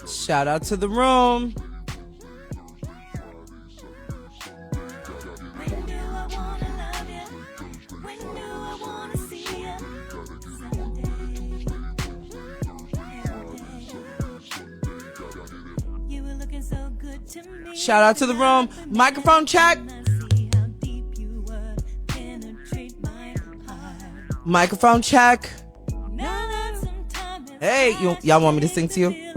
Shout out to the room. Shout out to the room. Microphone check. Microphone check. Hey, y'all want me to sing to you?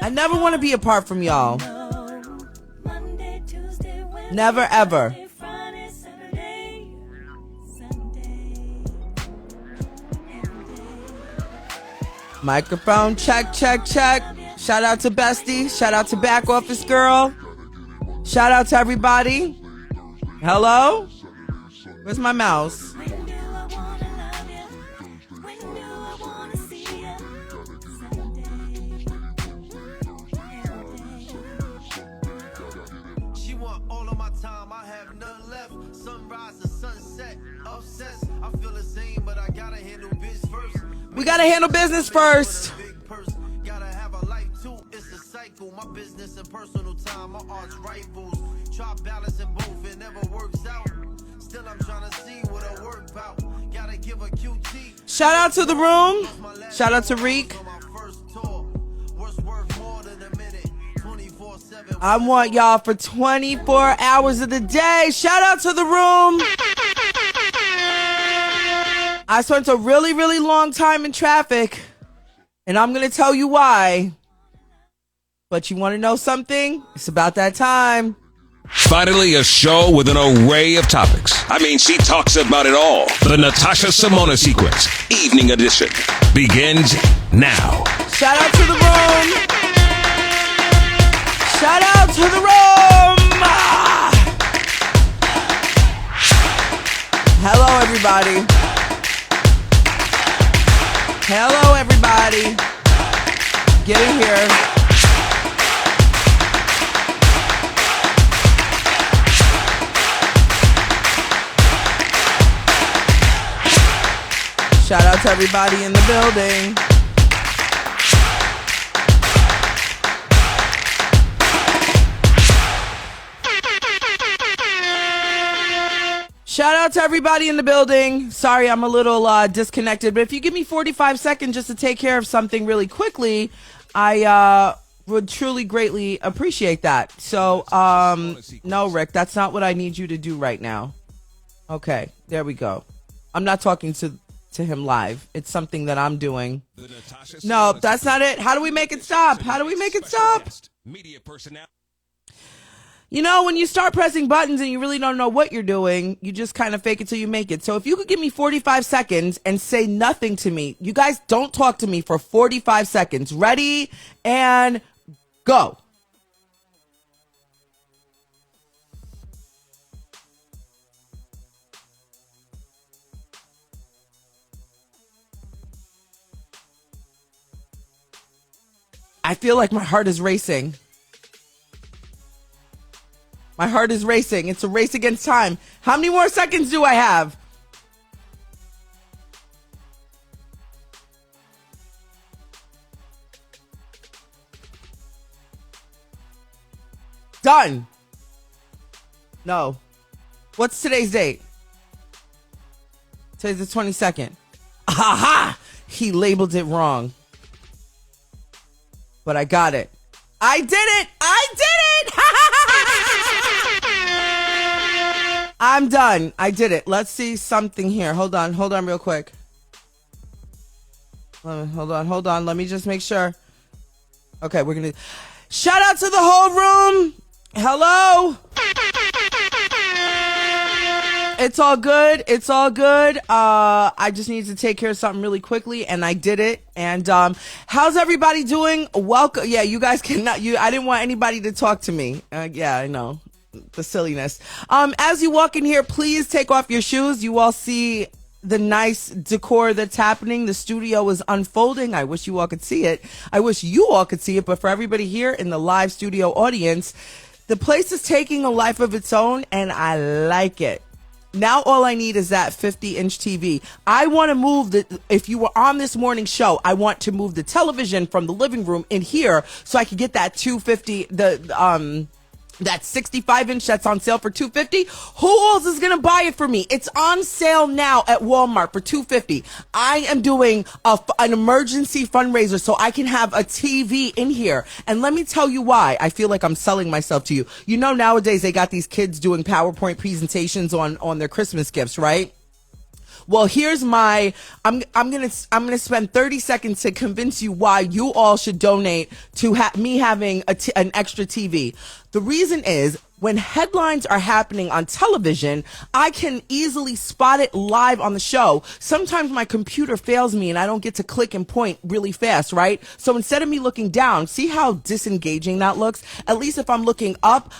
I never want to be apart from y'all. Never, ever. Microphone check, check, check. Shout out to Bestie. Shout out to Back Office Girl. Shout out to everybody. Hello? Where's my mouse? She want all of my time, I have none left. Sunrise to sunset, obsessed. I feel the same, but I gotta handle business first. We gotta handle business first. Gotta have a life too, it's a cycle. My business and personal time, my arch rivals. Try balancing both, it never works out. Still I'm trying to see what I work about. Gotta give a QT. Shout out to the room. Shout out to Reek. I want y'all for 24 hours of the day. Shout out to the room. I spent a really, really long time in traffic, and I'm going to tell you why. But you want to know something? It's about that time. Finally, a show with an array of topics. I mean, she talks about it all. The Natasha Simona Sequence, Evening Edition, begins now. Shout out to the room. Shout out to the room. Hello, everybody. Hello, everybody. Get in here. Shout out to everybody in the building. Shout out to everybody in the building. Sorry, I'm a little disconnected, but if you give me 45 seconds just to take care of something really quickly, I would truly greatly appreciate that. So, no, Rick, that's not what I need you to do right now. Okay, there we go. I'm not talking to him live. It's something that I'm doing. No, that's not it. How do we make it stop? How do we make it stop? You know, when you start pressing buttons and you really don't know what you're doing, you just kind of fake it till you make it. So if you could give me 45 seconds and say nothing to me, you guys don't talk to me for 45 seconds. Ready and go. I feel like my heart is racing. My heart is racing. It's a race against time. How many more seconds do I have? Done. No. What's today's date? Today's the 22nd. Aha! He labeled it wrong. But I got it. I did it! I did it! I'm done. I did it. Let's see something here. Hold on real quick. Hold on. Let me just make sure. Okay, we're gonna... Shout out to the whole room. Hello. It's all good. It's all good. I just needed to take care of something really quickly, and I did it. And how's everybody doing? Welcome. Yeah, you guys cannot. I didn't want anybody to talk to me. Yeah, I know the silliness. As you walk in here, please take off your shoes. You all see the nice decor that's happening. The studio is unfolding. I wish you all could see it. I wish you all could see it. But for everybody here in the live studio audience, the place is taking a life of its own, and I like it. Now all I need is that 50-inch TV. I want to move if you were on this morning show, I want to move the television from the living room in here so I could get that 250, that 65-inch that's on sale for $250. Who else is going to buy it for me? It's on sale now at Walmart for $250. I am doing an emergency fundraiser so I can have a TV in here. And let me tell you why. I feel like I'm selling myself to you. You know, nowadays they got these kids doing PowerPoint presentations on their Christmas gifts, right? Well, here's I'm gonna spend 30 seconds to convince you why you all should donate to me having an extra TV. The reason is when headlines are happening on television, I can easily spot it live on the show. Sometimes my computer fails me and I don't get to click and point really fast, right? So instead of me looking down, see how disengaging that looks? At least if I'm looking up,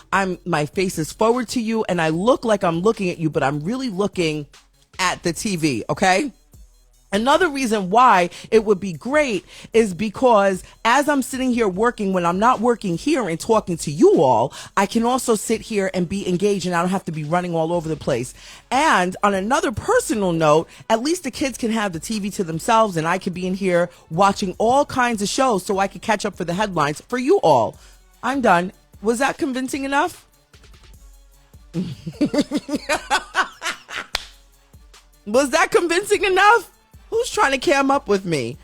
my face is forward to you and I look like I'm looking at you, but I'm really looking at the TV, okay? Another reason why it would be great is because as I'm sitting here working, when I'm not working here and talking to you all, I can also sit here and be engaged and I don't have to be running all over the place. And on another personal note, at least the kids can have the TV to themselves and I could be in here watching all kinds of shows so I could catch up for the headlines for you all. I'm done. Was that convincing enough? Was that convincing enough? Who's trying to cam up with me?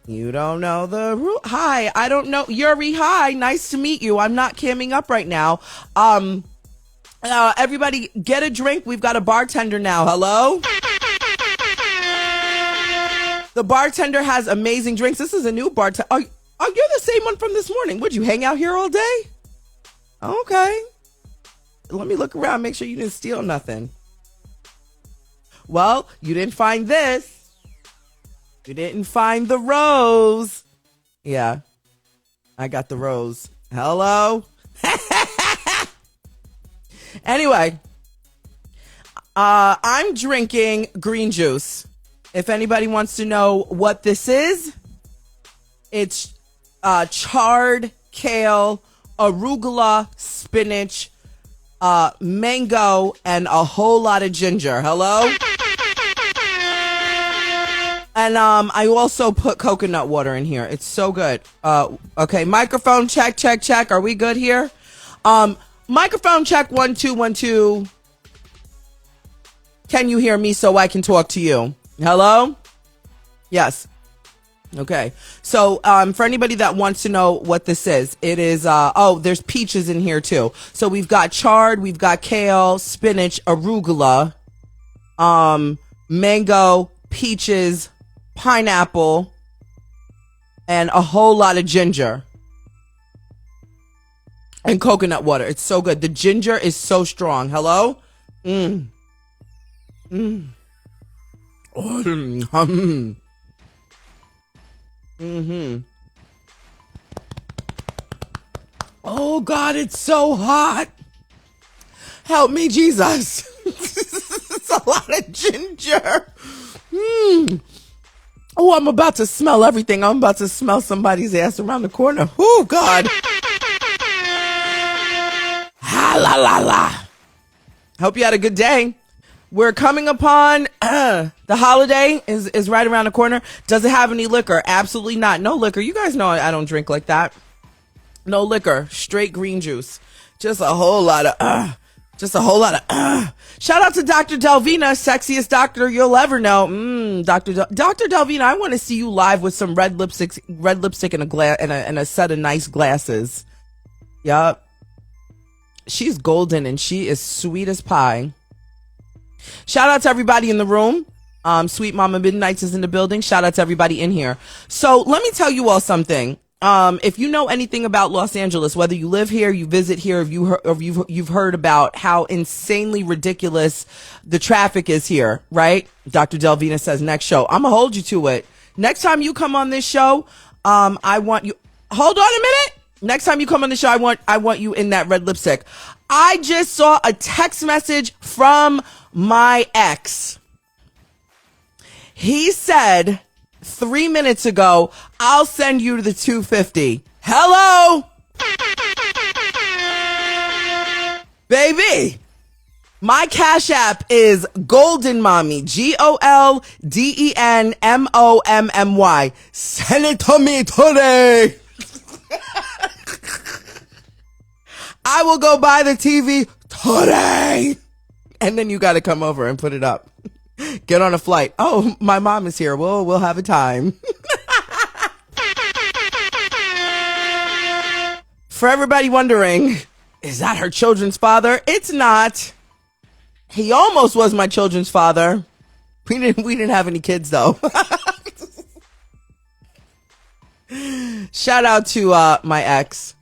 You don't know the rule. Hi, I don't know. Yuri, hi. Nice to meet you. I'm not camming up right now. Everybody get a drink. We've got a bartender now. Hello? The bartender has amazing drinks. This is a new bartender. Oh, you're the same one from this morning. Would you hang out here all day? Okay. Let me look around. Make sure you didn't steal nothing. Well, you didn't find this. You didn't find the rose. Yeah, I got the rose. Hello? Anyway, I'm drinking green juice. If anybody wants to know what this is, it's chard, kale, arugula, spinach, mango, and a whole lot of ginger. Hello? And I also put coconut water in here. It's so good. Okay, microphone check, check, check. Are we good here? Microphone check 1 2 1 2. Can you hear me so I can talk to you? Hello? Yes. Okay. So for anybody that wants to know what this is, it is there's peaches in here too. So we've got chard, we've got kale, spinach, arugula, mango, peaches, pineapple, and a whole lot of ginger and coconut water. It's so good. The ginger is so strong. Hello? Oh God, it's so hot. Help me, Jesus. It's a lot of ginger. Oh, I'm about to smell everything. I'm about to smell somebody's ass around the corner. Oh, God. Ha la la la. Hope you had a good day. We're coming upon the holiday is right around the corner. Of have any liquor? Absolutely not. No liquor. You guys know I don't drink like that. No liquor. Straight green juice. Just a whole lot of Shout out to Dr. Delvina, sexiest doctor you'll ever know. Dr. Delvina, I want to see you live with some red lipstick and a set of nice glasses. Yup. She's golden and she is sweet as pie. Shout out to everybody in the room. Sweet Mama Midnights is in the building. Shout out to everybody in here. So let me tell you all something. If you know anything about Los Angeles, whether you live here, you visit here, you've heard about how insanely ridiculous the traffic is here, right? Dr. Delvina says next show. I'm gonna hold you to it. Next time you come on this show, I want you. Hold on a minute. Next time you come on the show, I want you in that red lipstick. I just saw a text message from my ex. He said 3 minutes ago, I'll send you to the 250. Hello? Baby, My Cash App is Golden Mommy, GOLDENMOMMY. Send it to me today. I will go buy the TV today. And then you got to come over and put it up. Get on a flight. Oh, my mom is here. We'll have a time. For everybody wondering, is that her children's father? It's not. He almost was my children's father. We didn't have any kids though. Shout out to my ex.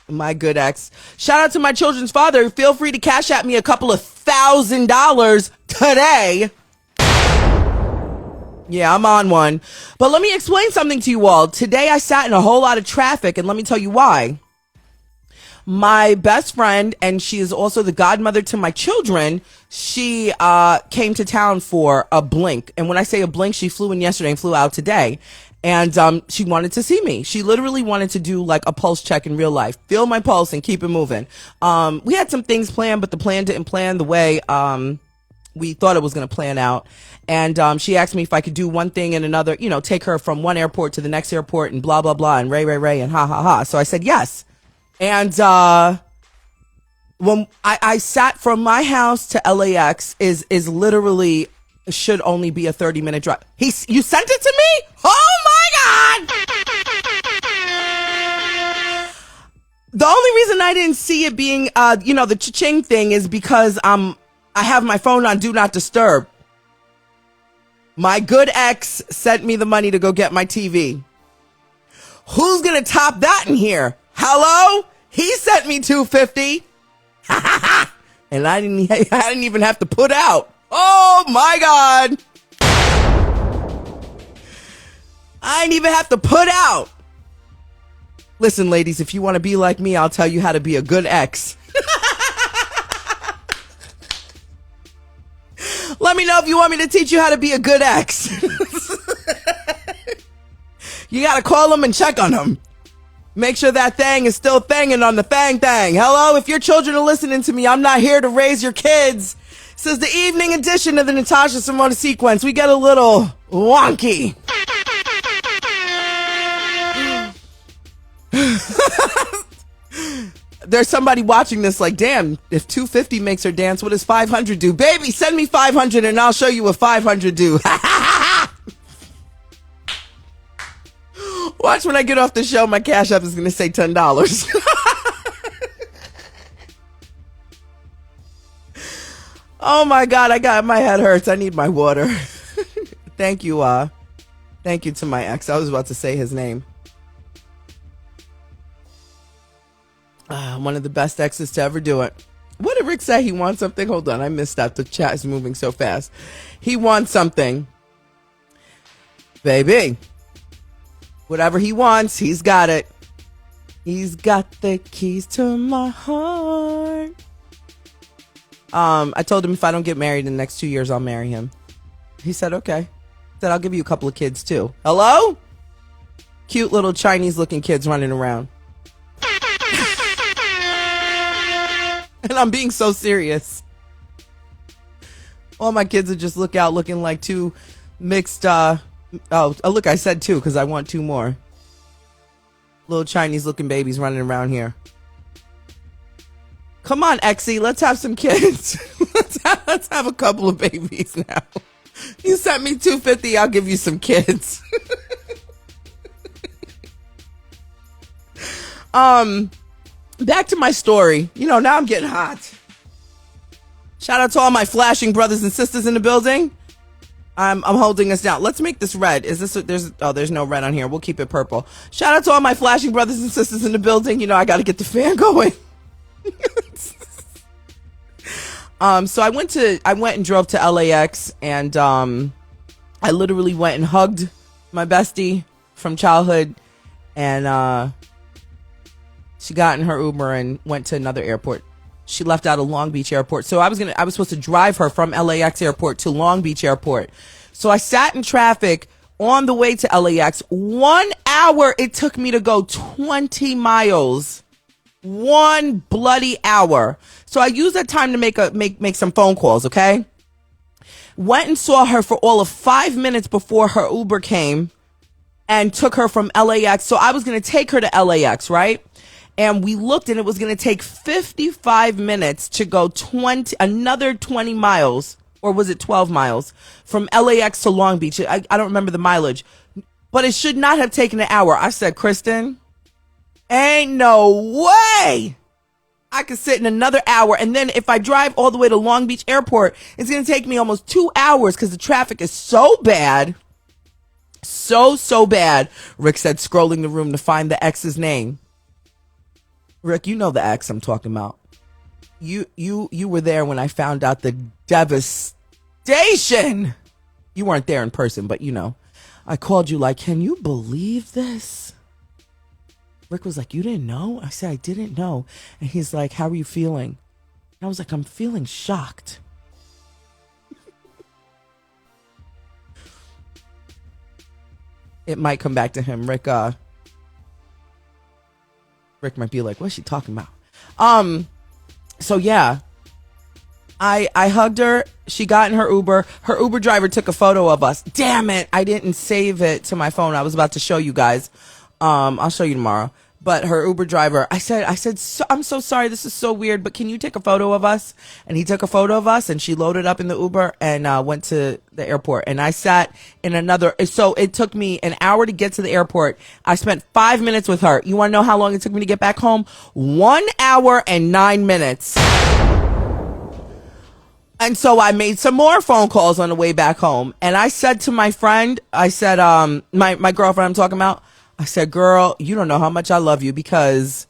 My good ex. Shout out to my children's father. Feel free to cash at me a couple of $1,000 today. Yeah, I'm on one. But let me explain something to you all. Today I sat in a whole lot of traffic, and let me tell you why. My best friend, and she is also the godmother to my children, she came to town for a blink. And when I say a blink, she flew in yesterday and flew out today. And she wanted to see me. She literally wanted to do like a pulse check in real life. Feel my pulse and keep it moving. We had some things planned, but the plan didn't plan the way we thought it was going to plan out. And she asked me if I could do one thing and another, you know, take her from one airport to the next airport and blah, blah, blah, and ray, and ha, ha, ha. So I said yes. And when I sat from my house to LAX is literally should only be a 30-minute drive. You sent it to me? Oh my God! The only reason I didn't see it being the cha-ching thing is because I have my phone on Do Not Disturb. My good ex sent me the money to go get my TV. Who's gonna top that in here? Hello? He sent me $250. And I didn't even have to put out. Oh my God. I didn't even have to put out. Listen, ladies, if you want to be like me, I'll tell you how to be a good ex. Let me know if you want me to teach you how to be a good ex. You got to call them and check on them. Make sure that thing is still thanging on the thang. Hello, if your children are listening to me, I'm not here to raise your kids. This is the evening edition of the Natasha Simone Sequence. We get a little wonky. There's somebody watching this like, damn, if 250 makes her dance, what does 500 do? Baby, send me 500 and I'll show you what 500 do. Watch when I get off the show, my Cash App is going to say $10. Oh my God, my head hurts. I need my water. Thank you to my ex. I was about to say his name. One of the best exes to ever do it. What did Rick say? He wants something? Hold on, I missed that. The chat is moving so fast. He wants something. Baby. Whatever he wants, he's got it. He's got the keys to my heart. I told him if I don't get married in the next 2 years, I'll marry him. He said, okay. He said, I'll give you a couple of kids too. Hello? Cute little Chinese looking kids running around. And I'm being so serious. All my kids would just look out looking like two mixed, look, I said two because I want two more. Little Chinese looking babies running around here. Come on, Exy, let's have some kids. let's have a couple of babies now. You sent me $250, I'll give you some kids. Back to my story. Now I'm getting hot. Shout out to all my flashing brothers and sisters in the building. I'm holding us down. Let's make this red. There's no red on here. We'll keep it purple. Shout out to all my flashing brothers and sisters in the building. I got to get the fan going. So I went and drove to LAX, and I literally went and hugged my bestie from childhood, and she got in her Uber and went to another airport. She left out of Long Beach Airport. So I was supposed to drive her from LAX Airport to Long Beach Airport. So I sat in traffic on the way to LAX. 1 hour it took me to go 20 miles. 1 bloody hour. So I used that time to make some phone calls, okay? Went and saw her for all of 5 minutes before her Uber came and took her from LAX. So I was going to take her to LAX, right? And we looked and it was going to take 55 minutes to go another 20 miles, or was it 12 miles from LAX to Long Beach? I don't remember the mileage, but it should not have taken an hour. I said, Kristen, ain't no way I could sit in another hour. And then if I drive all the way to Long Beach Airport, it's going to take me almost 2 hours because the traffic is so bad. So bad. Rick said, scrolling the room to find the ex's name. Rick, you know the ex I'm talking about. You were there when I found out the devastation. You weren't there in person, but you know. I called you like, can you believe this? Rick was like, you didn't know? I said, I didn't know. And he's like, how are you feeling? And I was like, I'm feeling shocked. It might come back to him. Rick might be like, what's she talking about? So yeah, I hugged her. She got in her Uber. Her Uber driver took a photo of us. Damn it. I didn't save it to my phone. I was about to show you guys. I'll show you tomorrow. But her Uber driver, I said, I'm so sorry. This is so weird, but can you take a photo of us? And he took a photo of us and she loaded up in the Uber and went to the airport. And I sat in so it took me an hour to get to the airport. I spent 5 minutes with her. You want to know how long it took me to get back home? 1 hour and 9 minutes. And so I made some more phone calls on the way back home. And I said to my friend, I said, my girlfriend I'm talking about, I said, girl, you don't know how much I love you because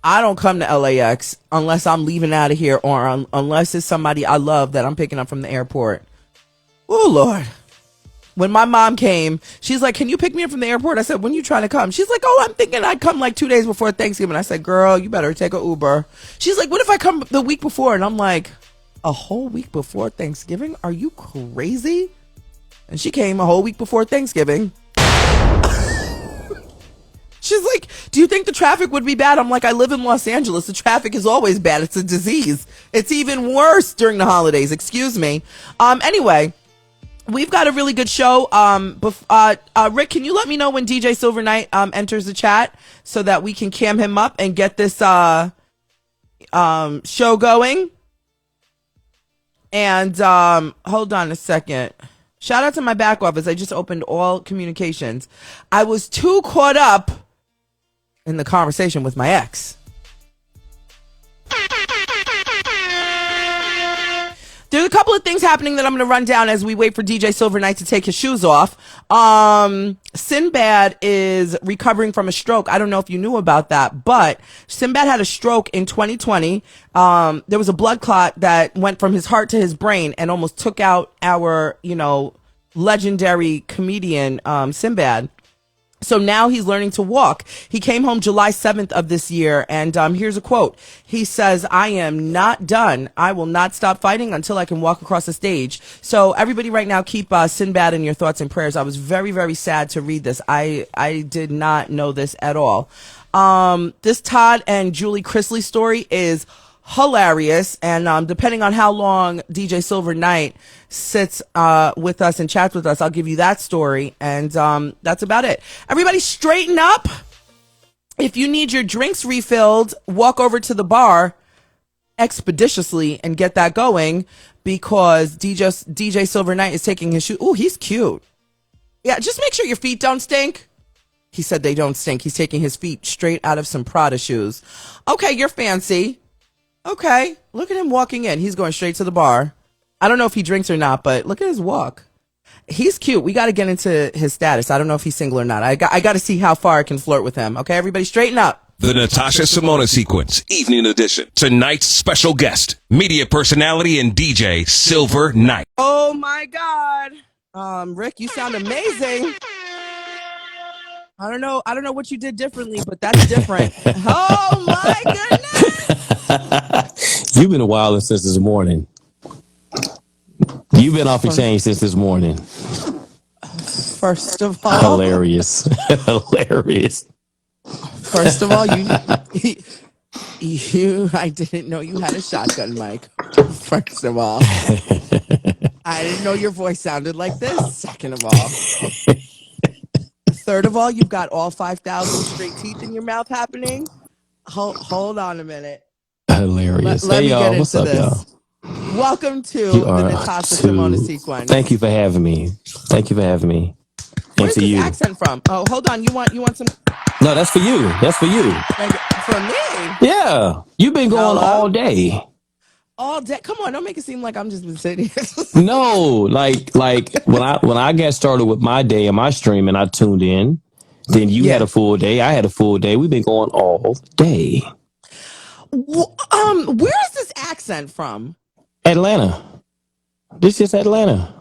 I don't come to LAX unless I'm leaving out of here or unless it's somebody I love that I'm picking up from the airport. Oh, Lord. When my mom came, she's like, can you pick me up from the airport? I said, when you trying to come? She's like, oh, I'm thinking I'd come like 2 days before Thanksgiving. I said, girl, you better take an Uber. She's like, what if I come the week before? And I'm like, a whole week before Thanksgiving? Are you crazy? And she came a whole week before Thanksgiving. She's like, do you think the traffic would be bad? I'm like, I live in Los Angeles. The traffic is always bad. It's a disease. It's even worse during the holidays. Excuse me. Anyway, we've got a really good show. Rick, can you let me know when DJ Silver Knight enters the chat so that we can cam him up and get this show going? And hold on a second. Shout out to my back office. I just opened all communications. I was too caught up in the conversation with my ex. There's a couple of things happening that I'm going to run down as we wait for DJ Silver Knight to take his shoes off. Sinbad is recovering from a stroke. I don't know if you knew about that, but Sinbad had a stroke in 2020. There was a blood clot that went from his heart to his brain and almost took out our, legendary comedian, Sinbad. So now he's learning to walk. He came home July 7th of this year, and here's a quote. He says, I am not done. I will not stop fighting until I can walk across the stage. So everybody right now, keep Sinbad in your thoughts and prayers. I was very, very sad to read this. I did not know this at all. This Todd and Julie Chrisley story is hilarious, and depending on how long DJ Silver Knight sits with us and chats with us, I'll give you that story, and that's about it. Everybody straighten up. If you need your drinks refilled, walk over to the bar expeditiously and get that going, because DJ Silver Knight is taking his shoe. Ooh, he's cute. Yeah, just make sure your feet don't stink. He said they don't stink. He's taking his feet straight out of some Prada shoes. Okay, you're fancy. Okay, look at him walking in. He's going straight to the bar. I don't know if he drinks or not, but look at his walk. He's cute. We got to get into his status. I don't know if he's single or not. I got to see how far I can flirt with him. Okay, everybody straighten up. The Natasha Simona Sequence, Evening Edition. Tonight's special guest, media personality and DJ Silver Knight. Oh my God. Rick, you sound amazing. I don't know what you did differently, but that's different. Oh my goodness. You've been a while since this morning. You've been off the chain since this morning. First of all, hilarious. First of all, I didn't know you had a shotgun mic. First of all, I didn't know your voice sounded like this. Second of all, third of all, you've got all 5,000 straight teeth in your mouth happening. Hold on a minute. Hilarious. Let Hey me y'all, get what's into up, y'all? this. Welcome to You the are Natasha Simona too. sequence. Thank you for having me. Thank you for having me. And Where's to this you. accent from? Oh, hold on. You want some No, that's for you. That's for you. from me? Yeah, you've been going Hello? all day. All day. Come on, don't make it seem like I'm just been sitting here. No, like when I got started with my day and my stream and I tuned in, then you had Yeah. a full day. I had a full day. We've been going all day. Where is this accent from? Atlanta. This is Atlanta.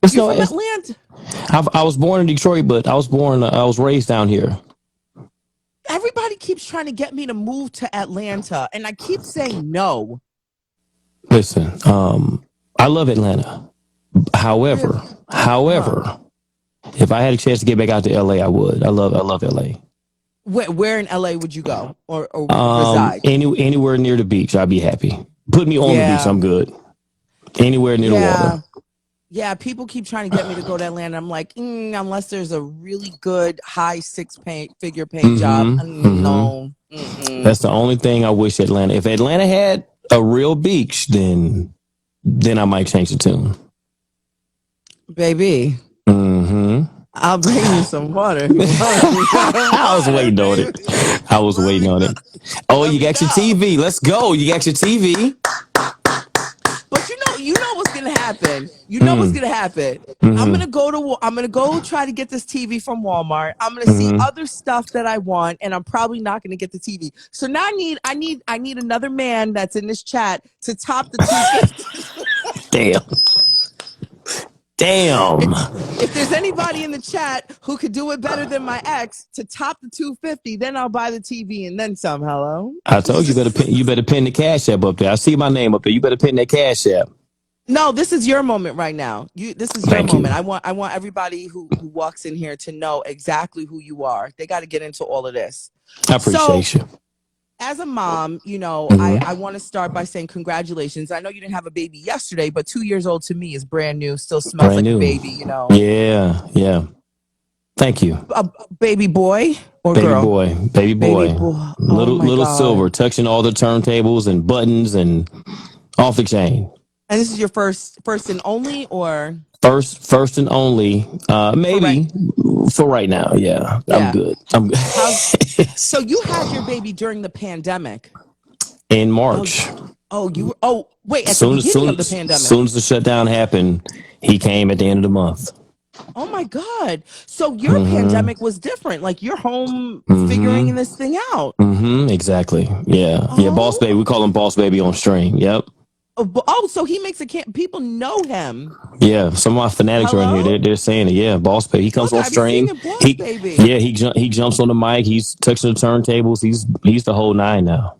It's You're no. from It's, Atlanta. I was born in Detroit, but I was raised down here. Everybody keeps trying to get me to move to Atlanta, and I keep saying no. Listen, I love Atlanta. However, Really? however, if I had a chance to get back out to LA, I would. I love LA. Where in LA would you go or reside? Anywhere near the beach, I'd be happy. Put me on the beach, Yeah. I'm good. Anywhere near the water. Yeah, people keep trying to get me to go to Atlanta. I'm like, unless there's a really good high figure paying job. No. Mm-mm. That's the only thing I wish Atlanta. If Atlanta had a real beach, then I might change the tune. Baby, I'll bring you some water. I was waiting on it. Oh, you got your TV. Let's go. You got your TV. But you know what's gonna happen. You know what's gonna happen. I'm gonna go try to get this TV from Walmart. I'm gonna see other stuff that I want, and I'm probably not gonna get the TV. So now I need another man that's in this chat to top the 250. Damn. If there's anybody in the chat who could do it better than my ex to top the 250, then I'll buy the TV and then some. Hello. I told you better pin the Cash App up there. I see my name up there. You better pin that Cash App. No, this is your moment right now. This is your Thank you. moment. I want everybody who walks in here to know exactly who you are. They got to get into all of this. I appreciate you. As a mom, I want to start by saying congratulations. I know you didn't have a baby yesterday, but 2 years old to me is brand new. Still smells Brand like new. a baby, Yeah. Thank you. A baby boy or Baby girl? boy. Oh Little my God. silver, touching all the turntables and buttons and off the chain. And this is your first and only, or First and only. Maybe for right now. Yeah. I'm good. So you had your baby during the pandemic. In March. Wait, at the beginning of the pandemic. As soon as the shutdown happened, he came at the end of the month. Oh my God. So your pandemic was different. Like you're home figuring this thing out. Exactly. Yeah. Yeah. Boss Baby. We call him Boss Baby on stream. Yep. So he makes people know him. Yeah, some of my fanatics are in here. They're saying it. Yeah, Boss Baby. He comes on stream. He jumps on the mic. He's touching the turntables. He's the whole nine now.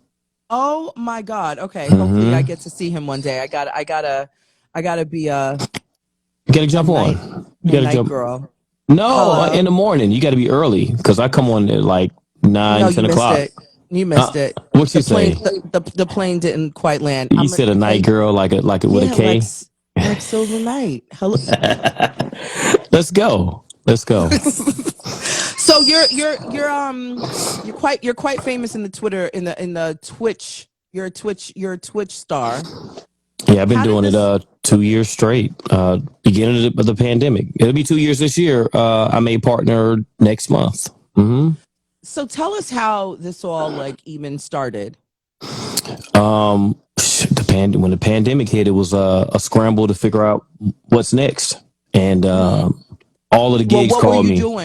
Oh my God. Okay. Hopefully I get to see him one day. I gotta be You gotta jump on. You gotta jump. Girl. No, in the morning. You gotta be early because I come on at like 9, 10 o'clock. You missed it. What you say? The plane didn't quite land. You said a night girl, like it with a K. Like Silver Night. Hello. Let's go. So you're quite famous in the Twitter in the Twitch. You're a Twitch star. Yeah, I've been doing it 2 years straight. Beginning of the pandemic. It'll be 2 years this year. I may partner next month. So tell us how this all even started. When the pandemic hit, it was a scramble to figure out what's next, and all of the gigs called me. What were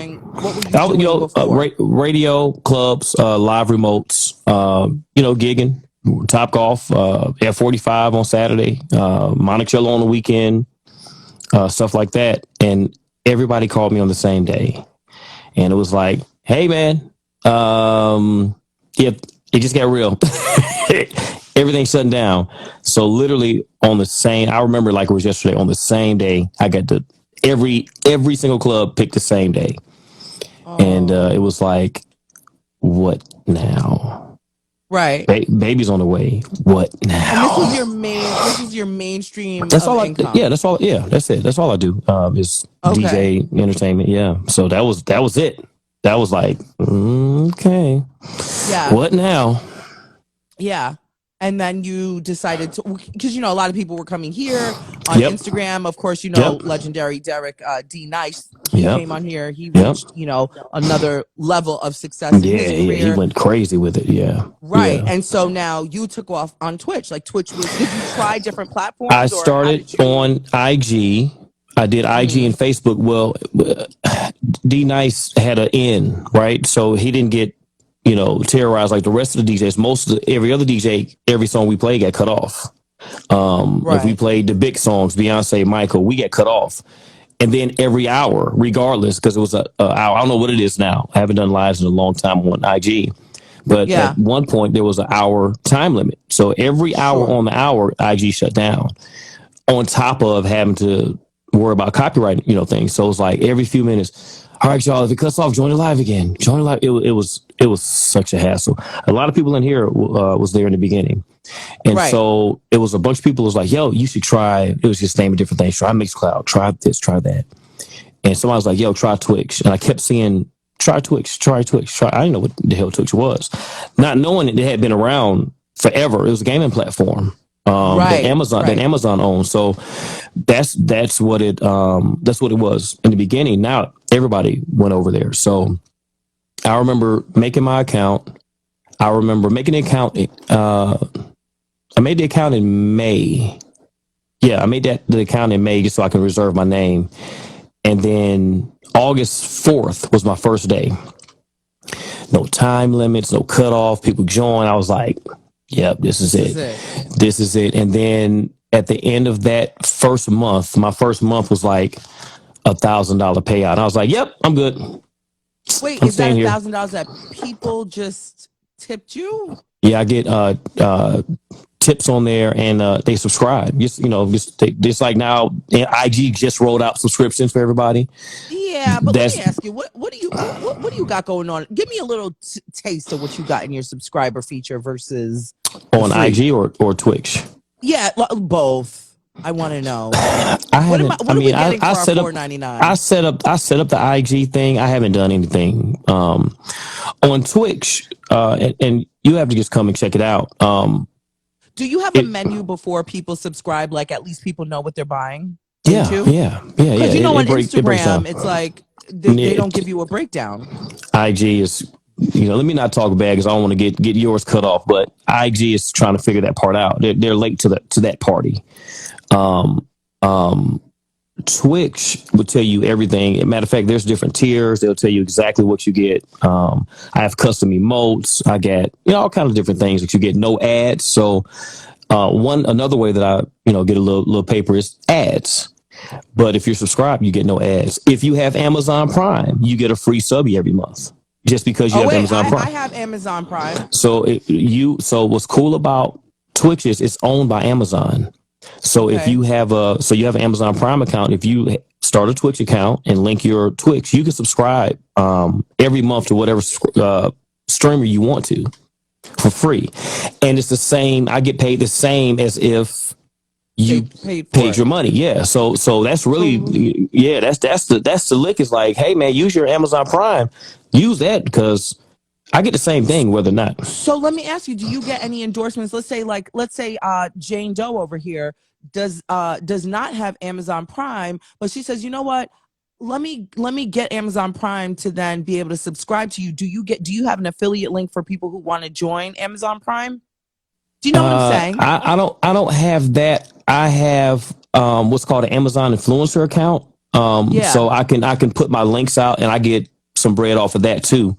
you doing before? Radio clubs, live remotes, gigging, Top Golf, F45 on Saturday, Monticello on the weekend, stuff like that, and everybody called me on the same day, and it was like, hey man. It just got real. Everything shutting down. So literally I remember like it was yesterday, on the same day, I got every single club picked the same day. And it was like, what now? Right. Baby's on the way. What now? And this is your main. This is your mainstream. That's of all income. Yeah, that's all. Yeah, that's it. That's all I do. Is Okay. DJ entertainment. Yeah. So that was it. That was like, okay. Yeah. What now? Yeah. And then you decided to, because a lot of people were coming here on Yep. Instagram. Of course, Yep. legendary Derek D Nice. He Yep. came on here. He Yep. reached, another level of success in Yeah, his yeah. career. He went crazy with it. Yeah. Right. Yeah. And so now you took off on Twitch. Like Twitch was, did you try different platforms? I or started on IG. I did IG and Facebook. Well, D Nice had an N, right? So he didn't get, terrorized like the rest of the DJs. Every other DJ, every song we played got cut off. If we played the big songs, Beyonce, Michael, we get cut off. And then every hour, regardless, because it was a hour. I don't know what it is now. I haven't done lives in a long time on IG. But at one point, there was an hour time limit. So every hour on the hour, IG shut down. On top of having to worry about copyright, things. So it's like every few minutes, all right, y'all, if it cuts off, join the live again. Join the live. It was such a hassle. A lot of people in here was there in the beginning. And so it was a bunch of people was like, yo, you should try. It was just naming different things. Try Mixcloud, try this, try that. And somebody was like, yo, try Twitch. And I kept seeing, try Twitch. I didn't know what the hell Twitch was. Not knowing it had been around forever. It was a gaming platform. That Amazon owns. So that's what it was in the beginning. Now everybody went over there. So I remember making my account. I remember making the account. I made the account in May. Yeah, I made the account in May just so I can reserve my name. And then August 4th was my first day. No time limits, no cutoff. People join. I was like, yep, this is it. This is it. And then at the end of that first month, my first month was like $1,000 payout. I was like, yep, I'm good. Wait, is that $1,000 that people just tipped you? Yeah, I get tips on there, and they subscribe. Just like now, IG just rolled out subscriptions for everybody. Yeah, but let me ask you, what do you got going on? Give me a little taste of what you got in your subscriber feature versus on IG or Twitch. Yeah, both. I want to know. I set up the IG thing. I haven't done anything on Twitch, and you have to just come and check it out. Do you have a menu before people subscribe? Like at least people know what they're buying. Yeah. Because on Instagram, it's like they don't give you a breakdown. IG is, let me not talk bad because I don't want to get yours cut off. But IG is trying to figure that part out. They're late to that party. Twitch will tell you everything. Matter of fact, there's different tiers. They'll tell you exactly what you get. I have custom emotes. I get all kinds of different things that you get. No ads. So another way that I get a little paper is ads. But if you're subscribed, you get no ads. If you have Amazon Prime, you get a free subby every month just because you have Amazon Prime. I have Amazon Prime. So what's cool about Twitch is it's owned by Amazon. So if you have an Amazon Prime account, if you start a Twitch account and link your Twitch, you can subscribe every month to whatever streamer you want to for free. And it's the same. I get paid the same as if you paid your money. Yeah. So that's really, that's the lick. Is like, hey man, use your Amazon Prime, use that because I get the same thing whether or not. So let me ask you, do you get any endorsements? Let's say Jane Doe over here does not have Amazon Prime, but she says, you know what? Let me get Amazon Prime to then be able to subscribe to you. Do you have an affiliate link for people who want to join Amazon Prime? Do you know what I'm saying? I don't have that. I have what's called an Amazon influencer account. So I can put my links out and I get some bread off of that too.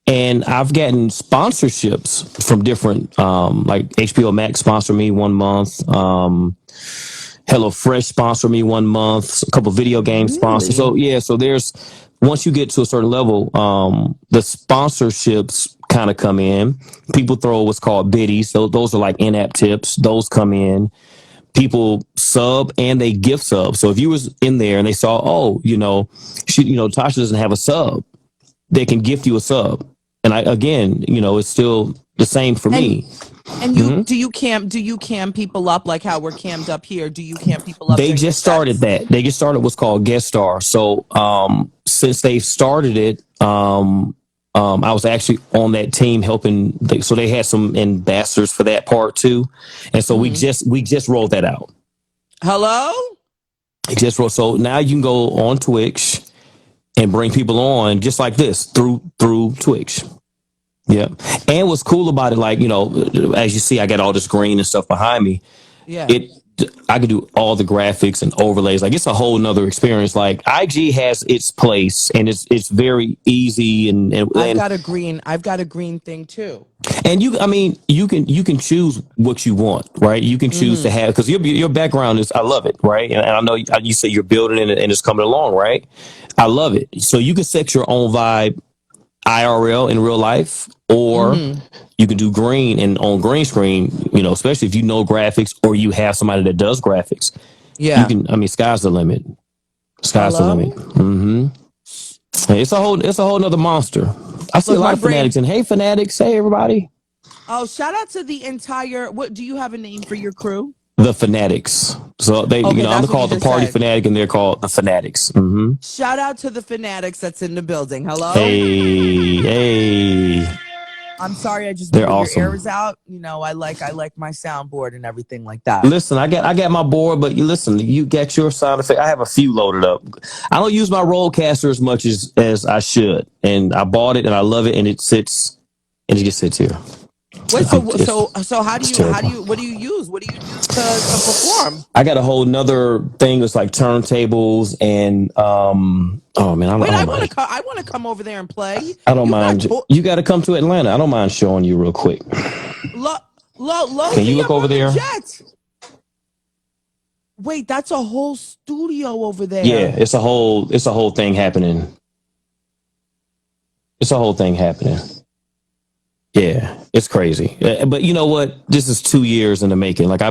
And I've gotten sponsorships from different, like HBO Max sponsor me 1 month. HelloFresh sponsor me 1 month, a couple video game sponsors. So so there's, once you get to a certain level, the sponsorships kind of come in. People throw what's called biddies. So those are like in-app tips. Those come in. People sub and they gift sub. So if you was in there and they saw, Tasha doesn't have a sub, they can gift you a sub. and again, it's still the same for me. And do you cam people up like how we're cammed up here? Do you cam people up? They during just your started sets? that. They just started what's called guest star. So since they started it, I was actually on that team helping. So they had some ambassadors for that part too, and so we just rolled that out. Hello. It just rolled. So now you can go on Twitch and bring people on just like this through Twitch. Yeah. And what's cool about it, like, as you see, I got all this green and stuff behind me. Yeah. I could do all the graphics and overlays. Like, it's a whole nother experience. Like, IG has its place, and it's very easy. And I've got a green thing too. And you can choose what you want, right? You can choose to have, because your background is, I love it, right? And I know you say you're building it and it's coming along, right? I love it. So you can set your own vibe IRL in real life, or you can do green and on green screen, especially if you know graphics or you have somebody that does graphics. Yeah. You can, sky's the limit. Sky's the limit. It's a whole nother monster. I see a lot of fanatics, and hey, fanatics, hey, everybody. Oh, shout out to the entire, what, do you have a name for your crew? The fanatics. So they, I'm called the party fanatic, and they're called the fanatics. Shout out to the fanatics that's in the building. Hello. Hey. I'm sorry, I just They're blew awesome. your ears out. I like my soundboard and everything like that. Listen, I got my board, but you get your sound effect. I have a few loaded up. I don't use my Rollcaster as much as I should, and I bought it and I love it, and it sits and it just sits here. Wait, so what do you use? What do you use to perform? I got a whole nother thing that's like turntables and oh man, I want to come over there and play. I don't mind. You got to come to Atlanta. I don't mind showing you real quick. Can you look over there? Wait, that's a whole studio over there. Yeah, it's a whole thing happening. It's a whole thing happening. Yeah, it's crazy. But you know what? This is 2 years in the making. Like I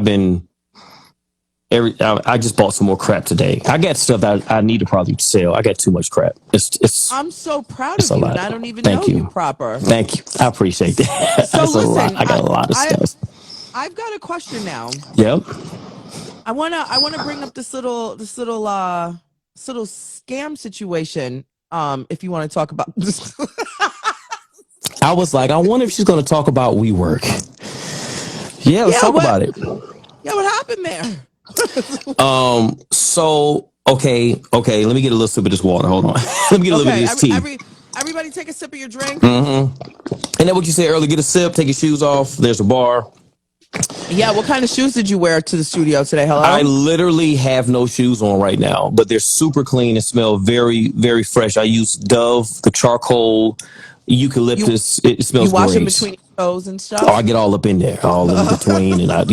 just bought some more crap today. I got stuff that I need to probably sell. I got too much crap. I'm so proud of you, and I don't even know you proper. Thank you. I appreciate that. So listen, I got a lot of stuff. I've got a question now. Yep. I wanna bring up this little scam situation. If you want to talk about this. I was like, I wonder if she's going to talk about WeWork. Yeah, let's talk about it. Yeah, what happened there? So, okay. Let me get a little sip of this water. Hold on. Let me get a little bit of this tea. Everybody take a sip of your drink. And then what you said earlier, get a sip, take your shoes off. There's a bar. Yeah, what kind of shoes did you wear to the studio today? Hello? I literally have no shoes on right now, but they're super clean and smell very, very fresh. I use Dove, the charcoal, eucalyptus. It smells great. You wash great. them between your toes and stuff? Oh, I get all up in there, all in between, and I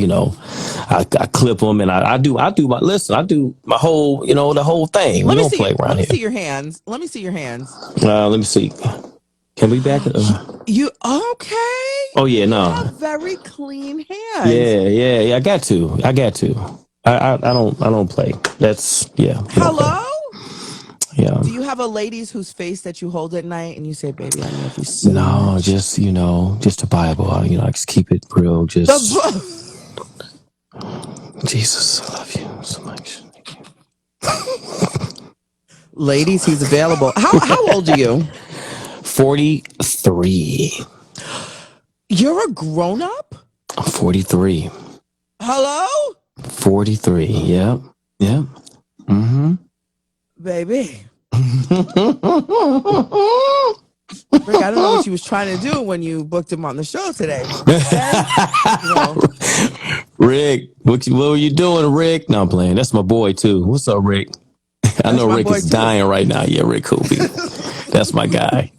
clip them, and I do my whole, the whole thing. We don't play around here. Let me see your hands. Let me see. Can we back it up? You okay? Oh yeah, no. You have very clean hands. Yeah. I got to. I don't play. That's Hello? Yeah. Do you have a ladies whose face that you hold at night and you say, "Baby, I know if you see"? No, just just the Bible. I just keep it real. Just Jesus, I love you so much. Ladies, he's available. How old are you? 43. You're a grown up? I'm 43. Hello? 43. Yep. Baby. Rick, I don't know what you was trying to do when you booked him on the show today. Rick, what were you doing, Rick? No, I'm playing. That's my boy too. What's up, Rick? I know Rick is dying right now. Yeah, Rick Kobe. That's my guy.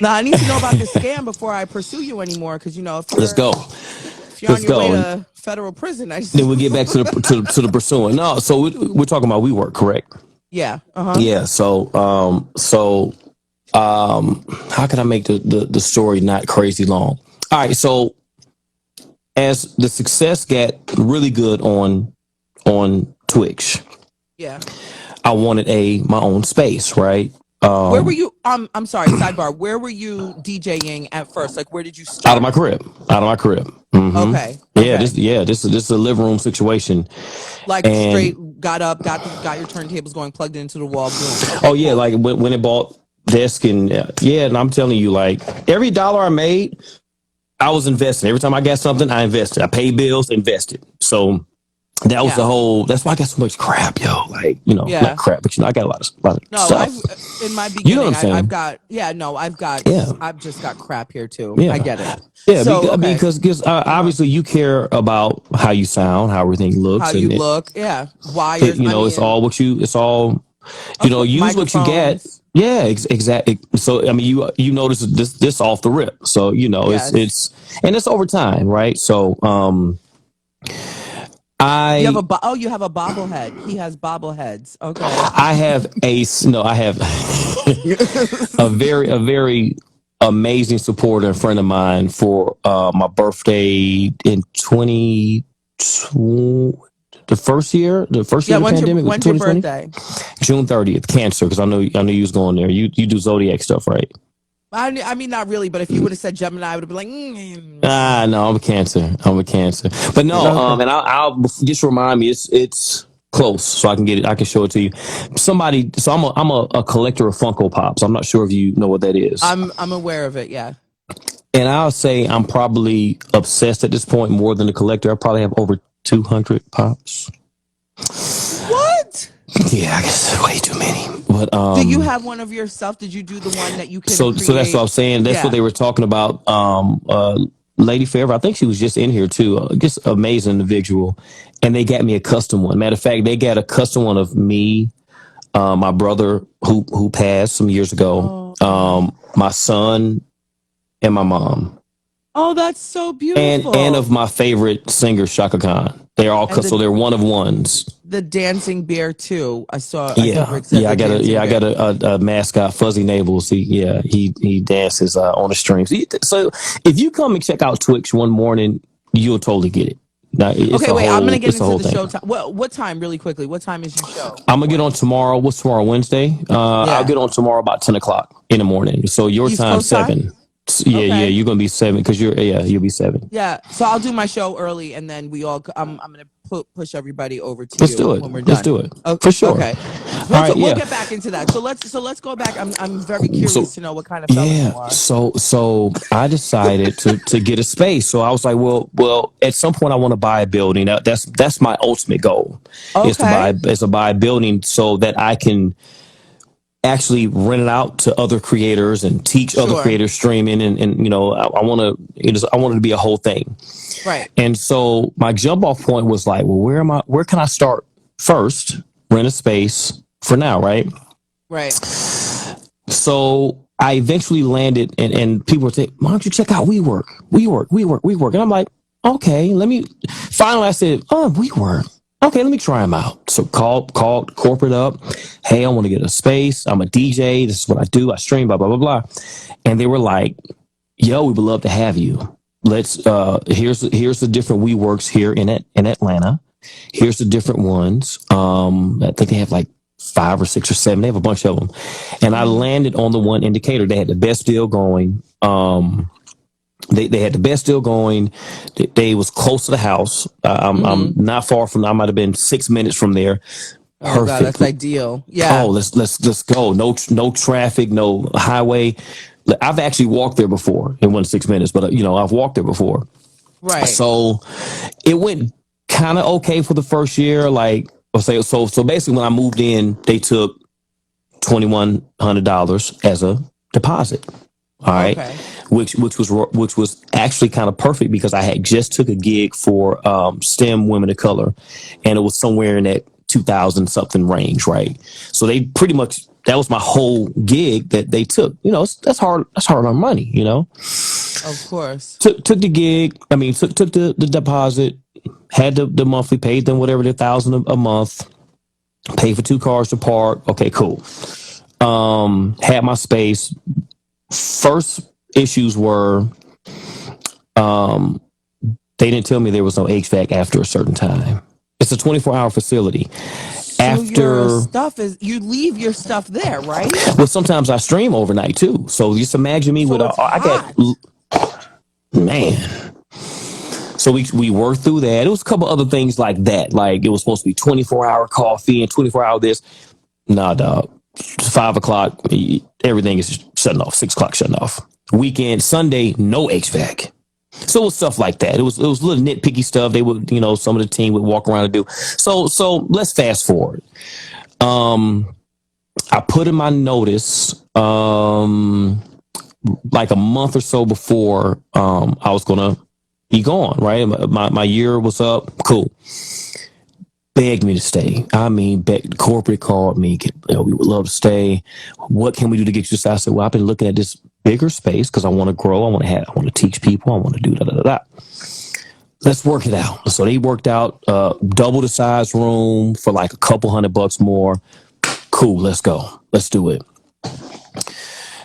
Now I need to know about this scam before I pursue you anymore, because let's go. If you're on your way to federal prison, then we'll get back to the pursuing. No, so we're talking about WeWork, correct? Yeah. Uh-huh. Yeah. So how can I make the story not crazy long? All right. So as the success got really good on Twitch, yeah, I wanted my own space, right? Where were you? I'm sorry. Sidebar. Where were you DJing at first? Like, where did you start? Out of my crib. Mhm. Okay. Yeah, Okay. this is a living room situation. Like And straight got up, got your turntables going, plugged it into the wall, boom. oh Okay, yeah, cool. like when it bought desk and yeah, and I'm telling you, like every dollar I made, I was investing. Every time I got something, I invested. I paid bills, invested. So that was Yeah. the whole. That's why I got so much crap, yo. Like Yeah. not crap, but I got a lot of No, stuff. in my You know beginning, what I'm saying? I've got Yeah. I've just got crap here too. Yeah. I get it. Yeah, So okay, because obviously you care about how you sound, how everything looks, how and you look, yeah, wires. it's all what you. It's all use what you get. microphones. Yeah, exactly. So I mean, you notice this off the rip. So Yes. it's and it's over time, right? So I You have you have a bobblehead. He has bobbleheads. Okay. I have I have a very amazing supporter and friend of mine for my birthday in 2020, the first year of the pandemic. When's your 2020? birthday? June 30th, Cancer, because I know you was going there. You do zodiac stuff, right? I mean, not really, but if you would have said Gemini, I would have been like, No, I'm a Cancer. But no, and I'll just remind me it's close, so I can get it. I can show it to you. So I'm a collector of Funko Pops. I'm not sure if you know what that is. I'm aware of it. Yeah. And I'll say I'm probably obsessed at this point more than a collector. I probably have over 200 Pops. What? Yeah, I guess way too many. But Do you have one of yourself? Did you do the one that you can? So that's what I'm saying. That's what they were talking about. Lady Fair, I think she was just in here too. Just amazing individual, and they got me a custom one. Matter of fact, they got a custom one of me, my brother who passed some years ago, my son, and my mom. Oh, that's so beautiful. And of my favorite singer, Shaka Khan. They're all so they're one of ones. The dancing bear too. I saw. I got a mascot, Fuzzy Nabels. He dances on the strings. So if you come and check out Twix one morning, you'll totally get it. Now, okay, wait. I'm gonna get into the show time. What time? Really quickly. What time is your show? I'm gonna get on tomorrow. What's tomorrow? Wednesday. I'll get on tomorrow about 10:00 in the morning. So your East time Coast time? 7. Yeah, you're gonna be 7 because you'll be 7. Yeah, so I'll do my show early, and then we all. I'm gonna push everybody over to Let's you do it. when we're done. Let's do it. Okay, For sure. Okay, we'll get back into that. So let's go back. I'm very curious to know what kind of fella you are. So I decided to get a space. So I was like, well, at some point I want to buy a building. That's my ultimate goal. Is to buy a building so that I can actually rent it out to other creators and teach other creators streaming and I want it to be a whole thing. Right. And so my jump off point was like, well, where can I start first? Rent a space for now, right? Right. So I eventually landed and people were saying, why don't you check out WeWork? And I'm like, okay, finally I said, WeWork. Okay, let me try them out. So called corporate up. Hey, I want to get a space. I'm a DJ. This is what I do. I stream, blah, blah, blah, blah. And they were like, yo, we would love to have you. Let's, here's the different WeWorks here in Atlanta. Here's the different ones. I think they have like 5 or 6 or 7. They have a bunch of them. And I landed on the one in Decatur. They had the best deal going. They had the best deal going. They was close to the house. I'm not far from. I might have been 6 minutes from there. Oh God, that's ideal. Yeah. Oh, let's go. No traffic, no highway. I've actually walked there before. It wasn't 6 minutes, but I've walked there before. Right. So it went kind of okay for the first year. Like, so basically, when I moved in, they took $2,100 as a deposit. All right. Okay. Which was actually kind of perfect because I had just took a gig for STEM Women of Color, and it was somewhere in that 2,000 something range, right? So they pretty much, that was my whole gig that they took. That's hard on money, Of course. Took the gig. I mean, took the deposit, had the monthly, paid them whatever, $1,000 a month, paid for 2 cars to park. Okay, cool. Had my space. First issues were they didn't tell me there was no HVAC after a certain time. It's a 24-hour facility. So your After, stuff is, you leave your stuff there, right? well, sometimes I stream overnight too. So just imagine me with So it's I got, hot. man. So we worked through that. It was a couple other things like that. Like it was supposed to be 24-hour coffee and 24-hour this. Nah, dog. 5 o'clock, everything is shutting off. 6 o'clock shutting off. Weekend, Sunday, no HVAC. So it was stuff like that. It was little nitpicky stuff. They would, some of the team would walk around and do. So let's fast forward. I put in my notice like a month or so before I was gonna be gone. Right, my year was up. Cool. Begged me to stay. I mean, corporate called me. We would love to stay. What can we do to get you to stay? I said, well, I've been looking at this bigger space because I want to grow. I want to teach people. I want to do da da da da. Let's work it out. So they worked out double the size room for like a couple $100 more. Cool. Let's go. Let's do it.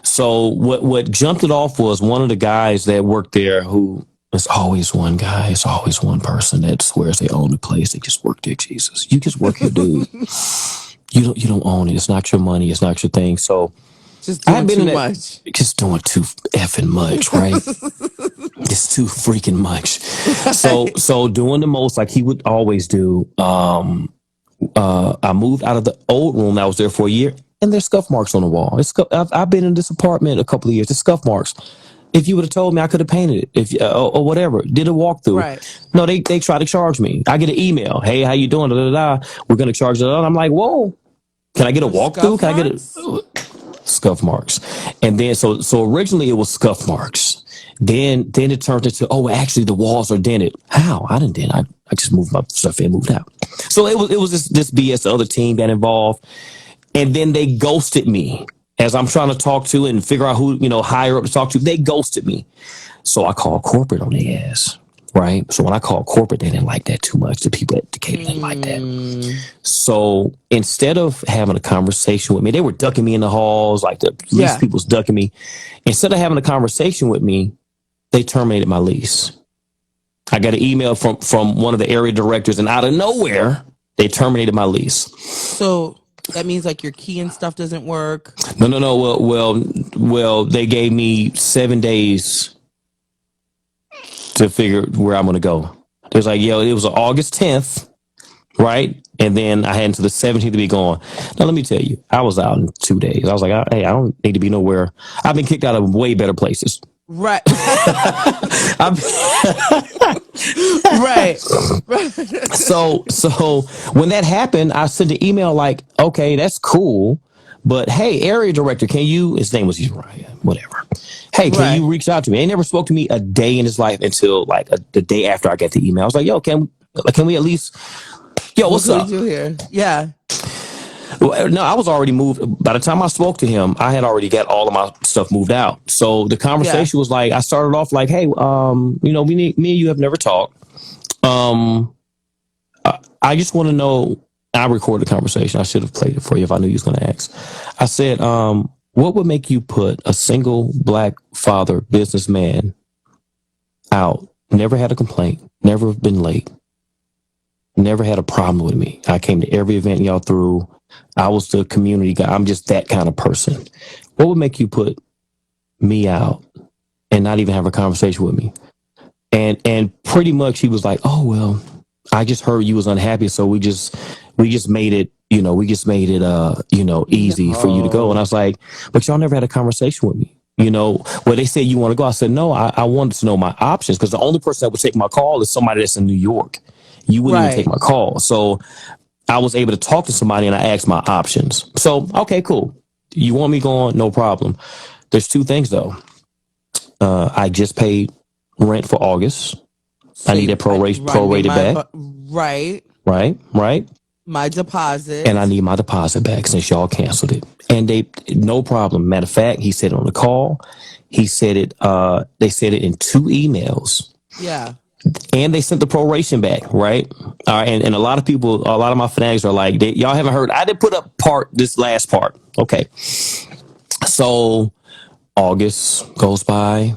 So what jumped it off was one of the guys that worked there who. It's always one guy. It's always one person that swears they own the place. They just work there, Jesus. You just work here, dude. You don't own it. It's not your money. It's not your thing. So Just doing too much. Just doing too effing much, right? It's too freaking much. So doing the most like he would always do. I moved out of the old room that I was there for a year, and there's scuff marks on the wall. I've been in this apartment a couple of years. There's scuff marks. If you would have told me, I could have painted it. Or whatever, did a walkthrough. Right. No, they try to charge me. I get an email. Hey, how you doing? Da, da, da. We're gonna charge it. I'm like, whoa. Can I get a walkthrough? Can I get a scuff marks? And then so originally it was scuff marks. Then it turned into actually the walls are dented. How? I didn't dent. I just moved my stuff in, moved out. So it was this BS. The other team got involved, and then they ghosted me. As I'm trying to talk to and figure out who, higher up to talk to, they ghosted me. So I called corporate on their ass, right? So when I called corporate, they didn't like that too much. The people at Decatur didn't like that. So instead of having a conversation with me, they were ducking me in the halls, like the lease people was ducking me. Instead of having a conversation with me, they terminated my lease. I got an email from one of the area directors, and out of nowhere, they terminated my lease. So that means like your key and stuff doesn't work. No. Well, they gave me 7 days to figure where I'm going to go. It was like, it was August 10th, right? And then I had until the 17th to be gone. Now, let me tell you, I was out in 2 days. I was like, hey, I don't need to be nowhere. I've been kicked out of way better places. Right. Right. So when that happened, I sent an email like, okay, that's cool. But hey, area director, can you, his name was Uriah, whatever. Hey, can you reach out to me? They never spoke to me a day in his life until like the day after I got the email. I was like, yo, can we at least, what's up? What do we do here? Yeah. Well, no, I was already moved. By the time I spoke to him, I had already got all of my stuff moved out. So the conversation was like, I started off like, hey, me and you have never talked. I just want to know, I recorded the conversation. I should have played it for you if I knew you was going to ask. I said, what would make you put a single black father businessman out? Never had a complaint, never been late, never had a problem with me. I came to every event y'all threw. I was the community guy. I'm just that kind of person. What would make you put me out and not even have a conversation with me? And pretty much he was like, oh, well, I just heard you was unhappy. So we just made it, easy for you to go. And I was like, but y'all never had a conversation with me. Well, they said you want to go. I said, no, I wanted to know my options because the only person that would take my call is somebody that's in New York. You wouldn't even take my call. So I was able to talk to somebody and I asked my options. So, okay, cool. You want me going? No problem. There's two things though. I just paid rent for August. So I need that prorated back. Right. My deposit. And I need my deposit back since y'all canceled it. And no problem. Matter of fact, he said it on the call. He said it, they said it in 2 emails. Yeah. And they sent the proration back, right? And a lot of people, a lot of my fanatics are like, y'all haven't heard. I didn't put up this last part. Okay. So August goes by.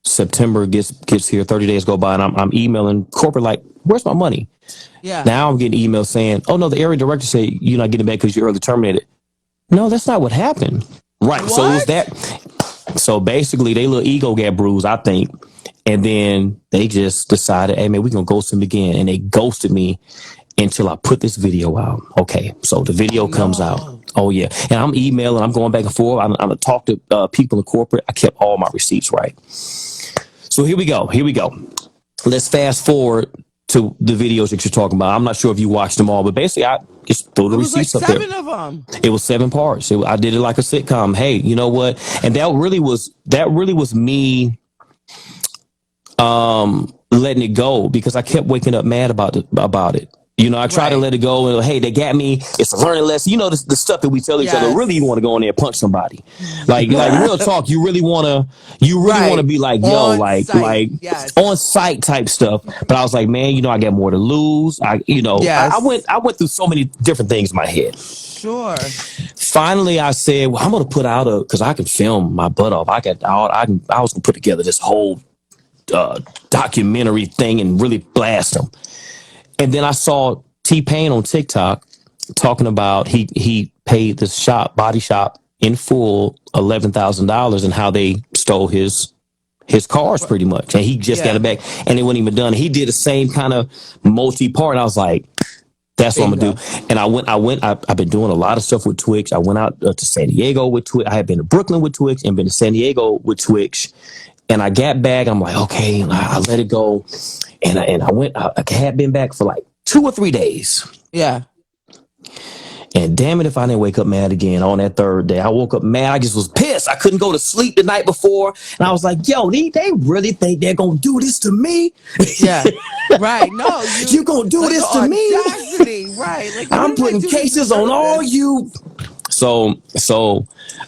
September gets here, 30 days go by, and I'm emailing corporate like, where's my money? Yeah. Now I'm getting emails saying, oh no, the area director said you're not getting back because you're early terminated. No, that's not what happened. Right. What? So it was that. So basically, their little ego got bruised, I think. And then they just decided, hey, man, we're going to ghost him again. And they ghosted me until I put this video out. Okay. So the video comes out. Oh, yeah. And I'm emailing. I'm going back and forth. I'm talk to people in corporate. I kept all my receipts right. So here we go. Let's fast forward to the videos that you're talking about. I'm not sure if you watched them all, but basically I just threw the receipts like up there. 7 of them. It was 7 parts. I did it like a sitcom. Hey, you know what? And that really was me letting it go because I kept waking up mad about it. You know, I tried to let it go and hey, they got me. It's a learning lesson. You know, the stuff that we tell each other. Really, you want to go in there and punch somebody. Like real talk. You really want to be like, yo, on site type stuff. But I was like, man, you know, I got more to lose. I went through so many different things in my head. Sure. Finally, I said, well, I'm going to put out because I can film my butt off. I was going to put together this whole documentary thing and really blast them. And then I saw T-Pain on TikTok talking about he paid this body shop in full $11,000 and how they stole his cars pretty much. And he just got it back and it wasn't even done. He did the same kind of multi-part. I was like, that's what I'm going to do. And I've been doing a lot of stuff with Twitch. I went out to San Diego with Twitch. I had been to Brooklyn with Twitch and been to San Diego with Twitch. And I got back. I'm like, okay, I let it go. And I had been back for like 2 or 3 days. Yeah. And damn it, if I didn't wake up mad again on that 3rd day. I woke up mad. I just was pissed. I couldn't go to sleep the night before. And I was like, yo, they really think they're going to do this to me? Yeah. Right. No. You going to do this to me? Right. Like, I'm putting cases on all you. So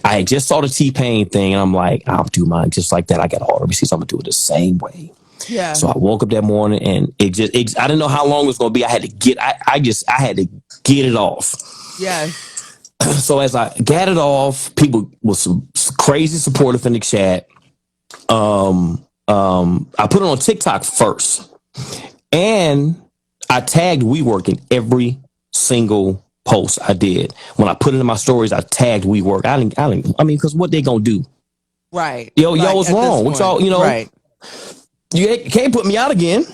I just saw the T-Pain thing and I'm like, I'll do mine just like that. I got all the receipts. I'm going to do it the same way. Yeah. So I woke up that morning and I didn't know how long it was going to be. I had to get it off. Yeah. So as I got it off, people was some crazy supportive in the chat. I put it on TikTok first and I tagged WeWork in every single post I did. When I put it in my stories, I tagged WeWork. I mean, because what they gonna do? Right. Y'all was wrong. What y'all, right. You can't put me out again.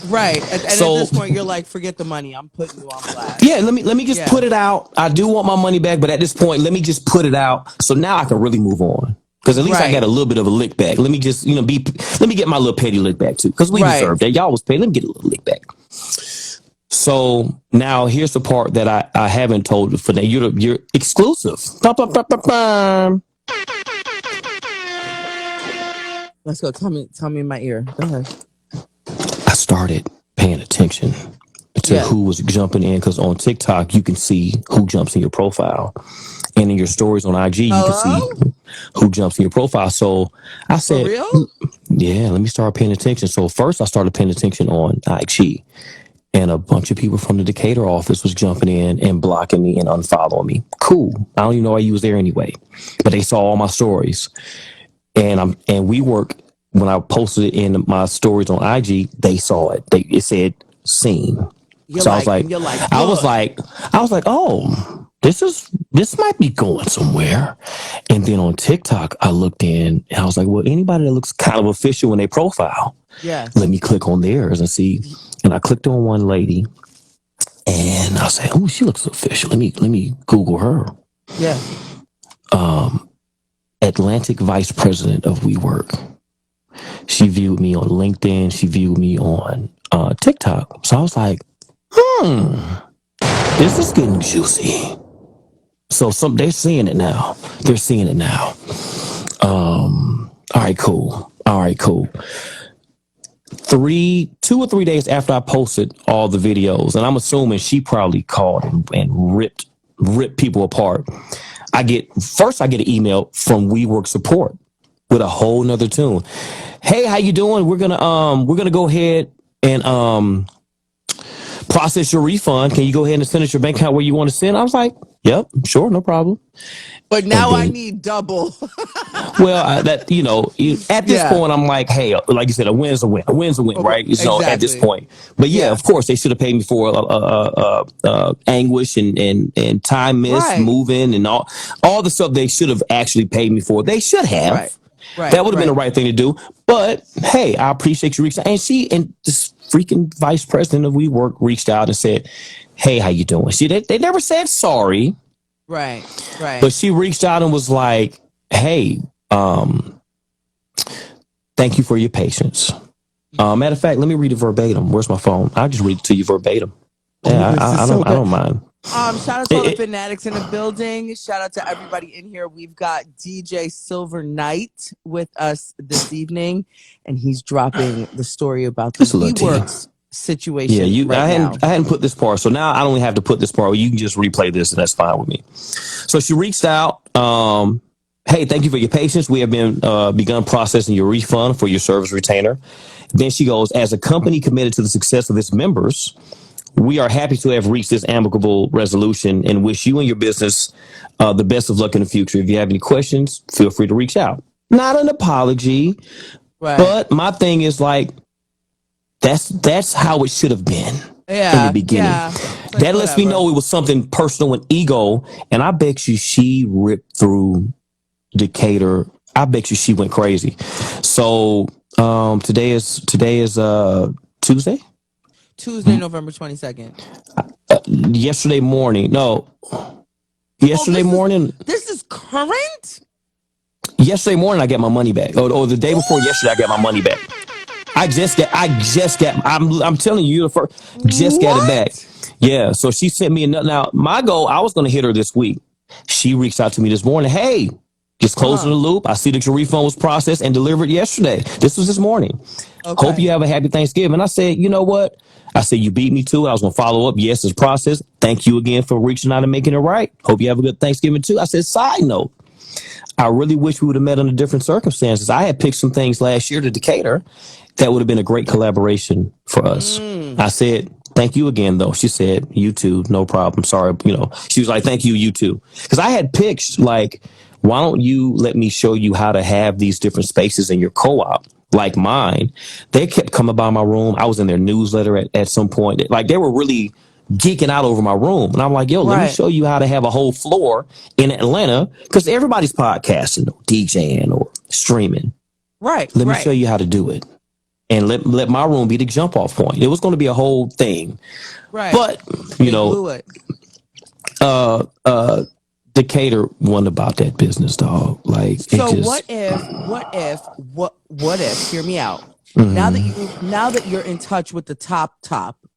Right. And at this point, you're like, forget the money. I'm putting you on blast. Yeah, let me just put it out. I do want my money back, but at this point, let me just put it out. So now I can really move on. Because at least I got a little bit of a lick back. Let me just, let me get my little petty lick back too. Because we deserve that. Y'all was paid. Let me get a little lick back. So now here's the part that I haven't told for now. You're exclusive. Let's go. Tell me in my ear. Go ahead. I started paying attention to who was jumping in because on TikTok you can see who jumps in your profile, and in your stories on IG you can see who jumps in your profile. So I said, for real? Yeah, let me start paying attention. So first I started paying attention on IG. And a bunch of people from the Decatur office was jumping in and blocking me and unfollowing me. Cool. I don't even know why you was there anyway. But they saw all my stories. And WeWork, when I posted it in my stories on IG, they saw it. It said seen. I was like, oh, this might be going somewhere. And then on TikTok, I looked in and I was like, well, anybody that looks kind of official in their profile, let me click on theirs and see. And I clicked on one lady and I said, oh, she looks official. Let me Google her. Yeah. Atlantic Vice President of WeWork. She viewed me on LinkedIn. She viewed me on TikTok. So I was like, this is getting juicy. So they're seeing it now. All right, cool. 2 or 3 days after I posted all the videos, and I'm assuming she probably called and ripped people apart. I get an email from WeWork support with a whole nother tune. Hey, how you doing? We're gonna go ahead and process your refund. Can you go ahead and send us your bank account where you want to send? I was like, Yep, sure, no problem. But now And I then- need double. Well, at this Yeah. point, I'm like, hey, like you said, a win's a win. A win's a win, right? So at this Exactly. point, but yeah, Yeah. of course, they should have paid me for anguish and time missed, Right. moving, and all the stuff they should have actually paid me for. They should have. Right. Right. That would have been the right thing to do. But hey, I appreciate you reaching out. And this freaking vice president of WeWork reached out and said, hey, how you doing? They never said sorry. Right. Right. But she reached out and was like, hey, thank you for your patience. Matter of fact, let me read it verbatim. Where's my phone? I'll just read it to you verbatim. Yeah, this is I so don't mind. Shout out to all the fanatics in the building. Shout out to everybody in here. We've got DJ Silver Knight with us this evening, and he's dropping the story about the Just a little WeWorks situation. Yeah, now. I hadn't put this part, so now I don't have to put this part. You can just replay this, and that's fine with me. So she reached out. Hey, thank you for your patience. We have begun processing your refund for your service retainer. Then she goes, as a company committed to the success of its members, we are happy to have reached this amicable resolution and wish you and your business the best of luck in the future. If you have any questions, feel free to reach out. Not an apology, Right. but my thing is like, that's how it should have been in the beginning. Yeah. That lets me know it was something personal and ego. And I bet you she ripped through Decatur. I bet you she went crazy. So today is Tuesday. Tuesday, November 22nd. Yesterday morning. No. Yesterday morning. This is current? Yesterday morning I got my money back. Or the day before yesterday I got my money back. I'm telling you, you're the first. Just got it back. Yeah. So she sent me another. Now, my goal, I was going to hit her this week. She reached out to me this morning. Hey, just closing the loop. I see that your refund was processed and delivered yesterday. This was this morning. Okay. Hope you have a happy Thanksgiving. I said, you know what? I said, you beat me to it. I was going to follow up. Yes, it's processed. Thank you again for reaching out and making it right. Hope you have a good Thanksgiving too. I said, side note, I really wish we would have met under different circumstances. I had picked some things last year to Decatur that would have been a great collaboration for us. I said, thank you again, though. She said, you too, no problem. Sorry. She was like, thank you, you too. Because I had pitched like, why don't you let me show you how to have these different spaces in your co-op like mine? They kept coming by my room. I was in their newsletter at some point. Like they were really geeking out over my room. And I'm like, yo, let me show you how to have a whole floor in Atlanta, because everybody's podcasting or DJing or streaming. Right. Let me show you how to do it. And let my room be the jump off point. It was going to be a whole thing. Right. But, They blew it. Decatur won about that business, dog. Like, So it just, what if, hear me out. Mm-hmm. Now that you're in touch with the top,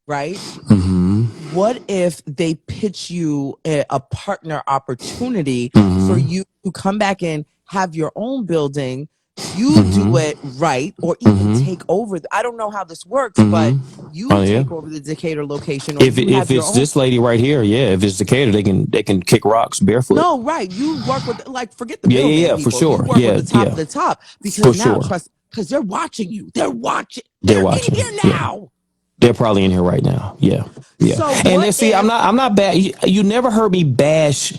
right? Mm-hmm. What if they pitch you a partner opportunity Mm-hmm. for you to come back and have your own building? You Mm-hmm. do it right, or even take over. I don't know how this works, but you take over the Decatur location. Or If it's this lady right here, yeah. If it's Decatur, they can kick rocks barefoot. No, right. You work with forget the Yeah, middleman yeah, people. for sure. You work Yeah, with the top yeah. of the top, because For now sure. trust, because they're watching you. They're watching. They're They're watching. in here Yeah. now. They're probably in here right now. Yeah, yeah. So And what then see, if- I'm not bad. You never heard me bash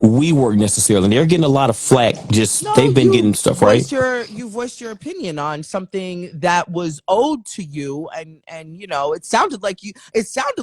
WeWork necessarily. They're getting a lot of flack. They've been getting stuff right. You voiced your opinion on something that was owed to you, and it sounded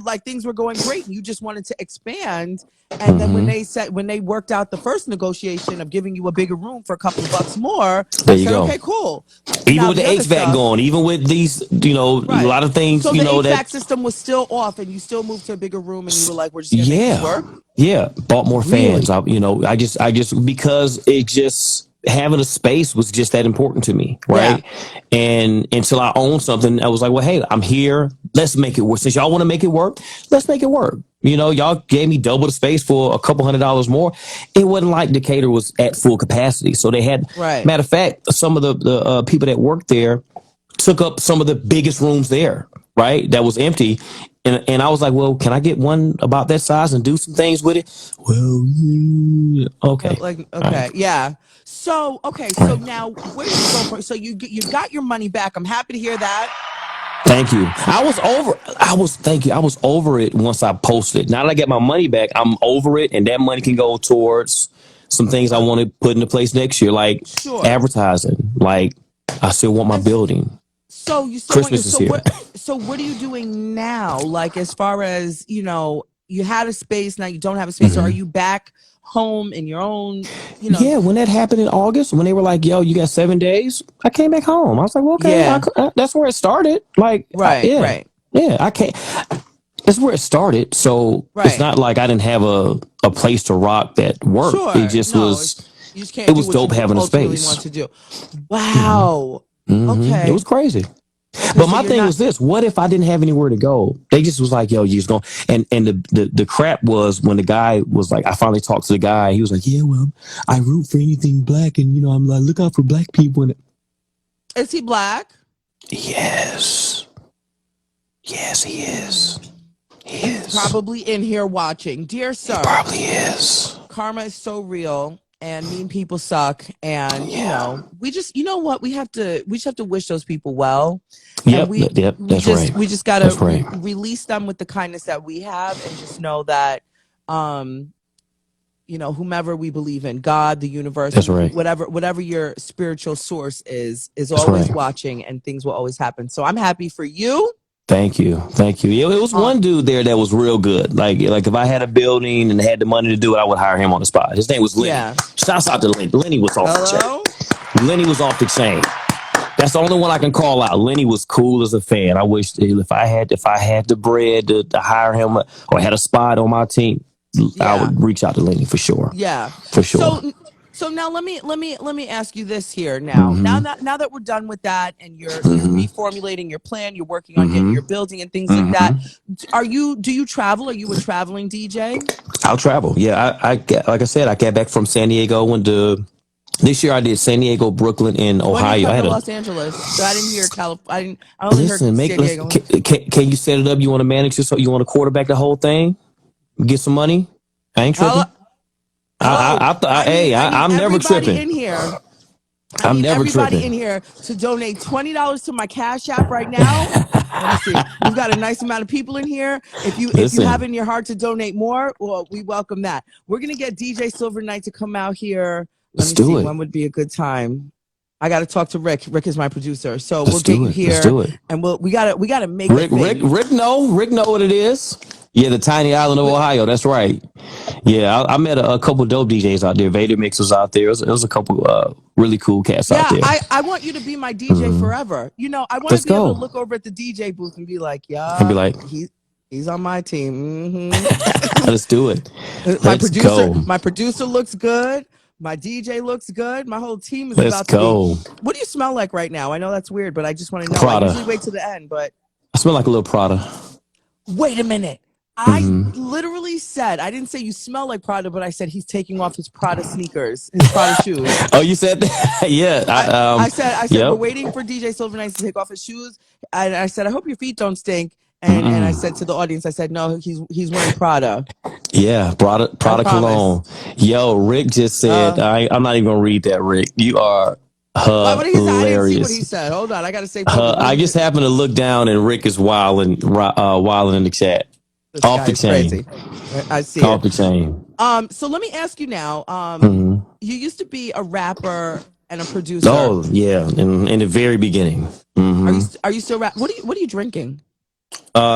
like things were going great, and you just wanted to expand. And then Mm-hmm. when they worked out the first negotiation of giving you a bigger room for a couple of bucks more, There I you said, go. okay, cool. Even Now with the other HVAC stuff- going, even with these, Right. a lot of things, So the HVAC that. system was still off, and you still moved to a bigger room, and you were like, "We're just gonna make this work." Yeah, bought more Really? fans. I just because it just having a space was just that important to me, right? And until I owned something, I was like, well, hey, I'm here. Let's make it work. Since y'all want to make it work, let's make it work. Y'all gave me double the space for a couple $100 more. It wasn't like Decatur was at full capacity, so they had. Right. Matter of fact, some of the people that worked there took up some of the biggest rooms there, right? That was empty. And I was like, well, can I get one about that size and do some things with it? Well, okay. Yeah. So, so now where do you go from? So you've got your money back. I'm happy to hear that. Thank you. Thank you. I was over it once I posted. Now that I get my money back, I'm over it, and that money can go towards some things I want to put into place next year, like Sure. advertising. Like I still want my building. So you still Christmas is here. So what are you doing now? Like as far as, you know, you had a space, now you don't have a space. Mm-hmm. Or are you back home in your own, you know? Yeah, when that happened in August, when they were like, "Yo, you got 7 days," I came back home. I was like, "Well, okay, Yeah. that's where it started." Like, Right, right. Yeah, I can't. That's where it started. So Right. it's not like I didn't have a place to rock that worked. Sure. It just was. You just can't It do was what dope you having a ultimately space. want to do. Wow. Mhm. Okay. It was crazy. Okay, But so my you're thing not- was this: what if I didn't have anywhere to go? They just was like, "Yo, you just going." And the crap was when the guy was like, I finally talked to the guy. He was like, "Yeah, well, I root for anything black, and you know, I'm like, look out for black people." And Is he black? yes, he is. He is. Probably in here watching. Dear sir, Probably is. karma is so real and mean people suck. And you know, we just, you know what? We just have to wish those people well. Yep. And we That's right. We just gotta That's right. release them with the kindness that we have, and just know that, you know, whomever we believe in, God, the universe, That's right. whatever your spiritual source is That's always right. watching, and things will always happen. So I'm happy for you. Thank you. Yeah, it was one dude there that was real good. Like if I had a building and had the money to do it, I would hire him on the spot. His name was Lenny. Yeah. Shouts out to Lenny. Lenny was off Hello? the chain. Lenny was off the chain. That's the only one I can call out. Lenny was cool as a fan. I wish if I had the bread to hire him or had a spot on my team, I would reach out to Lenny for sure. Yeah. For sure. So now let me ask you this here now. Mm-hmm. Now that we're done with that, and you're reformulating your plan, you're working on getting your building and things like that. Do you travel? Are you a traveling DJ? I'll travel. Yeah, I like I said, I got back from San Diego. Went to this year. I did San Diego, Brooklyn, and When Ohio. you I come had to a Los Angeles. So I didn't hear California. I only heard listen. San Diego. Can you set it up? You want to manage this? You want to quarterback the whole thing? Get some money? I ain't tripping. I'm never tripping. In here. I'm never everybody tripping. in here to donate $20 to my Cash App right now. Let me see. We've got a nice amount of people in here. If you have in your heart to donate more, well, we welcome that. We're gonna get DJ Silver Knight to come out here. Let's do it. When would be a good time? I got to talk to Rick. Rick is my producer, so we'll get you here. Let's do it. And we gotta make Rick. it. Rick know what it is. Yeah, the tiny island of Ohio. That's right. Yeah, I met a couple dope DJs out there. Vader Mix was out there. It was a couple really cool cats out there. I want you to be my DJ forever. You know, I want to be able to look over at the DJ booth and be like, yeah, and be like, he's on my team. Mm-hmm. Let's do it. My producer looks good. My DJ looks good. My whole team is Let's go. What do you smell like right now? I know that's weird, but I just want to know. Prada. I usually wait to the end, but I smell like a little Prada. Wait a minute. I literally said, I didn't say you smell like Prada, but I said he's taking off his Prada sneakers, his Prada shoes. Oh, you said that? Yeah. I said yep. we're waiting for DJ Silver Knight to take off his shoes. And I said, I hope your feet don't stink. And I said to the audience, I said, no, he's wearing Prada. Yeah, Prada cologne. Yo, Rick just said, I'm not even going to read that, Rick. You are hilarious. I didn't see what he said. Hold on, I got to say. I just happened to look down and Rick is wilding in the chat. This off the chain. Crazy. I see off the chain. So let me ask you now. You used to be a rapper and a producer. Oh yeah, in the very beginning. Are you still rap? What are you drinking?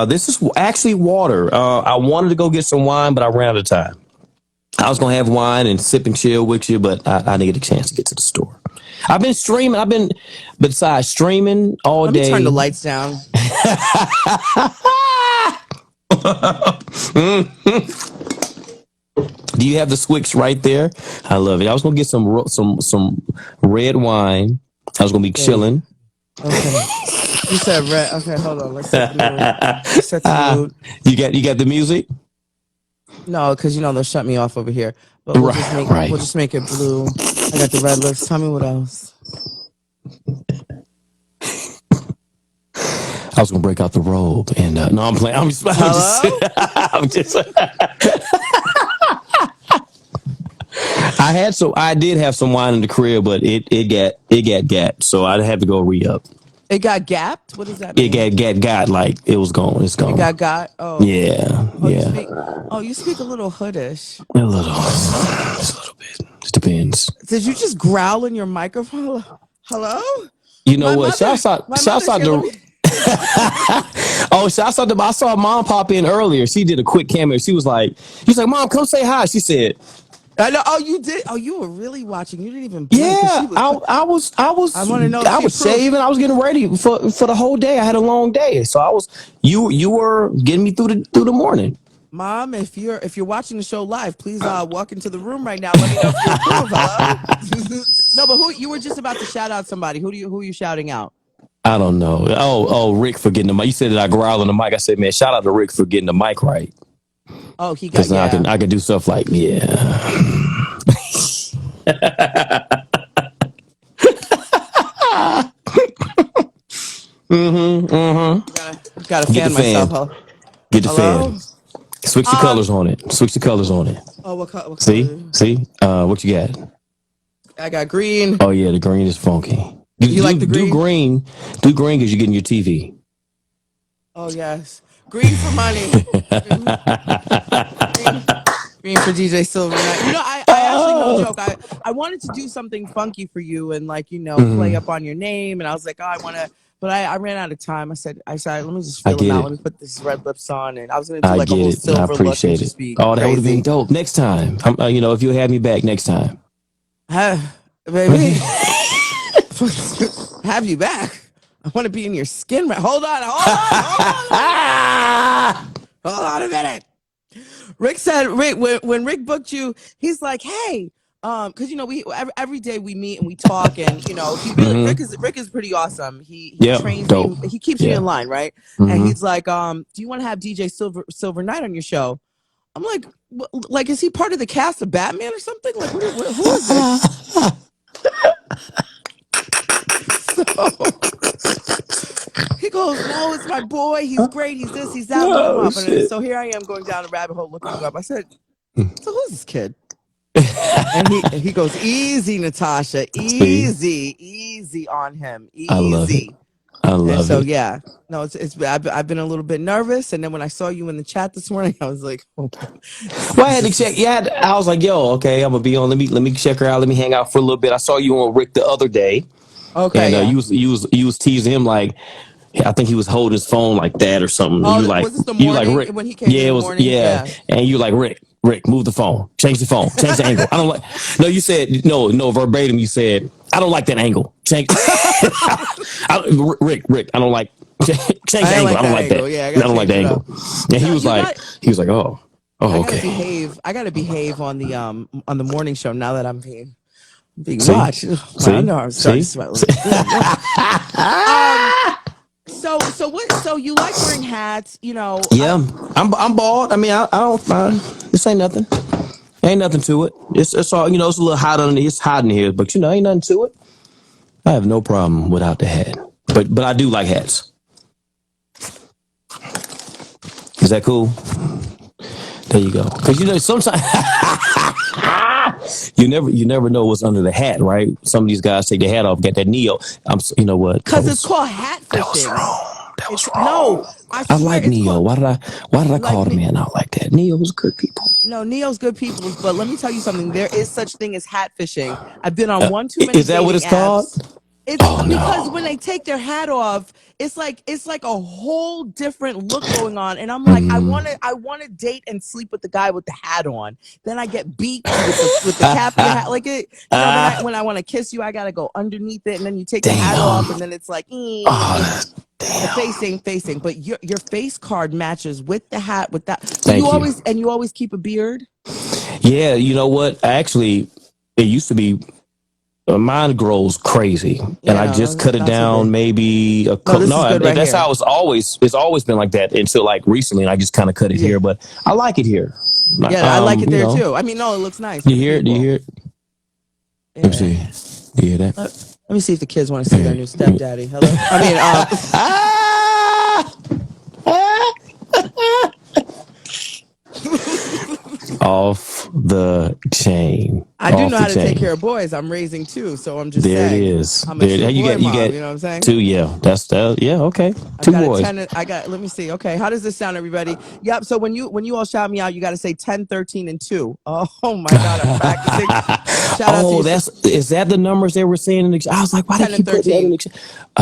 This is actually water. I wanted to go get some wine, but I ran out of time. I was gonna have wine and sip and chill with you, but I didn't get a chance to get to the store. I've been streaming. Besides streaming all day. Let me turn the lights down. Do you have the Swix right there? I love it. I was gonna get some red wine. I was gonna be chilling. Okay. You said red. Okay, hold on. Let's set the mood. You got the music? No, because they'll shut me off over here. But we'll just make it blue. I got the red lips. Tell me what else. I was gonna break out the robe, and no, I'm playing. I'm just. I did have some wine in the crib, but it got gapped, so I had to go re-up. It got gapped? What does that It mean? got like it was gone. It's It gone. got? Oh. Yeah, Oh, you yeah. speak. Oh, you speak a little hoodish. A little, just a little bit. It depends. Did you just growl in your microphone? Hello? You know what? Shouts out mother's here, to. let me- Oh, shouts out to. I saw mom pop in earlier. She did a quick cameo. She was like, "He's like, Mom, come say hi." She said, I know. Oh, you did. Oh, you were really watching. You didn't even blink. 'Cause "Yeah, she was, I wanna know if I she was approved. shaving. I was getting ready for the whole day. I had a long day, so I was. You were getting me through the morning." Mom, if you're watching the show live, please walk into the room right now. Let me know if you approve. Hello? No, but who you were just about to shout out somebody. Who are you shouting out? I don't know. Rick for getting the mic. You said that I growl on the mic. I said, man, shout out to Rick for getting the mic right. Oh, he got Because now I can do stuff like Gotta Get fan the fan. myself. Get the Hello? fan. Switch the colors on it. Switch the colors on it. Oh, what color? See. What you got? I got green. Oh yeah, the green is funky. You like the green? Do green. Do green because you're getting your TV. Oh yes, green for money. Green for DJ Silver. You know, I actually no joke. I wanted to do something funky for you and like play up on your name, and I was like, oh, I want to. But I ran out of time. I said, let me just fill them out. Let me put this red lips on, and I was gonna do like a whole silver I look and appreciate just it. be Oh, that would have crazy. been dope. Next time, if you have me back next time. Baby, have you back? I want to be in your skin. Hold on a minute. Rick said, when Rick booked you, he's like, hey, because we every day we meet and we talk, and he really Rick is pretty awesome. He trains dope. me, he keeps me in line, right? And he's like, do you want to have DJ Silver Knight on your show? I'm like, is he part of the cast of Batman or something? Like, who is this? He goes, no, it's my boy. He's great. He's this, he's that. Look him up. And so here I am going down a rabbit hole looking him up. I said, so who's this kid? And he goes, easy, Natasha. Easy on him. Easy. I love it. So yeah. No, I've been a little bit nervous. And then when I saw you in the chat this morning, I was like, oh. Well, I had to check. Yeah, I was like, yo, okay, I'm gonna be on. Let me check her out. Let me hang out for a little bit. I saw you on Rick the other day. Okay. And you was teasing him like, I think he was holding his phone like that or something. Oh, you like, was this the morning, you like Rick? when he came in the morning? Yeah. And you like Rick, move the phone, change the phone, change the angle. I don't like. No, you said no verbatim. You said I don't like that angle. Change. Rick, I don't like. Change the angle. I don't like that. Yeah, I don't like the angle. And he was like, oh, okay. I gotta behave on the morning show now that I'm being watched. See? I know I'm starting to sweat. So you like wearing hats, Yeah, I'm bald. I mean, I don't. This ain't nothing. Ain't nothing to it. It's all it's a little hot on it's hot in here, but ain't nothing to it. I have no problem without the hat, but I do like hats. Is that cool? There you go. Because sometimes you never know what's under the hat, right? Some of these guys take their hat off, get that Neo. You know what? Because it's called hat fishing. That was wrong. No, I like Neo. Why did I call the man out like that? Neo was good people. No, Neo's good people, but let me tell you something. There is such thing as hat fishing. I've been on one too many. Is that what it's called? It's because when they take their hat off, it's like a whole different look going on, and I'm like, I want to date and sleep with the guy with the hat on. Then I get beat with the cap of your hat, like it. When I want to kiss you, I gotta go underneath it, and then you take the hat off, and then it's like, facing. But your face card matches with the hat with that. So you always keep a beard. Yeah, you know what? Actually, it used to be. Mine grows crazy, and I just cut it down. Maybe a couple. No, that's how it's always. It's always been like that until like recently. And I just kind of cut it here, but I like it here. Yeah, I like it there too. I mean, no, it looks nice. Do you hear it? Yeah. Let me see. Do you hear that? Let me see if the kids want to see their new stepdaddy. Hello. Off the chain. I do Off know the how to take chain. care of boys. I'm raising two, so I'm just There it saying. is. I'm a There, true you boy get you mom. get You know what I'm saying? two. Yeah, that's that. Yeah, okay. I've Two got a boys. 10. Let me see. Okay. How does this sound, everybody? Yep. So when you all shout me out, you got to say 10, 13, and 2. Oh my God. I'm practicing. Shout out to Oh, you, is that the numbers they were saying in the? I was like, why they 10 and keep putting that in 13. the?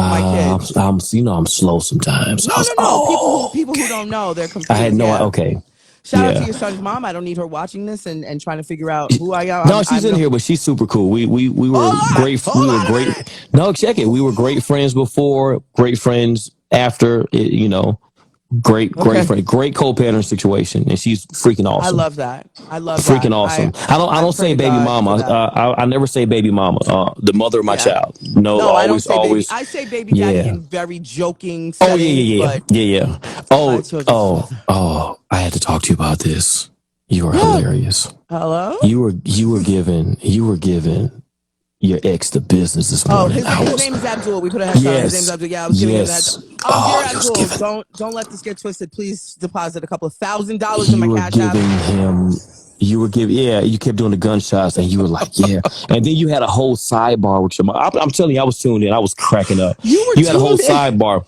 My kids. I'm I'm slow sometimes. No, I was no, no. People who okay. don't know, they're I had confused. no. Yeah. Okay, Shout out to yeah. your son's mom. I don't need her watching this and trying to figure out who I am. No, she's I'm in no. here, but she's super cool. We were Hold on. great. We Hold were on a great. minute. No, check it. We were great friends before. Great friends after. You know, great Okay. friend. Great co-parent situation, and she's freaking I awesome. love that. I love Freaking that. awesome. I I don't pray say to baby God for mama. that. I never say baby mama. The mother of my Yeah. child. No, No, I don't always say baby. always. I say baby daddy Yeah. in very joking Oh yeah settings, yeah but yeah yeah yeah. my Oh children's father. I had to talk to you about this. You are Yeah. hilarious. Hello? You were given your ex the business this Oh, morning. his name is Abdul. We put a headshot on. His name's Yes Abdul. Yeah, I was giving him a heads up. yes. Oh, Dear you was Abdul, giving don't let this get twisted. Please deposit a couple of $1,000 in you my were cash app. giving him you were giving yeah you kept doing the gunshots and you were like yeah and then you had a whole sidebar with your mom. I'm telling you I was tuned in. I was cracking up. You were You had a whole tuned in. sidebar.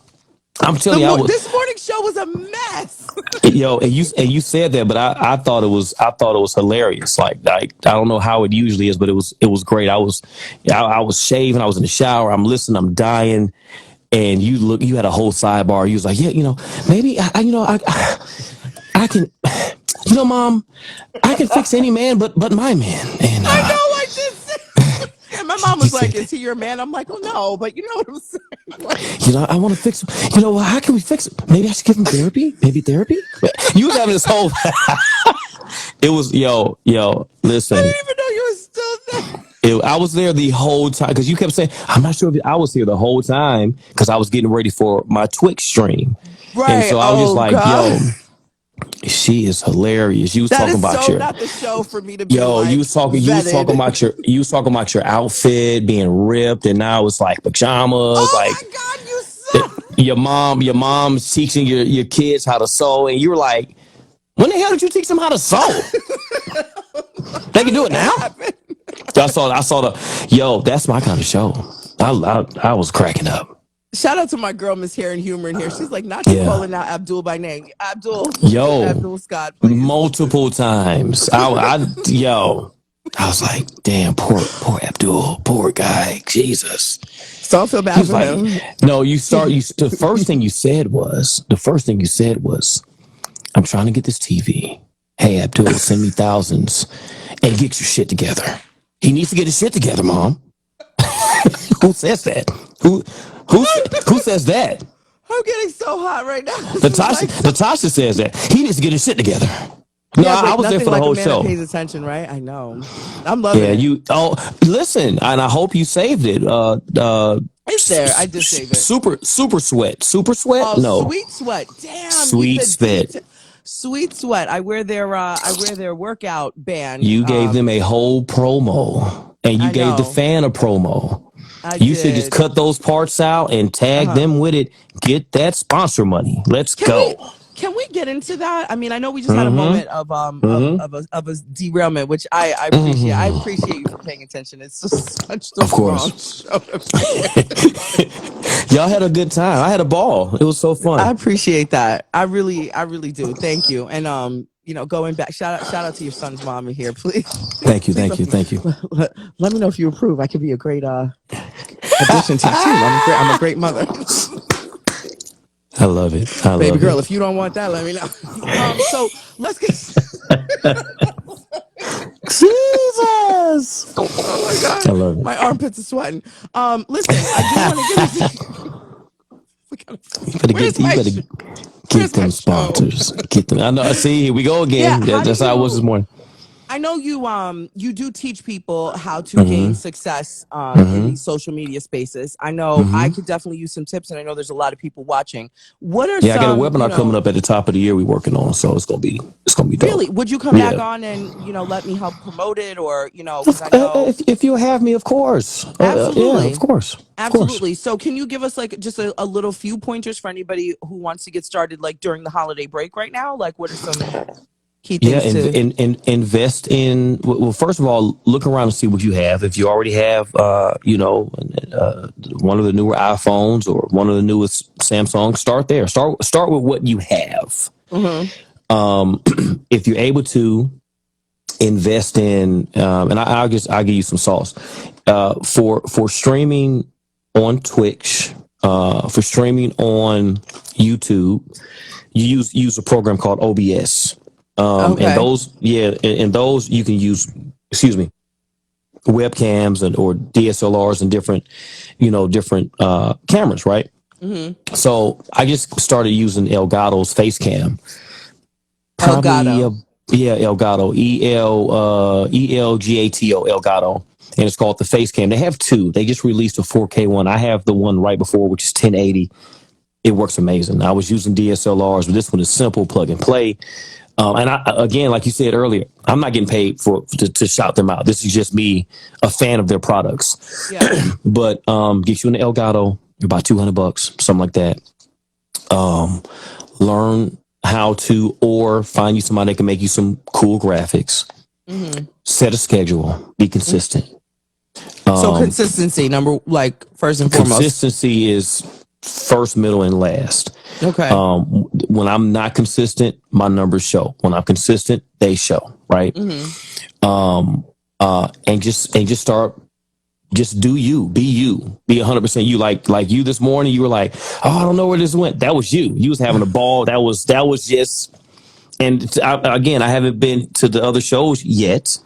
I'm telling you I was. This morning show was a mess. Yo, and you said that, but I thought it was hilarious. Like I don't know how it usually is, but it was great. I was shaving, I was in the shower, I'm listening, I'm dying, and you had a whole sidebar. You was like, yeah, maybe I can, mom, I can fix any man, but my man. And I know I did say. And my mom you was like, said "Is he your man?" I'm like, "Oh no," but you know what I'm saying. Like, I want to fix him. How can we fix it? Maybe I should give him therapy. Maybe therapy. You was having this whole. It was yo. I Listen, didn't even know you were still there. I was there the whole time because you kept saying, I'm not sure if I was here the whole time because I was getting ready for my Twitch stream. And Right. so I was just Oh like, God. yo, she is hilarious. You was That talking is about so not the show for me to be yo, like vetted. you was talking about your outfit being ripped and now it's like pajamas, Oh like my God, you suck. your mom's teaching your kids how to sew. And you were like, when the hell did you teach them how to sew? They can do it now. I saw that's my kind of show. I was cracking up. Shout out to my girl, Miss Hair and Humor in here. She's like, not you Yeah. calling out Abdul by name. Abdul. Yo. Abdul Scott, please. Multiple times. I was like, damn, poor Abdul, poor guy. Jesus. So I feel He bad was for like, him. no, the first thing you said was, I'm trying to get this TV. Hey, Abdul, send me thousands and get your shit together. He needs to get his shit together, Mom. Who says that? Who says that? I'm getting so hot right now. Natasha says that. He needs to get his shit together. No, Yeah, I was there for the like whole a man show. that pays attention, right? I know. I'm loving Yeah, it. listen, and I hope you saved it. It's there. I did save it. Super sweat. Super sweat? Oh, No. Sweet Sweat. Damn. Sweet Sweat. Sweet Sweat. I wear their workout band. You gave them a whole promo. And you I gave the know. fan a promo. You should just cut those parts out and tag them with it. Get that sponsor money. Let's go. Can we get into that? I mean, I know we just had a moment of a derailment, which I appreciate. I appreciate you for paying attention. It's just such the wrong show. Y'all had a good time. I had a ball. It was so fun. I appreciate that. I really do. Thank you. And going back, shout out to your son's mom in here, please. Thank you. Let me know if you approve. I could be a great addition to you too. I'm a great mother. I love it. Baby girl, if you don't want that, let me know. So let's get. Jesus! Oh my God! I love it. My armpits are sweating. Listen, I do want to get into. You better get them sponsors. Get them. I know. See, here we go again. Yeah, That's how it was this morning. I know you do teach people how to gain success in these social media spaces. I know I could definitely use some tips, and I know there's a lot of people watching. What are I got a webinar coming up at the top of the year we're working on, so it's gonna be dope. Really? Would you come back on and let me help promote it, or because I know if you have me, of course. Absolutely. Yeah, of course. Absolutely. So can you give us like just a little few pointers for anybody who wants to get started like during the holiday break right now? Like what are some key Yeah, things and, too. invest in. Well, first of all, look around and see what you have. If you already have, one of the newer iPhones or one of the newest Samsung, start there. Start with what you have. If you're able to invest in, and I'll give you some sauce for streaming on Twitch, for streaming on YouTube. You use a program called OBS. And those you can use, webcams or DSLRs and different cameras, right? So I just started using Elgato's face cam. Elgato. Elgato, ELGATO, Elgato, and it's called the face cam. They have two. They just released a 4K one. I have the one right before, which is 1080. It works amazing. I was using DSLRs, but this one is simple, plug and play. And again, like you said earlier, I'm not getting paid to shout them out. This is just me, a fan of their products. Yeah. But get you an Elgato, about $200, something like that. Learn how to, or find you somebody that can make you some cool graphics. Set a schedule. Be consistent. So consistency, first and foremost. Consistency is first, middle, and last. Okay. When I'm not consistent, my numbers show. When I'm consistent, they show, right? And just start, just do you, be 100% you. Like you this morning, you were like, oh, I don't know where this went. That was you. You was having a ball. That was just, and I haven't been to the other shows yet.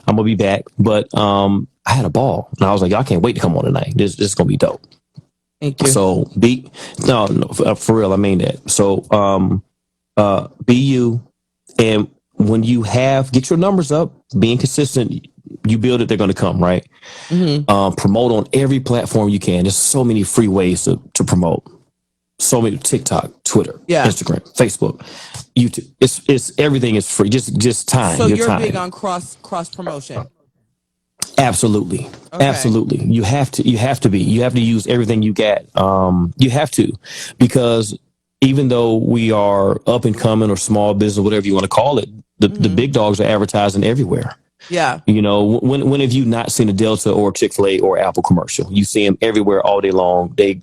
I'm gonna be back, but I had a ball, and I was like, I can't wait to come on tonight. This is gonna be dope. Thank you. So for real, I mean that. So be you, and when you get your numbers up, being consistent, you build it, they're going to come, right? Promote on every platform you can. There's so many free ways to promote. So many: TikTok, Twitter, Instagram, Facebook, YouTube. It's everything is free. Just time. So you're time. big on cross promotion. Absolutely. Okay. Absolutely. You have to be. You have to use everything you got. You have to, because even though we are up and coming or small business, whatever you want to call it, the big dogs are advertising everywhere. Yeah. When have you not seen a Delta or Chick-fil-A or Apple commercial? You see them everywhere all day long. They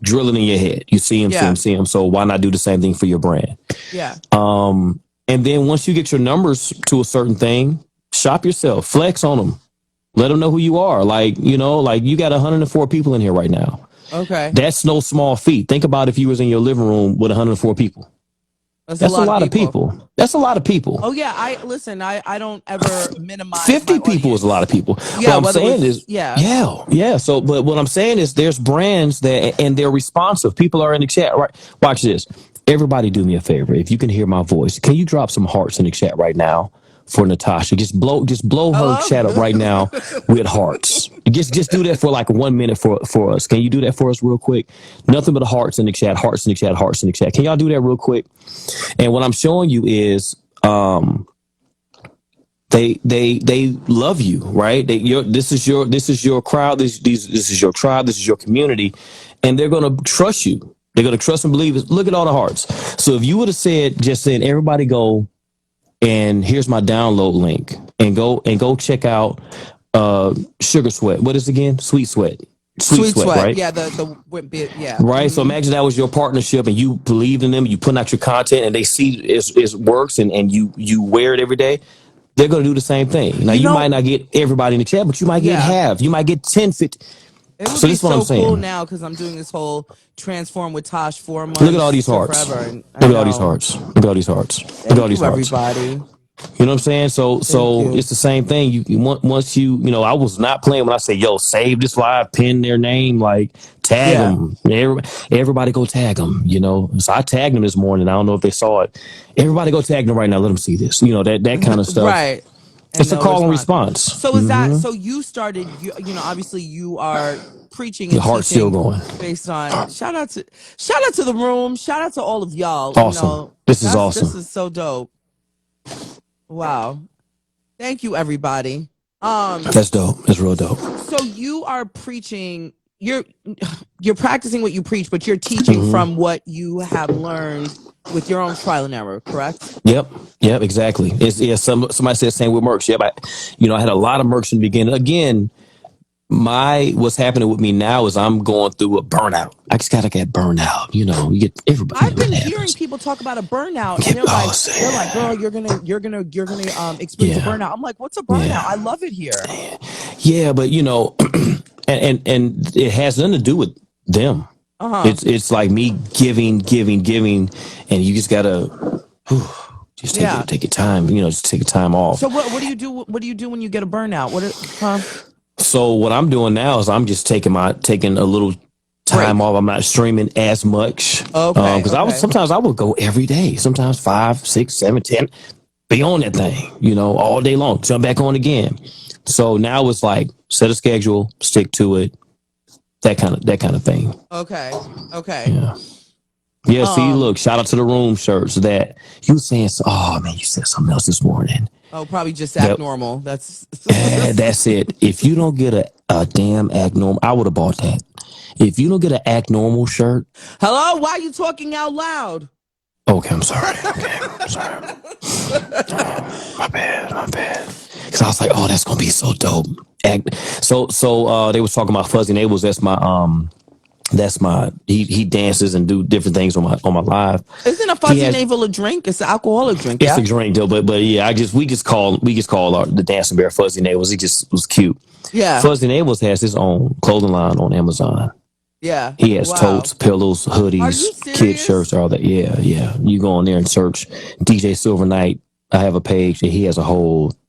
drilling in your head. You see them, see them. So why not do the same thing for your brand? Yeah. And then once you get your numbers to a certain thing, shop yourself, flex on them. Let them know who you are. Like you got 104 people in here right now. Okay. That's no small feat. Think about if you was in your living room with 104 people. That's a lot of people. That's a lot of people. Oh yeah. I don't ever minimize. 50 people is a lot of people. Yeah. What I'm saying is, yeah. So, but what I'm saying is there's brands and they're responsive. People are in the chat, right? Watch this. Everybody do me a favor. If you can hear my voice, can you drop some hearts in the chat right now? For Natasha, just blow her chat up right now with hearts. Just do that for like 1 minute for us. Can you do that for us real quick? Nothing but hearts in the chat, hearts in the chat, hearts in the chat. Can y'all do that real quick? And what I'm showing you is they love you, right? This is your crowd. This is your tribe. This is your community, and they're gonna trust you. They're gonna trust and believe. Look at all the hearts. So if you would have said everybody go. And here's my download link, and go check out Sugar Sweat. What is it again? Sweet Sweat. Sweet Sweat, right? Yeah, the bit, yeah. Right. So imagine that was your partnership, and you believed in them. You putting out your content, and they see it works, and you wear it every day. They're going to do the same thing. Now you might not get everybody in the chat, but you might get half. You might get 10, 50. So this is what I'm saying. Cool now because I'm doing this whole transform with Tosh 4 months. Look at all these hearts. Look at all these hearts. Look at all these hearts. Look at all these hearts. Everybody. You know what I'm saying? So it's the same thing. Once I was not playing when I say, yo, save this live, pin their name, like tag them. Everybody go tag them, So I tagged them this morning. I don't know if they saw it. Everybody go tag them right now. Let them see this. That kind of stuff. Right. It's a call and response. So is that, so you started, obviously you are preaching and the heart's still going based on, shout out to the room. Shout out to all of y'all. Awesome. This is awesome. This is so dope. Wow. Thank you, everybody. That's dope. That's real dope. So you are preaching, you're practicing what you preach, but you're teaching from what you have learned with your own trial and error, correct? Yep. Yep. Exactly. It's yeah. Somebody said same with Mercs. Yep. I had a lot of Mercs in the beginning. Again, what's happening with me now is I'm going through a burnout. I just gotta get burned out. You get everybody. I've been hearing people talk about a burnout, and they're like, girl, you're gonna experience a burnout. I'm like, what's a burnout? Yeah. I love it here. Yeah, but and it has nothing to do with them. It's like me giving, and you just gotta just take your time. Just take your time off. So what do you do? What do you do when you get a burnout? So what I'm doing now is I'm just taking a little time off. I'm not streaming as much. Okay. Because sometimes I would go every day. Sometimes 5, 6, 7, 10. Be on that thing, all day long. Jump back on again. So now it's like set a schedule, stick to it. That kind of thing. Okay. Yeah. See, look, shout out to the room shirts that you were saying. Oh man, you said something else this morning. Oh, probably just act normal. That's it. If you don't get a damn act normal, I would have bought that. If you don't get an act normal shirt. Hello, why are you talking out loud? Okay, I'm sorry. I'm sorry. My bad. Because I was like, oh, that's gonna be so dope. So they was talking about Fuzzy Navels. That's my he dances and do different things on my live. Isn't a Fuzzy Navel a drink? It's an alcoholic drink. It's a drink though, but yeah, we just call the dancing bear Fuzzy Navels. He just was cute. Yeah. Fuzzy Navels has his own clothing line on Amazon. Yeah. He has totes, pillows, hoodies, kid shirts, all that. Yeah. You go on there and search DJ Silver Knight. I have a page and he has a whole thing.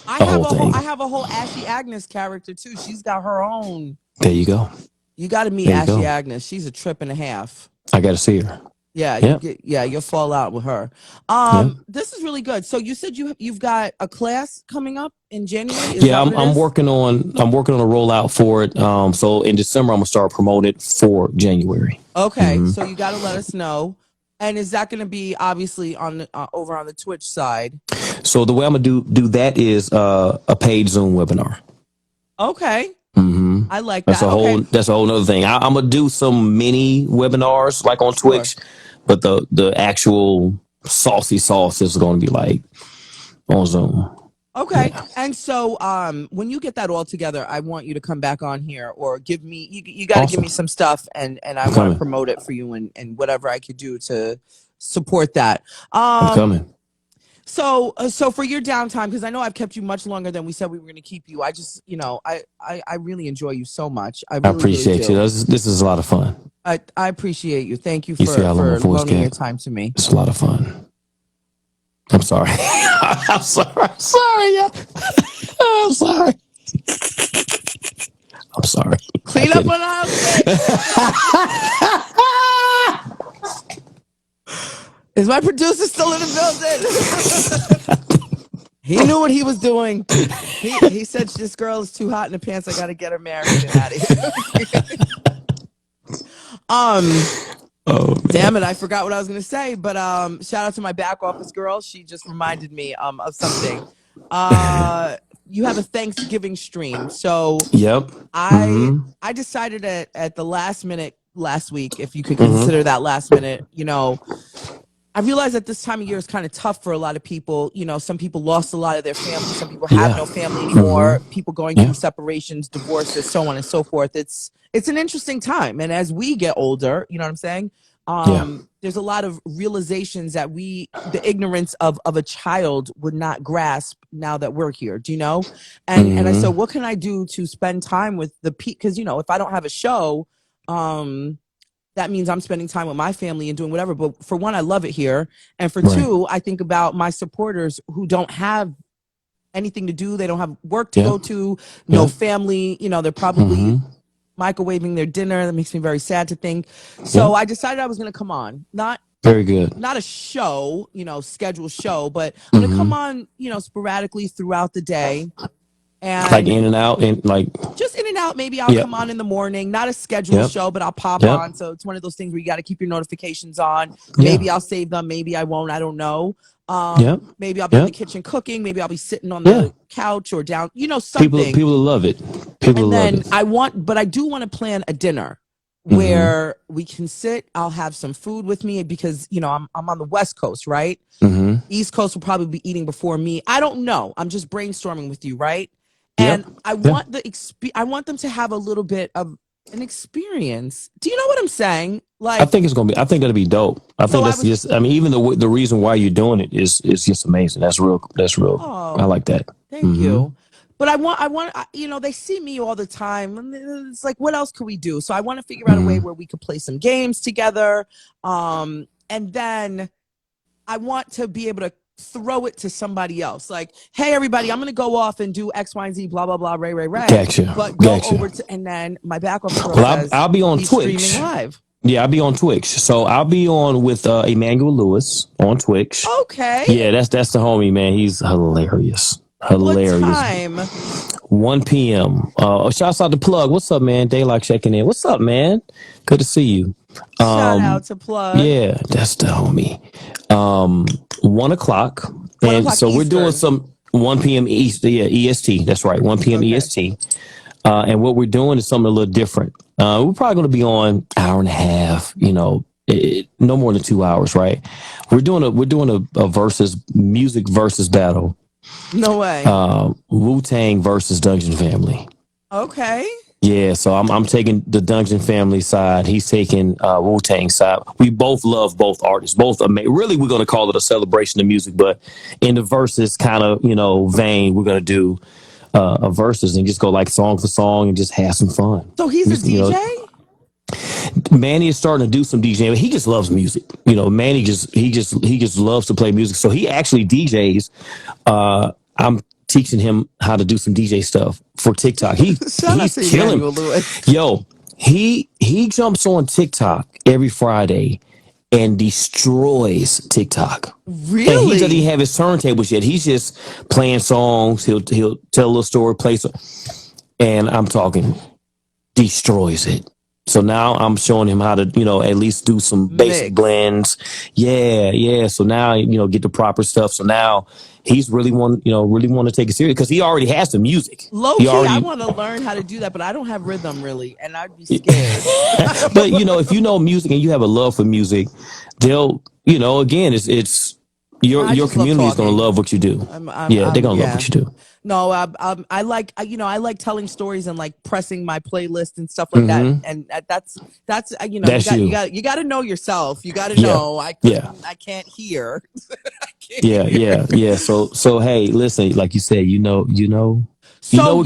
I have a whole Ashy Agnes character too. She's got her own. There you go. You got to meet Ashy Agnes. She's a trip and a half. I got to see her. Yeah, you'll fall out with her. This is really good. So you said you've got a class coming up in January. I'm working on a rollout for it. So in December I'm gonna start promoting it for January. Okay, so you got to let us know. And is that going to be obviously on over on the Twitch side? So the way I'm gonna do that is a paid Zoom webinar. Okay. I like that's that. That's a whole other thing. I'm gonna do some mini webinars like on Twitch, but the actual saucy sauce is going to be like on Zoom. Okay. Yeah. And so when you get that all together, I want you to come back on here or give me you got to give me some stuff and I want to promote it for you and whatever I could do to support that. I'm coming. So for your downtime, because I know I've kept you much longer than we said we were going to keep you. I just, I really enjoy you so much. I appreciate you. This is a lot of fun. I appreciate you. Thank you for loaning your time to me. It's a lot of fun. I'm sorry. I'm sorry. Yeah. I'm sorry. I'm sorry. Clean up on our Is my producer still in the building? He knew what he was doing. He said this girl is too hot in the pants. I got to get her married and out of here. Oh, damn it! I forgot what I was gonna say. But shout out to my back office girl. She just reminded me of something. You have a Thanksgiving stream, so yep. I decided at the last minute last week, if you could consider that last minute, I realize that this time of year is kind of tough for a lot of people. Some people lost a lot of their family. Some people have no family anymore. People going through separations, divorces, so on and so forth. It's an interesting time. And as we get older, you know what I'm saying? There's a lot of realizations that the ignorance of a child would not grasp now that we're here. Do you know? And I said, what can I do to spend time with the people? Because, if I don't have a show, that means I'm spending time with my family and doing whatever. But for one, I love it here. And for two, I think about my supporters who don't have anything to do. They don't have work to go to, no family. They're probably microwaving their dinner. That makes me very sad to think. So I decided I was going to come on. Very good. Not a show, scheduled show, but I'm going to come on, sporadically throughout the day And Like in and out and like. just in and out. Maybe I'll Yep. come on in the morning, not a scheduled Yep. show, but I'll pop Yep. on. So it's one of those things where you got to keep your notifications on. Yeah. Maybe I'll save them. Maybe I won't. I don't know. Yep. Maybe I'll be in the Yep. kitchen cooking. Maybe I'll be sitting on Yeah. the couch or down, something. People will love it. People will And love then it. but I do want to plan a dinner Mm-hmm. where we can sit. I'll have some food with me because, I'm on the West Coast, right? Mm-hmm. East Coast will probably be eating before me. I don't know. I'm just brainstorming with you, right? Yep. And I want I want them to have a little bit of an experience. Do you know what I'm saying? Like, I think that'll be dope. I think So even the reason why you're doing it is just amazing. That's real. Oh. I like that. Thank you. But I want, they see me all the time. And it's like, what else could we do? So I want to figure out a way where we could play some games together. And then I want to be able to throw it to somebody else. Like, hey, everybody, I'm going to go off and do X, Y, and Z, blah, blah, blah, Ray. Gotcha. But go Gotcha. over to, and then my backup girl Well, says, I'll be on he's Twitch. streaming live. Yeah, I'll be on Twitch. So I'll be on with Emmanuel Lewis on Twitch. Okay. Yeah, that's the homie, man. He's hilarious. Hilarious. What time? 1 p.m. Shouts out to Plug. What's up, man? Daylock checking in. What's up, man? Good to see you. Shout out to Plug. Yeah, that's the homie. 1 o'clock. 1 And o'clock so we're doing Eastern. some 1 p.m. East, EST. That's right, 1 p.m. Okay. EST. And what we're doing is something a little different. We're probably going to be on hour and a half, no more than 2 hours, right? We're doing a music versus battle. No way. Wu-Tang versus Dungeon Family. Okay. Yeah, so I'm taking the Dungeon Family side. He's taking Wu-Tang side. We both love both artists. Really, we're going to call it a celebration of music, but in the versus kind of, vein, we're going to do a versus and just go like song for song and just have some fun. So he's a DJ? Manny is starting to do some DJing, but he just loves music. Manny just loves to play music. So he actually DJs. I'm teaching him how to do some DJ stuff for TikTok. He's killing. Lewis. Yo, he jumps on TikTok every Friday and destroys TikTok. Really? And he doesn't even have his turntables yet. He's just playing songs. He'll tell a little story, and I'm talking destroys it. So now I'm showing him how to, at least do some basic blends. Yeah. So now, get the proper stuff. So now he's really want to take it serious because he already has the music. Low key, I want to learn how to do that, but I don't have rhythm really, and I'd be scared. But if you know music and you have a love for music, they'll, again, it's your community is going to love what you do. They're going to love what you do. No, I like telling stories and like pressing my playlist and stuff like that, and that's you got to know yourself. You got to know. I can't hear. Yeah. So hey, listen, like you said, you know what you know. So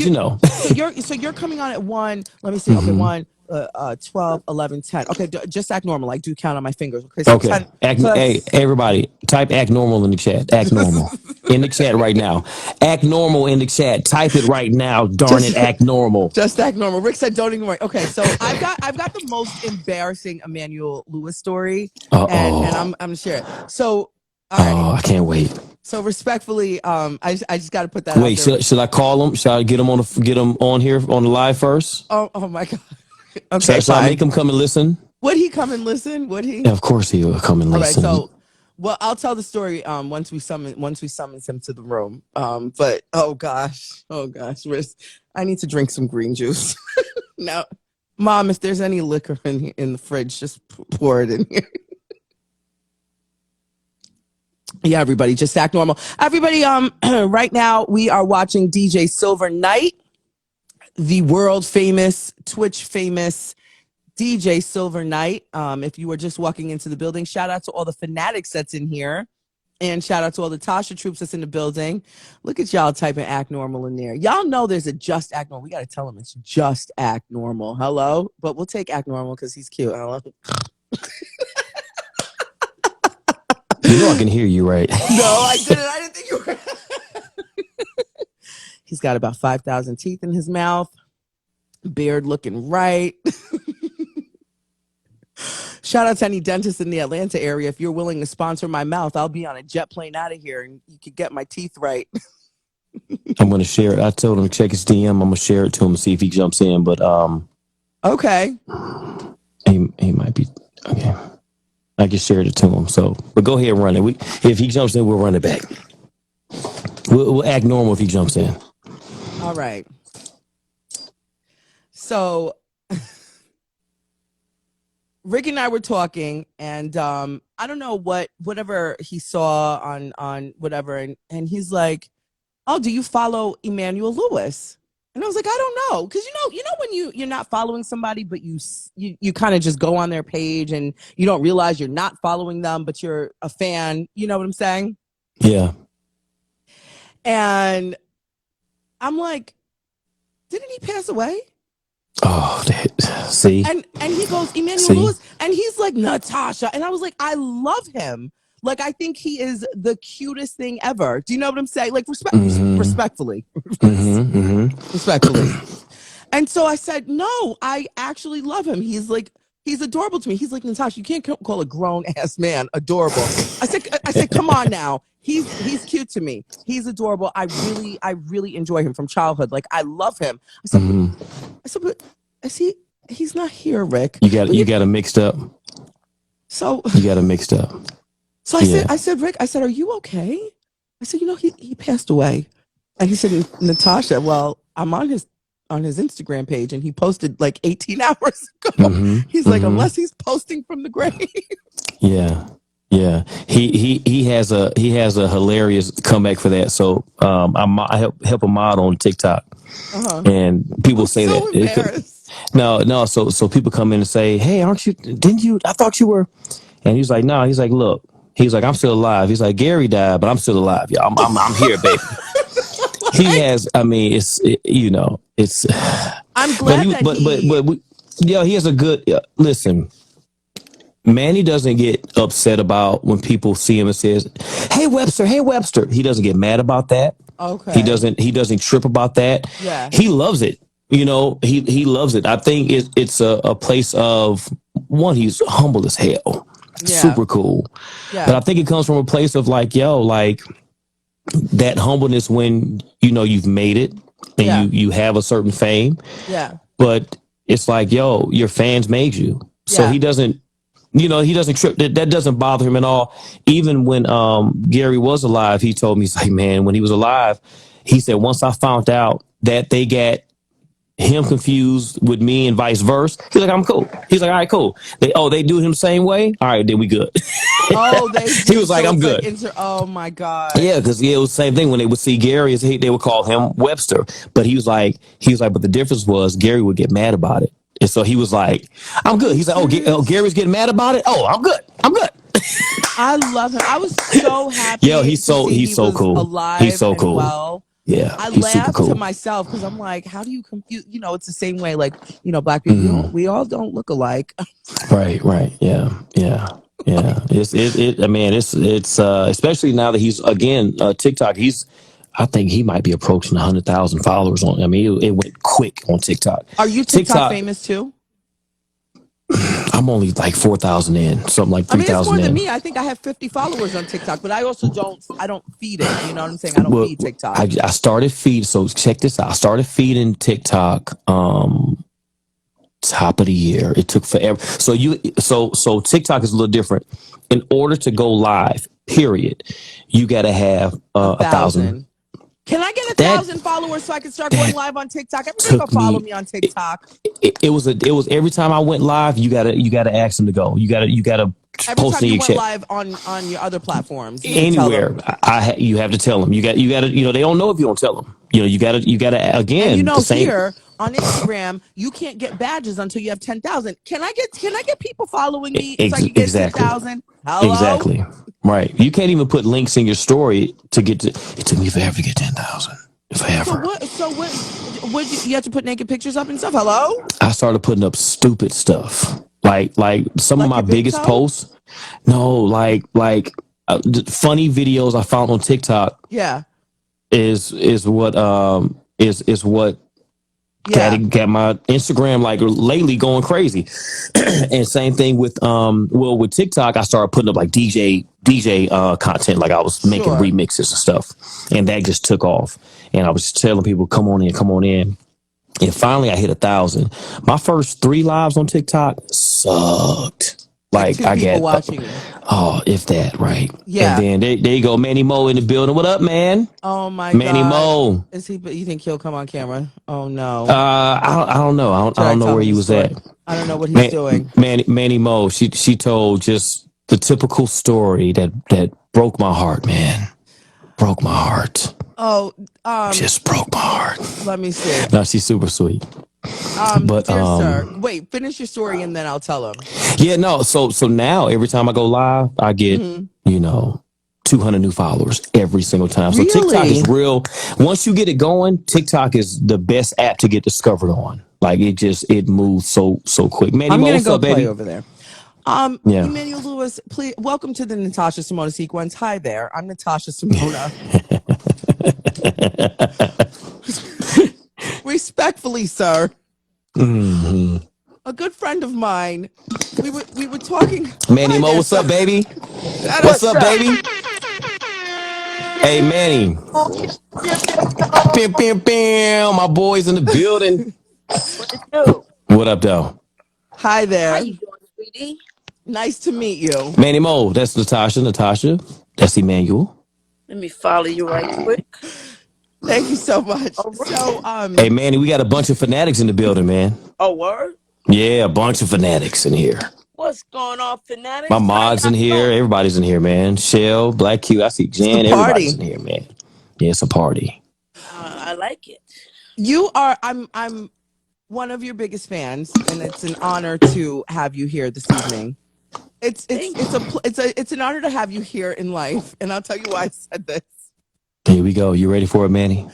you're coming on at 1. Let me see. Okay, 1, 12, 11, 10. Okay, just act normal. Like do count on my fingers. Okay. So 10, hey, everybody, type act normal in the chat. Act normal in the chat right now. Act normal in the chat. Type it right now. Darn it, act normal. Just act normal. Rick said, "Don't ignore." Okay, so I've got the most embarrassing Emmanuel Lewis story, and I'm gonna share it. So. All right. I can't wait. So respectfully, I just got to put that. Wait, out there. should I call him? Should I get him on here on the live first? Oh my God. Okay, should I make him come and listen? Would he come and listen? Would he? Yeah, of course he will come and listen. All right, so I'll tell the story once we summon him to the room. But oh gosh, I need to drink some green juice. Now, Mom, if there's any liquor in the fridge, just pour it in here. Yeah, everybody, just act normal. Everybody, right now we are watching DJ Silver Knight, the world famous, Twitch famous DJ Silver Knight. If you were just walking into the building, shout out to all the fanatics that's in here. And shout out to all the Tasha troops that's in the building. Look at y'all typing act normal in there. Y'all know there's a just act normal. We got to tell them it's just act normal. Hello? But we'll take act normal because he's cute. Hello? I can hear you, right? No, I didn't. I didn't think you were. He's got about 5,000 teeth in his mouth. Beard looking right. Shout out to any dentist in the Atlanta area. If you're willing to sponsor my mouth, I'll be on a jet plane out of here and you could get my teeth right. I'm gonna share it. I told him to check his DM. I'm gonna share it to him and see if he jumps in. But Okay. he might be okay. I just shared it to him. So, but go ahead and run it. If he jumps in, we'll run it back. We'll act normal if he jumps in. All right. So Rick and I were talking, and I don't know whatever he saw on whatever, and he's like, "Oh, do you follow Emmanuel Lewis?" And I was like, "I don't know," because you know when you're not following somebody, but you kind of just go on their page and you don't realize you're not following them, but you're a fan. You know what I'm saying? Yeah. And I'm like, "Didn't he pass away?" Oh, see. And he goes, Emmanuel See? Lewis, and he's like, Natasha. And I was like, I love him. Like, I think he is the cutest thing ever. Do you know what I'm saying? Like, respectfully. Respectfully. And so I said, no, I actually love him. He's adorable to me. He's like, Natasha, you can't call a grown ass man adorable. I said, come on now. He's cute to me. He's adorable. I really enjoy him from childhood. Like, I love him. I said, but he's not here, Rick. You got him mixed up. So you got him mixed up. So I said, Rick, are you okay? I said, he passed away. And he said, Natasha, well, I'm on his Instagram page, and he posted like 18 hours ago. He's like, unless he's posting from the grave. Yeah. Yeah. He has a hilarious comeback for that. So I help a mod on TikTok. And people say so that embarrassed. No. So people come in and say, "Hey, didn't you? I thought you were." And he's like, "No." He's like, "Look." He's like, "I'm still alive." He's like, "Gary died, but I'm still alive. Yeah, I'm here, baby." He has. I mean, it's. I'm glad he has a good. Listen, Manny doesn't get upset about when people see him and says, "Hey Webster, hey Webster." He doesn't get mad about that. Okay. He doesn't trip about that. Yeah. He loves it. He loves it. I think it's a place of one, he's humble as hell. Yeah. Super cool. Yeah. But I think it comes from a place of like that humbleness when you've made it and you have a certain fame. Yeah. But it's like, your fans made you. So he doesn't trip. That doesn't bother him at all. Even when Gary was alive, he told me, he's like, man, when he was alive, he said, once I found out that they got him confused with me and vice versa, he's like, I'm cool. He's like, all right, cool. They do him the same way. All right, then we good. He was like, I'm good. Oh my God. Yeah, because it was the same thing when they would see Gary, they would call him Webster. But he was like, but the difference was Gary would get mad about it. And so he was like, I'm good. He's like, oh, Gary's getting mad about it? Oh, I'm good. I love him. I was so happy. He's so cool. Alive, he's so cool. Well. Yeah, I laughed to myself because I'm like, how do you confuse? It's the same way, like, Black people, we all don't look alike. Right. Yeah. It's especially now that he's again TikTok. I think he might be approaching 100,000 followers on. I mean, it went quick on TikTok. Are you TikTok famous too? I'm only like 4,000 in, something like 3,000 in. It's more than me. I think I have 50 followers on TikTok, but I also don't feed it. You know what I'm saying? I don't feed TikTok. I started feed. So check this out. I started feeding TikTok top of the year. It took forever. So TikTok is a little different. In order to go live, period, you got to have 1,000. Can I get 1,000 followers so I can start going live on TikTok? Everybody go follow me on TikTok. It was every time I went live, you gotta ask them to go. You gotta every time you went live on your other platforms, anywhere. You have to tell them. You gotta they don't know if you don't tell them. You gotta again. And here on Instagram, you can't get badges until you have 10,000. Can I get people following me so I can get 10,000? Hello? Exactly. Right. You can't even put links in your story to get to. It took me forever to get 10,000. Forever. So what? You have to put naked pictures up and stuff. Hello. I started putting up stupid stuff, like some of my biggest posts. No, like funny videos I found on TikTok. Yeah. Is what Yeah. Got my Instagram like lately going crazy. And same thing with with TikTok, I started putting up like DJ content, like I was making Sure. remixes and stuff, and that just took off. And I was just telling people, come on in. And finally I hit 1,000. My first 3 lives on TikTok sucked. Like 2 I people get watching you. Oh, if that, right? Yeah. And then there you go, Manny Mo in the building. What up, man? Oh my Manny God. Mo. Is he? You think he'll come on camera? Oh no. I don't know. I Should don't know tell where him he the was story? at. I don't know what he's doing. Manny Mo. She told just the typical story that broke my heart, man. Broke my heart. Oh, Just broke my heart. let me see. No, she's super sweet. But Dear sir, wait, finish your story and then I'll tell him. yeah, no. So now every time I go live, I get 200 new followers every single time. So TikTok Really? is real. Once you get it going, TikTok is the best app to get discovered on. Like it moves so quick. Manny I'm Mo, gonna what's go up, play baby? over there. Yeah. Emmanuel Lewis, please welcome to the Natasha Simona sequence. Hi there, I'm Natasha Simona. Respectfully, sir. A good friend of mine. We were talking. Manny Hi Mo, there, what's up, sir. baby? Shut What's up, baby? Hey, Manny. Bam, bam, bam. My boy's in the building. What up, though? Hi there. How you doing, sweetie? Nice to meet you. Manny Mo, that's Natasha. That's Emmanuel. Let me follow you right quick. Thank you so much. All right. So, Hey, Manny, we got a bunch of fanatics in the building, man. Oh, word? Yeah, a bunch of fanatics in here. What's going on, fanatics? My mods in here. Everybody's in here, man. Shell, Black Q. I see Jan. a party. Everybody's in here, man. Yeah, it's a party. I like it. you are. I'm one of your biggest fans, and it's an honor to have you here this evening. It's an honor to have you here in life, and I'll tell you why I said this. Here we go. You ready for it, Manny?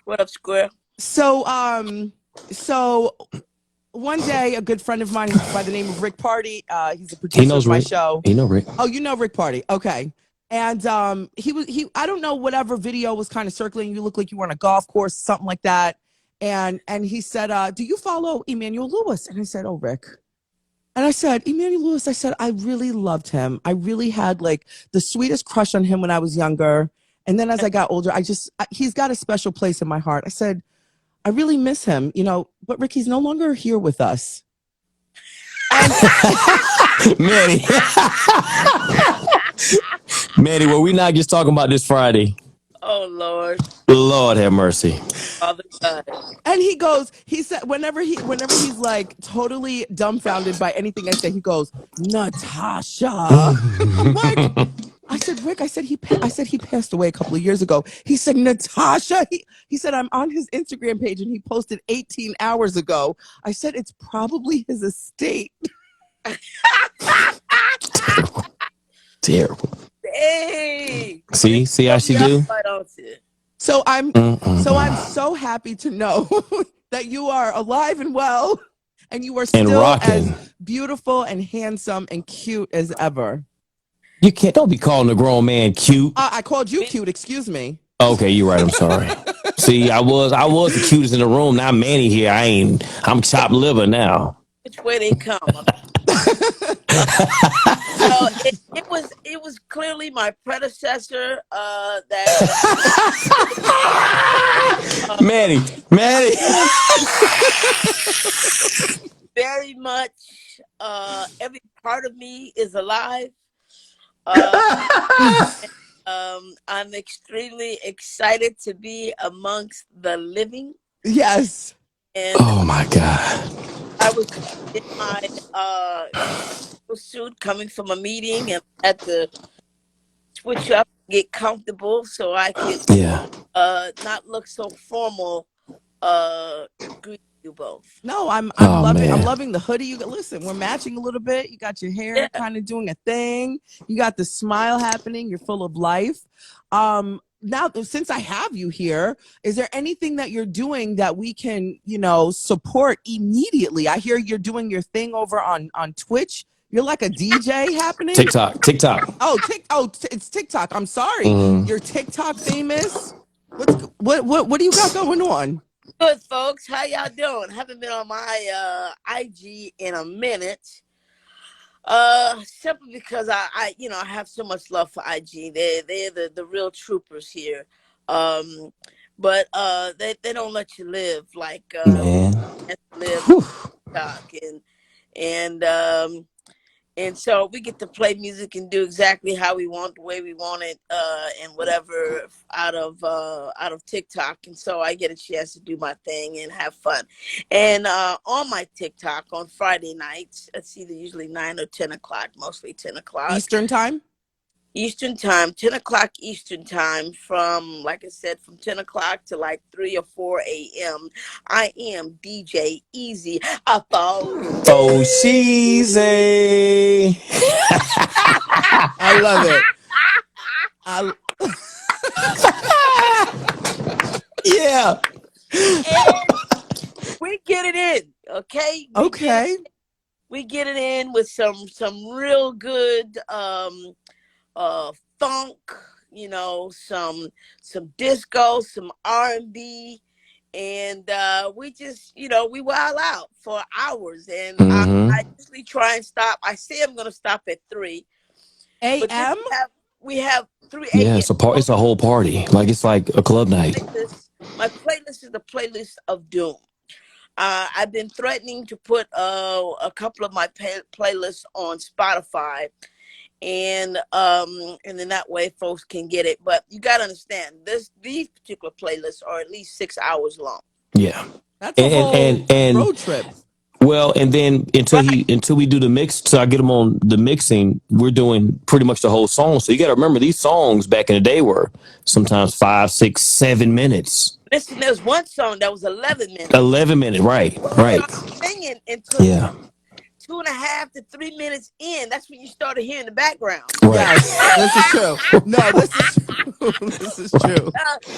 What up, Square? So one day, a good friend of mine by the name of Rick Party, he's a producer He knows of my Rick. show. He know Rick. Oh, you know Rick Party. Okay. And he I don't know, whatever video was kind of circling. You look like you were on a golf course, something like that. And he said, do you follow Emmanuel Lewis? And I said, oh, Rick. And I said, Emmanuel Lewis, I said, I really loved him. I really had like the sweetest crush on him when I was younger. And then as I got older, he's got a special place in my heart. I said, I really miss him, but Rick, he's no longer here with us. Manny. Manny, were we not just talking about this Friday? Oh, Lord. Lord have mercy. Father God. And he said, whenever he's like totally dumbfounded by anything I say, he goes, Natasha. I'm like, I said, Rick, I said he passed away a couple of years ago. He said, Natasha. He said, I'm on his Instagram page and he posted 18 hours ago. I said, it's probably his estate. Terrible. Hey. See how she do? Why don't you? So I'm so happy to know that you are alive and well, and you are still rocking. as beautiful and handsome and cute as ever. You don't be calling a grown man cute. I called you cute. Excuse me. Okay, you're right. I'm sorry. See, I was the cutest in the room. Now Manny here. I'm chopped liver now. Which way they come? So it was clearly my predecessor that Manny. very much every part of me is alive. I'm extremely excited to be amongst the living. Yes. And Oh my God. I was in my suit coming from a meeting and had to switch up, get comfortable so I could not look so formal. Greet you both. No, I'm Oh, loving. man. I'm loving the hoodie. Listen, we're matching a little bit. You got your hair kind of doing a thing. You got the smile happening. You're full of life. Now, since I have you here, is there anything that you're doing that we can, support immediately? I hear you're doing your thing over on Twitch. You're like a DJ happening. TikTok. It's TikTok. I'm sorry. Mhm. You're TikTok famous. What do you got going on? Good, folks. How y'all doing? Haven't been on my IG in a minute. Simply because I have so much love for IG. They're the real troopers here. Um, but they don't let you live like Man. live on Whew. TikTok and so we get to play music and do exactly how we want, the way we want it, and whatever out of TikTok. And so I get a chance to do my thing and have fun. And on my TikTok on Friday nights, it's either usually 9 or 10 o'clock, mostly 10 o'clock. Eastern time? Eastern time, 10 o'clock Eastern time, from, like I said, from 10 o'clock to like 3 or 4 a.m. I am DJ Easy. Oh, cheesy. I love it. I Yeah. And we get it in, okay? okay. We get it in with some real good funk, some disco, some R&B, and we just we wild out for hours. And I usually try and stop. I say I'm gonna stop at 3, but then AM? we have 3 Yeah, a.m. it's a whole party. Like it's like a club night. My playlist is the playlist of doom. I've been threatening to put a couple of my playlists on Spotify, and then that way folks can get it. But you got to understand, these particular playlists are at least 6 hours long. Yeah. That's a whole road trip. Well, and then until we do the mix, so I get them on the mixing, we're doing pretty much the whole song. So you got to remember, these songs back in the day were sometimes 5, 6, 7 minutes. Listen, there's one song that was 11 minutes. 11 minutes, right. Singing until 2.5 to 3 minutes in. That's when you started hearing the background. Right. Yes, this is true. No, this is true. This is true.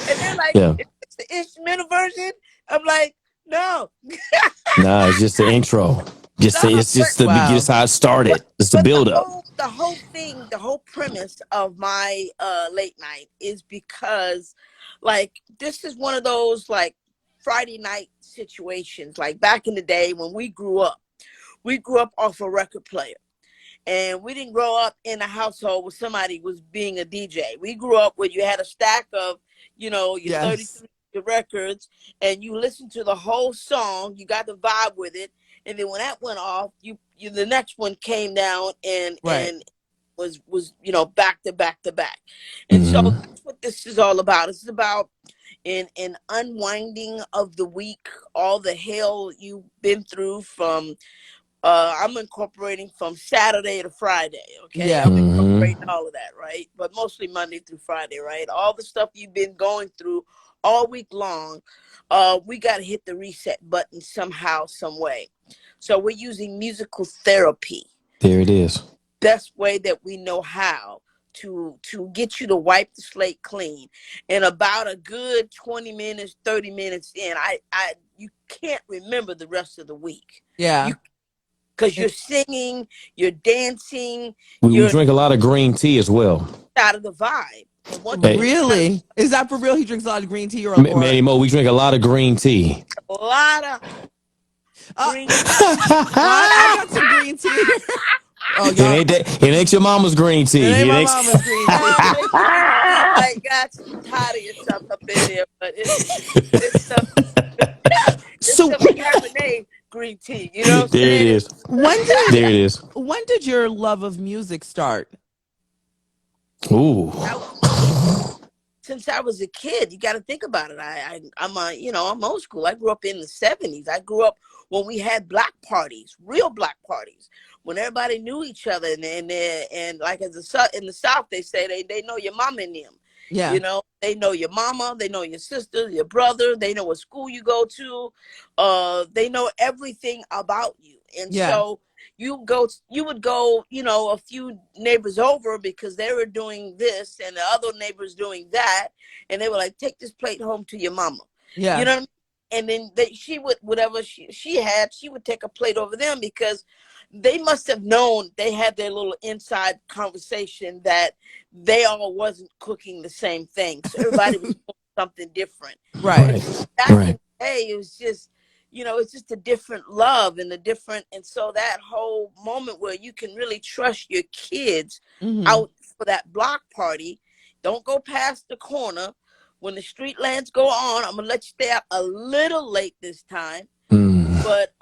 And they're like, it's the instrumental version. I'm like, no. Nah, it's just the intro. It's just the how it started. It's the build up. The whole thing, the whole premise of my late night is because, like, this is one of those like Friday night situations. Like back in the day when we grew up off a record player. And we didn't grow up in a household where somebody was being a DJ. We grew up where you had a stack of, your 33 records, and you listened to the whole song. You got the vibe with it, and then when that went off, the next one came down and was back to back to back. And so that's what this is all about. This is about an unwinding of the week, all the hell you've been through from. I'm incorporating from Saturday to Friday, okay? Yeah. I'm incorporating all of that, right? But mostly Monday through Friday, right? All the stuff you've been going through all week long, we got to hit the reset button somehow, some way. So we're using musical therapy. There it is. Best way that we know how to get you to wipe the slate clean. And about a good 20 minutes, 30 minutes in, you can't remember the rest of the week. Yeah. Because you're singing, you're dancing. We drink a lot of green tea as well. Out of the vibe. Really? Is that for real? He drinks a lot of green tea, or Manny Mo, we drink a lot of green tea. A lot of green tea. I got some green tea. It ain't your mama's green tea. It ain't my mama's green tea. I got some tired of yourself up in there, but it's some Cabernet green tea. You know what I'm saying? There it is. There it is. When did your love of music start? Ooh. Since I was a kid, you got to think about it. I'm old school. I grew up in the 70s. I grew up when we had black parties, real black parties, when everybody knew each other, and like in the South, they say they know your mama and them. Yeah. They know your mama, they know your sister, your brother, they know what school you go to. They know everything about you. And so you would go, a few neighbors over because they were doing this and the other neighbors doing that. And they were like, take this plate home to your mama. Yeah. You know what I mean? And then she would, whatever she had, she would take a plate over them because they must have known, they had their little inside conversation that they all wasn't cooking the same thing. So everybody was doing something different. Right. That's day, it was just, it's just a different love and a different, and so that whole moment where you can really trust your kids out for that block party. Don't go past the corner. When the street lamps go on, I'm gonna let you stay out a little late this time. But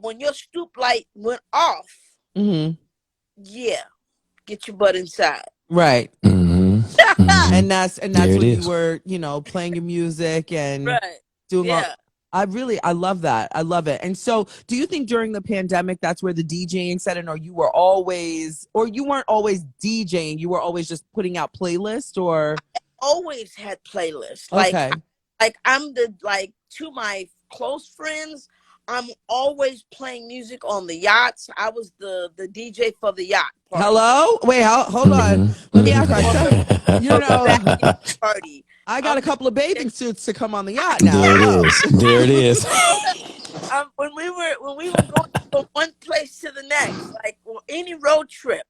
when your stoop light went off, yeah, get your butt inside. Right. And that's There when it you is. were, playing your music and Right. doing all. Yeah. I love that. I love it. And so, do you think during the pandemic that's where the DJing set in, or you weren't always DJing, you were always just putting out playlists, or Always had playlists. okay, Like to my close friends, I'm always playing music on the yachts. I was the DJ for the yacht party. hello, wait, hold on, let me ask you. Party. I got a couple of bathing suits to come on the yacht now. There it is. When we were going from one place to the next, like any road trip,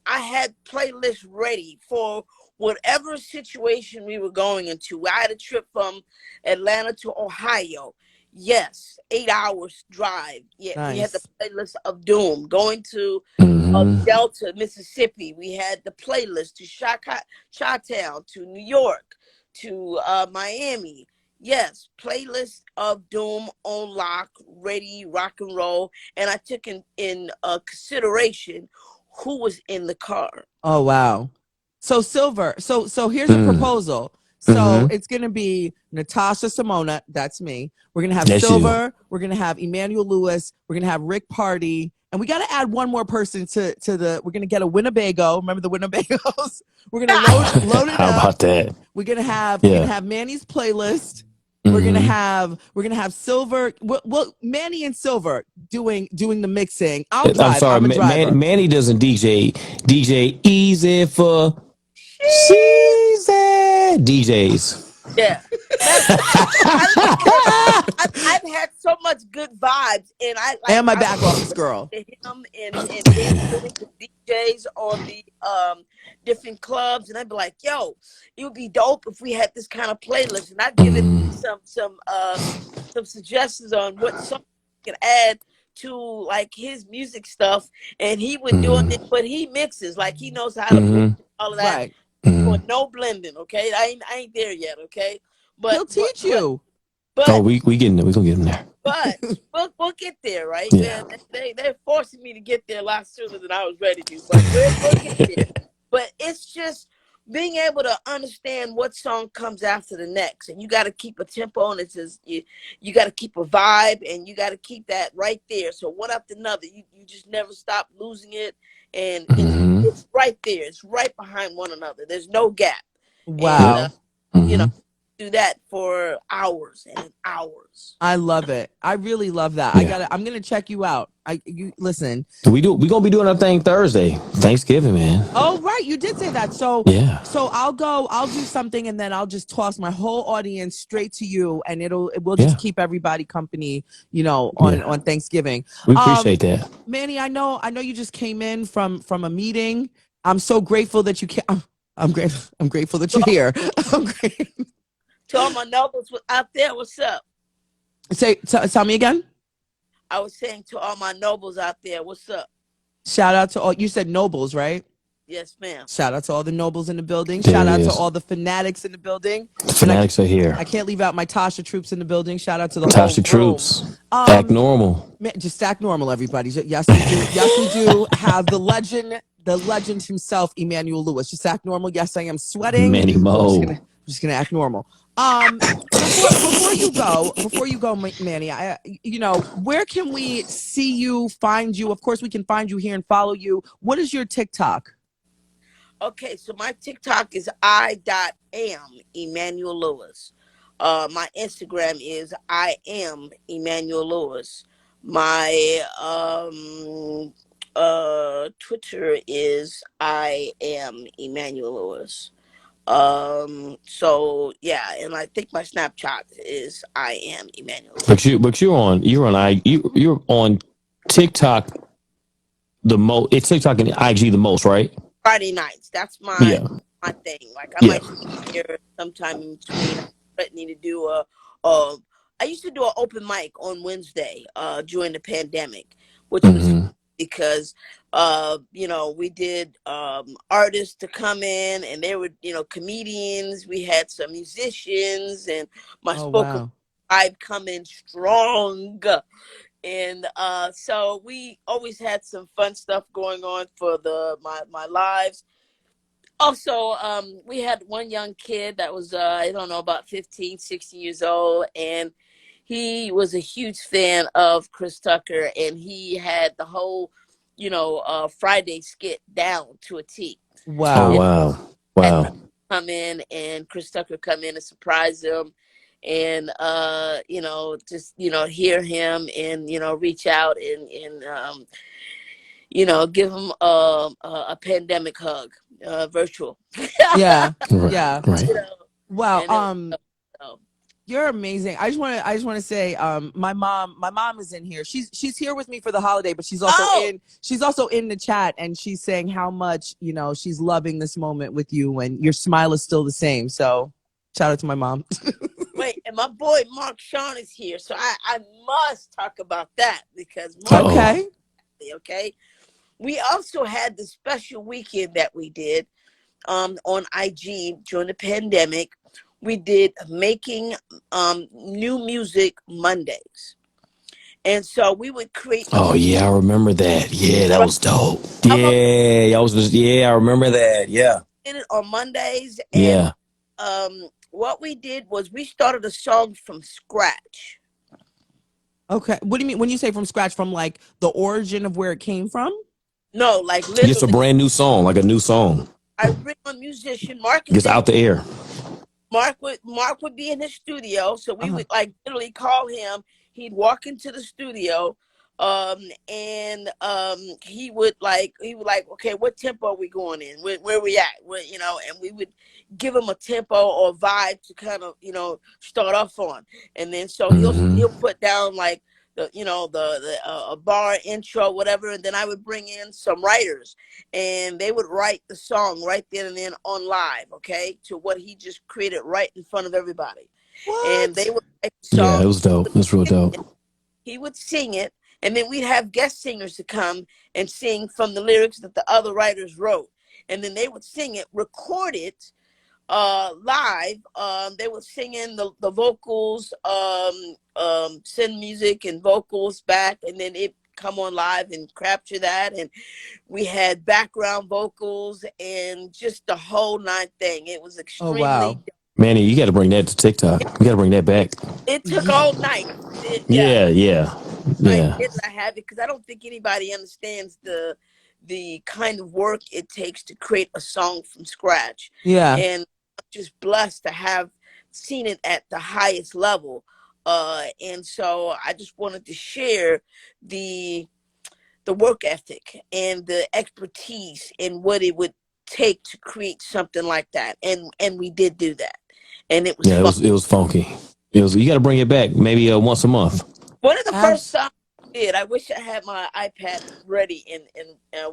I had playlists ready for whatever situation we were going into. I had a trip from Atlanta to Ohio. Yes, 8 hours drive. Yeah, Nice. We had the playlist of Doom. Going to Delta, Mississippi, we had the playlist to Chi-Town, to New York, to Miami. Yes, playlist of Doom on lock, ready, rock and roll. And I took in consideration who was in the car. Oh wow. So Silver, so here's a proposal. So it's gonna be Natasha Simona, that's me. We're gonna have That's Silver, we're gonna have Emmanuel Lewis, we're gonna have Rick Party, and we gotta add one more person to we're gonna get a Winnebago. Remember the Winnebagos? We're gonna load it How up. about that? We're gonna have Manny's playlist. Mm-hmm. We're gonna have Silver. Well, Manny and Silver doing the mixing. I'll drive. I'm sorry, I'm a driver. Manny doesn't DJ. DJ Easy for Sheezy DJs. Yeah. I've had so much good vibes, and and my back office girl. Him and the DJs on the different clubs, and I'd be like, "Yo, it would be dope if we had this kind of playlist." And I'd give it some suggestions on what song we can add to like his music stuff, and he would do it, but he mixes like he knows how to do all of that. Right. For no blending, okay? I ain't there yet, okay? But He'll teach you. Oh, we getting there. We gonna get him there. But we'll get there, right? Yeah. They're forcing me to get there a lot sooner than I was ready to. But we'll get there. But it's just being able to understand what song comes after the next, and you got to keep a tempo, and it's just you got to keep a vibe, and you got to keep that right there. So one after another, you just never stop losing it, and it's right there. It's right behind one another. There's no gap. Wow. And, do that for hours and hours. I love it. I really love that. Yeah. I'm gonna check you out. You listen. We gonna be doing our thing Thursday, Thanksgiving, man. Oh right, you did say that. So Yeah. So I'll do something, and then I'll just toss my whole audience straight to you, and we'll just keep everybody company, on Thanksgiving. We appreciate that. Manny, I know you just came in from a meeting. I'm so grateful that you came. I'm grateful that you're here. I'm great. To all my nobles out there, what's up? Tell me again. I was saying to all my nobles out there, what's up? Shout out to all. You said nobles, right? Yes, ma'am. Shout out to all the nobles in the building. There Shout it out is. to all the fanatics in the building. The fanatics are here. I can't leave out my Tasha troops in the building. Shout out to the Tasha whole troops. room. Act normal. Man, just act normal, everybody. Yes, we do. Yes, we do have the legend himself, Emmanuel Lewis. Just act normal. Yes, I am sweating. Manny Mo. I'm just gonna act normal. Before you go, Manny, where can we see you, find you? Of course, we can find you here and follow you. What is your TikTok? Okay, so my TikTok is I.am Emmanuel Lewis. My Instagram is I am Emmanuel Lewis. My Twitter is I am Emmanuel Lewis. So yeah, and I think my Snapchat is I am Emmanuel Lewis. But you're on TikTok the most. It's TikTok and IG the most, right? Friday nights. That's my thing. Like I might be here sometime in between threatening to do a I used to do an open mic on Wednesday during the pandemic, which was because we did artists to come in, and they were comedians. We had some musicians, and my Oh, spoken wow. vibe come in strong. And so we always had some fun stuff going on for my lives. Also, we had one young kid that was I don't know, about 15, 16 years old, and he was a huge fan of Chris Tucker, and he had the whole Friday skit down to a T. Oh, Wow. wow. Had Wow. come in, and Chris Tucker come in and surprise him, and just hear him, and reach out and give him a pandemic hug, virtual. Yeah. Right. Yeah. Right. Wow. And it was, uh, You're amazing. I just want to say, my mom is in here. She's here with me for the holiday, but she's also in the chat, and she's saying how much, she's loving this moment with you, and your smile is still the same. So shout out to my mom. wait, and my boy Mark Sean is here, so I must talk about that, because Mark, Okay. okay. We also had the special weekend that we did on IG during the pandemic. We did making new music Mondays. And so we would create. Oh yeah, I remember that. Yeah, that was dope. I'm up Yeah, I remember that. Yeah. in it on Mondays. And Yeah. what we did was we started a song from scratch. Okay. What do you mean when you say from scratch? From like the origin of where it came from? No, like Just a literally, brand new song, like a new song. I bring a musician. Mark is Just in out the air. Mark would be in his studio, so we would like literally call him. He'd walk into the studio, and he would like, okay, what tempo are we going in? Where we at? And we would give him a tempo or vibe to kind of start off on, and then so he'll put down like a bar intro, whatever, and then I would bring in some writers, and they would write the song right then and then on live, okay, to what he just created right in front of everybody. What? And they would write the Yeah, song. it was dope. It was real dope. He would sing it, and then we'd have guest singers to come and sing from the lyrics that the other writers wrote, and then they would sing it, record it live. They were singing the vocals, send music and vocals back, and then it come on live and capture that. And we had background vocals and just the whole nine thing. It was extremely. Oh, wow. Manny, you got to bring that to TikTok. You got to bring that back. It took all night. Yeah. I have it because I don't think anybody understands the kind of work it takes to create a song from scratch. Yeah. And I'm just blessed to have seen it at the highest level. And so I just wanted to share the work ethic and the expertise and what it would take to create something like that. And we did do that. And it was it was funky. You got to bring it back maybe once a month. one of the first songs I did. I wish I had my iPad ready and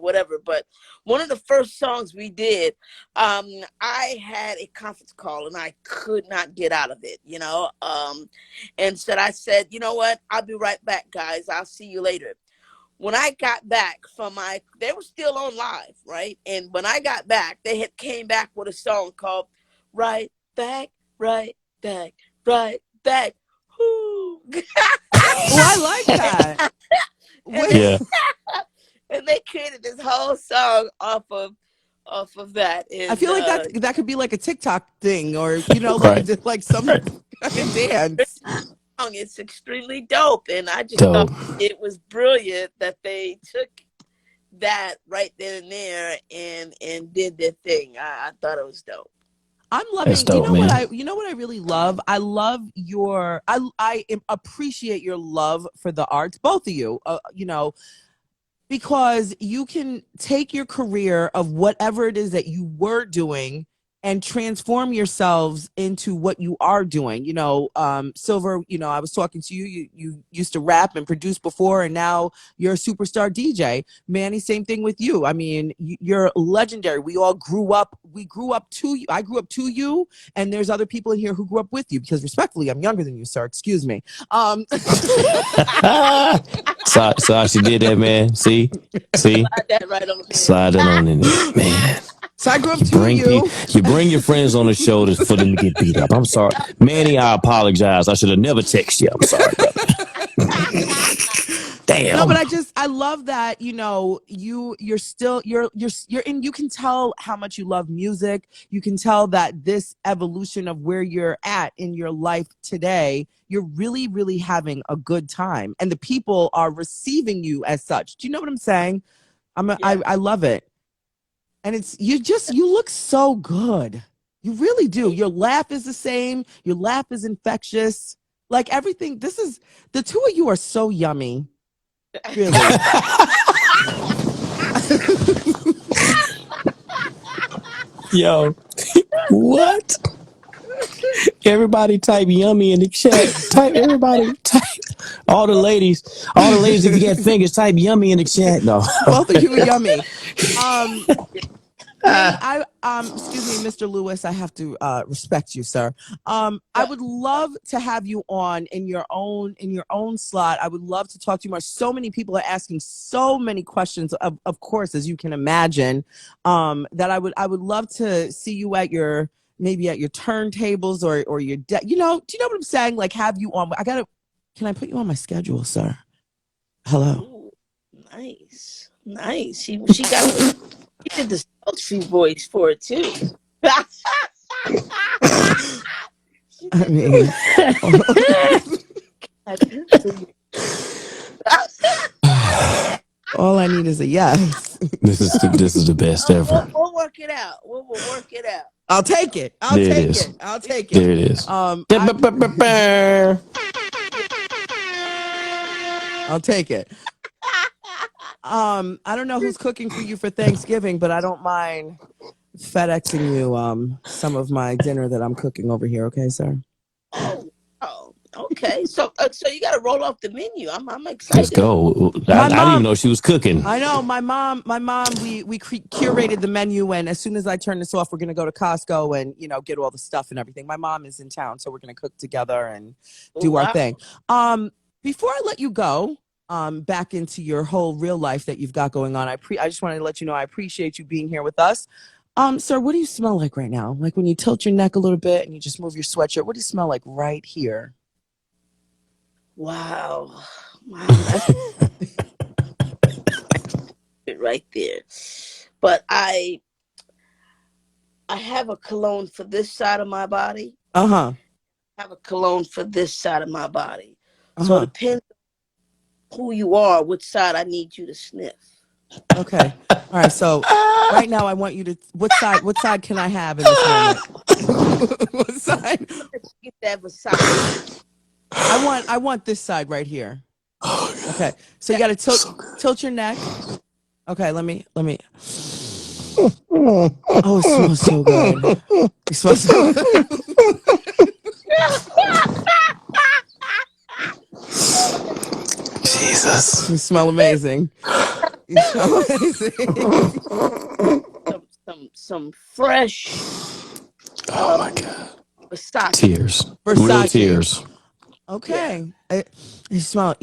whatever, but one of the first songs we did, I had a conference call and I could not get out of it, and I said, you know what? I'll be right back, guys. I'll see you later. When I got back they were still on live, right? And when I got back, they had came back with a song called Right Back, Right Back, Right Back. Whoo. Oh, I like that. Yeah. And they created this whole song off of that. And, I feel like that could be like a TikTok thing, or Right. like some kind of dance. It's extremely dope, and I just Dope. thought it was brilliant that they took that right then and there and did their thing. I thought it was dope. I'm loving. That's dope, man. You know what I really love? I love I appreciate your love for the arts, both of you. Because you can take your career of whatever it is that you were doing and transform yourselves into what you are doing. Silver, I was talking to you. You used to rap and produce before, and now you're a superstar DJ. Manny, same thing with you. I mean, you're legendary. We grew up to you. I grew up to you, and there's other people in here who grew up with you, because respectfully, I'm younger than you, sir. Excuse me. So she did that, man. See, Slide that right on there. slide that on in there, man. So I grew up to you. You bring your friends on the show for them to get beat up. I'm sorry, Manny. I apologize. I should have never texted you. I'm sorry. Damn. No, but I love that, you're still, you're in, you can tell how much you love music. You can tell that this evolution of where you're at in your life today, you're really, really having a good time, and the people are receiving you as such. Do you know what I'm saying? I love it. And you look so good. You really do. Your laugh is the same. Your laugh is infectious. Like everything. The two of you are so yummy. Really. Yo, what? Everybody type yummy in the chat. Everybody type. All the ladies, if you get fingers, type yummy in the chat. No. Both of you are yummy. Excuse me, Mr. Lewis, I have to respect you, sir. I would love to have you on in your own slot. I would love to talk to you more. So many people are asking so many questions, of course, as you can imagine, that I would love to see you at your turntables or your do you know what I'm saying? Like, have you on. Can I put you on my schedule, sir? Hello. Ooh, nice. She did the sultry voice for it too. I mean, all I need is a yes. This is the best ever. We'll work it out. We'll work it out. I'll take it. I'll take it. There it is. I'll take it. I don't know who's cooking for you for Thanksgiving, but I don't mind FedExing you some of my dinner that I'm cooking over here. Okay, sir? Oh, okay. So you got to roll off the menu. I'm excited. Let's go. I didn't even know she was cooking. I know my mom. We curated the menu, and as soon as I turn this off, we're gonna go to Costco and get all the stuff and everything. My mom is in town, so we're gonna cook together and do our thing. Before I let you go, back into your whole real life that you've got going on, I just wanted to let you know I appreciate you being here with us. Sir, what do you smell like right now? Like when you tilt your neck a little bit and you just move your sweatshirt, what do you smell like right here? Wow, that's it right there. But I have a cologne for this side of my body. I have a cologne for this side of my body. So it depends on who you are, which side I need you to sniff. Okay. All right. So right now I want you to, what side can I have in this moment? What side? Get that Versace. I want this side right here. Okay. So you got to tilt your neck. Okay. Let me. Oh, it smells so good. It smells so good. Jesus. You smell amazing. You smell amazing. Some fresh. Oh my God. Versace. Tears. Versace. Real tears. Okay. You smell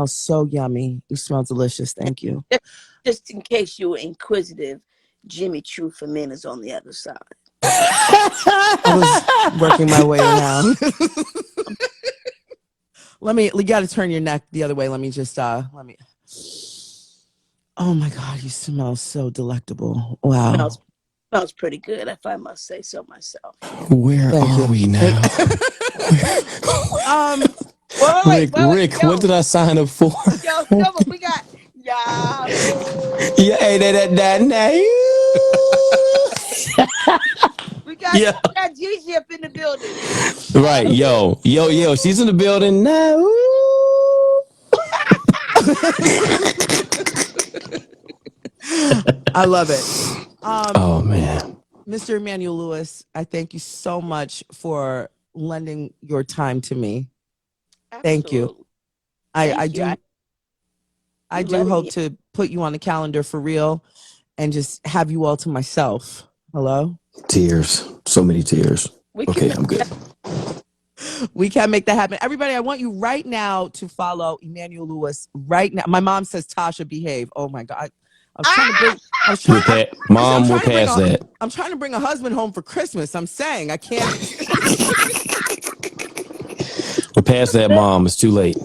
so yummy. You smell delicious. Thank you. Just in case you were inquisitive, Jimmy Choo for Men is on the other side. I was working my way around. You got to turn your neck the other way. Let me. Oh my God, you smell so delectable. Wow. Smells pretty good, if I must say so myself. Where are we now? Rick, what did I sign up for? Yo, we got we got Gigi up in the building. Right, yo, she's in the building now. I love it. Oh man. Mr. Emmanuel Lewis, I thank you so much for lending your time to me. Thank you. Absolutely. Thank I you. do. I do letting hope me- to put you on the calendar for real and just have you all to myself. Hello? Tears. So many tears. We can Okay, make I'm good. We can make that happen. Everybody, I want you right now to follow Emmanuel Lewis right now. My mom says, Tasha, behave. Oh my God. I was trying to bring, I was We're trying, Mom, I'm we're trying to bring past a- that. I'm trying to bring a husband home for Christmas. I'm saying I can't. We're past that, Mom. It's too late.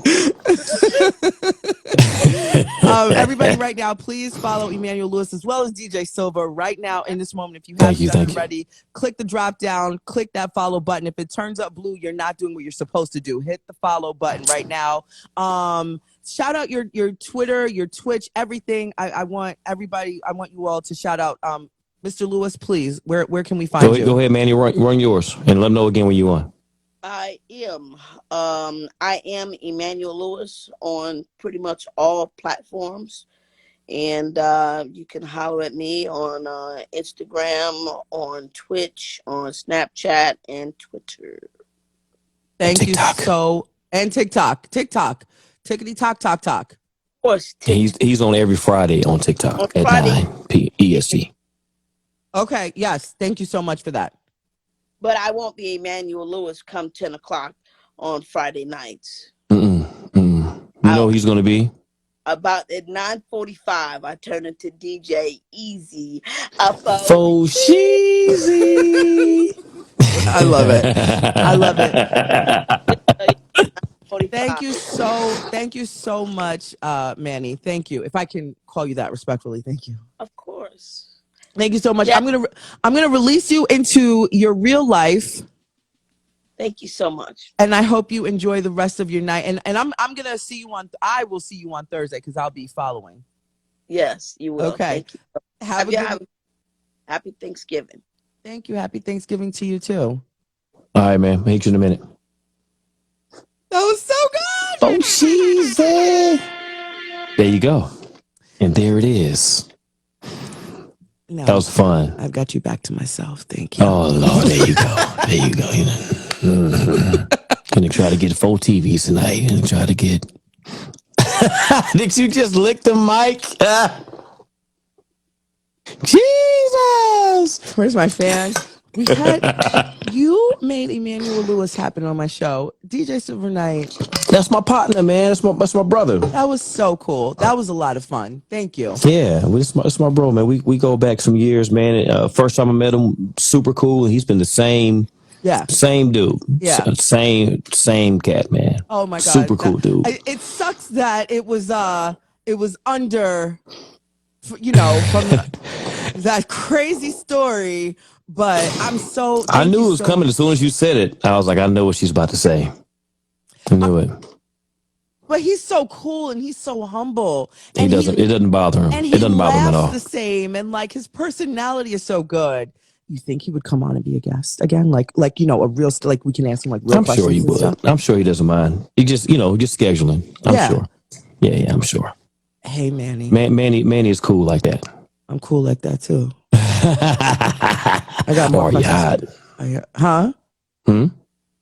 Everybody right now, please follow Emmanuel Lewis as well as DJ Silva right now in this moment. If you Thank haven't you, done thank it you. already, click the drop down, click that follow button. If it turns up blue, you're not doing what you're supposed to do. Hit the follow button right now. Shout out your Twitter, your Twitch, everything. I want everybody, I want you all to shout out Mr. Lewis, please. Where can we find you? Go ahead, Manny. Run yours and let them know again when you won. I am Emmanuel Lewis on pretty much all platforms. And you can holler at me on Instagram, on Twitch, on Snapchat, and Twitter. Thank TikTok. you so, and TikTok, tickety talk. Of course, He's on every Friday on TikTok On at Friday. 9 EST. Okay, yes, thank you so much for that. but I won't be Emmanuel Lewis come 10 o'clock on Friday nights. You know who he's going to be? About at 9:45, I turn into DJ Easy. Fo Sheezy. I love it. I love it. 45. Thank you so much, Manny. Thank you. If I can call you that respectfully, thank you. Of course. Thank you so much. Yeah. I'm gonna release you into your real life, Thank you so much. and I hope you enjoy the rest of your night. And I'm gonna see you on. I will see you on Thursday because I'll be following. Yes, you will. Okay. Thank you. Have a good. Happy Thanksgiving. Thank you. Happy Thanksgiving to you too. All right, man. Make you in a minute. That was so good. Fo Sheezy. There you go. And there it is. No, That was fun. I've got you back to myself. Thank you. Oh, Lord. There you go. There you go. Gonna try to get 4 TVs tonight. Gonna try to get. Did you just lick the mic? Jesus! Where's my fan? You made Emmanuel Lewis happen on my show, DJ Silver Night. That's my partner, man. That's my brother. That was so cool. That was a lot of fun. Thank you. Yeah, it's my bro, man. We go back some years, man. First time I met him, super cool, and he's been the same Yeah. dude. Yeah. Same cat, man. Oh my God. Super cool dude. It sucks that it was under, from that crazy story. But I'm so. I knew it was so coming as soon as you said it. I was like, I know what she's about to say. I knew it. But he's so cool and he's so humble. It doesn't bother him. And It doesn't bother him at all. the same, and like his personality is so good. You think he would come on and be a guest again? Like a real like we can ask him like real I'm questions. sure he and would. stuff? I'm sure he doesn't mind. He just scheduling. I'm Yeah. sure. Yeah, I'm sure. Hey Manny, Manny is cool like that. I'm cool like that too. I got more Or you hot. questions. Huh? Hmm?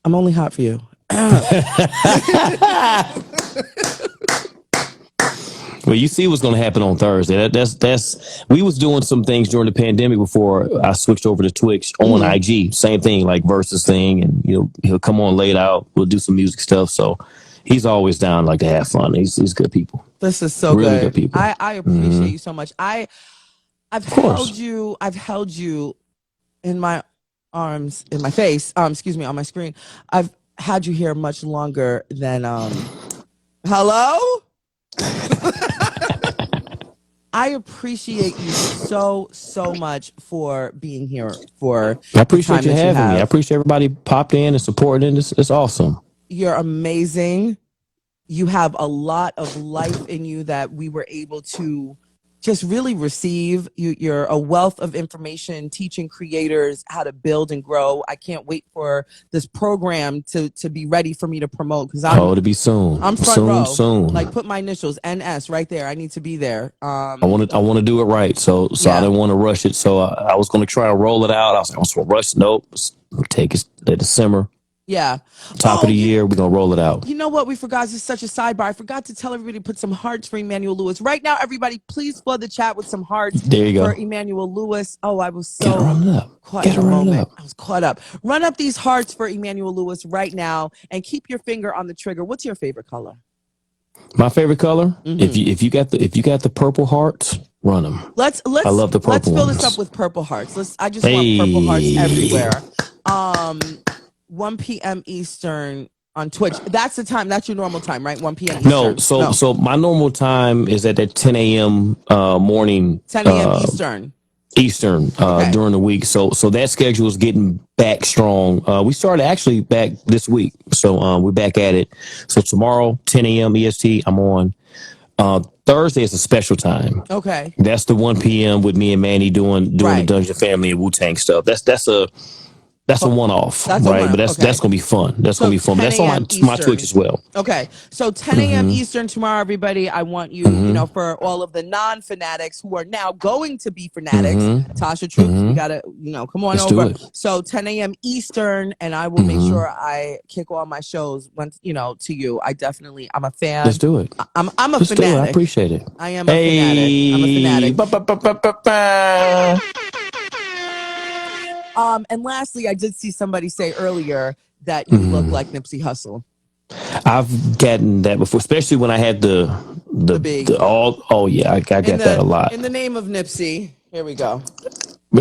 I'm only hot for you. Well, you see what's going to happen on Thursday. That's we was doing some things during the pandemic before I switched over to Twitch on IG. Same thing, like versus thing, and he'll come on late out. We'll do some music stuff. So he's always down like to have fun. He's good people. This is so Really good. good people. I appreciate you so much. I've course. held you in my arms, in my face. Excuse me, on my screen. I've had you here much longer than hello. I appreciate you so much for being here. I I appreciate you having me. I appreciate everybody popped in and supporting. It's awesome. You're amazing. You have a lot of life in you that we were able to just really receive. You're a wealth of information, teaching creators how to build and grow. I can't wait for this program to be ready for me to promote, because to be soon. I'm front soon, row. Soon. Like, put my initials NS right there. I need to be there. I want to do it right. So Yeah. I didn't want to rush it. So I was going to try to roll it out. I was like, I was going to rush. Nope. Take it to December. Yeah. Top of the year, we're going to roll it out. You know what? We forgot. This is such a sidebar. I forgot to tell everybody to put some hearts for Emmanuel Lewis. Right now, everybody, please flood the chat with some hearts There you go. for Emmanuel Lewis. Oh, I was Get it so run it up. caught Get in it a run it moment. up. I was caught up. Run up these hearts for Emmanuel Lewis right now and keep your finger on the trigger. What's your favorite color? My favorite color. Mhm. If you got the purple hearts, run them. Let's I love the purple let's fill this ones. up with purple hearts. I just want purple hearts Hey. everywhere. 1 p.m. Eastern on Twitch. That's the time. That's your normal time, right? 1 p.m. Eastern. No, so my normal time is at that 10 a.m. Morning 10 a.m. Eastern. Eastern Okay. during the week. So that schedule is getting back strong. We started actually back this week. So we're back at it. So tomorrow, 10 a.m. EST, I'm on. Thursday is a special time. Okay. That's the 1 p.m. with me and Manny doing Right. the Dungeon Family and Wu-Tang stuff. That's a one-off, That's a right? one-off, But okay. that's gonna be fun. That's So gonna be fun. But 10 that's on a.m. my Eastern. Twitch as well. Okay. So 10 a.m. Eastern tomorrow, everybody. I want you, you know, for all of the non-fanatics who are now going to be fanatics, Tasha Troops, we gotta, come on Let's do over. it. So 10 a.m. Eastern, and I will make sure I kick all my shows once, to you. I'm a fan. Let's do it. I'm a Let's do it. I fanatic. appreciate it. I am a fanatic. I'm a fanatic. Ba-ba-ba-ba-ba-ba. And lastly, I did see somebody say earlier that you look like Nipsey Hussle. I've gotten that before, especially when I had the big. oh yeah, I got that a lot. In the name of Nipsey, here we go.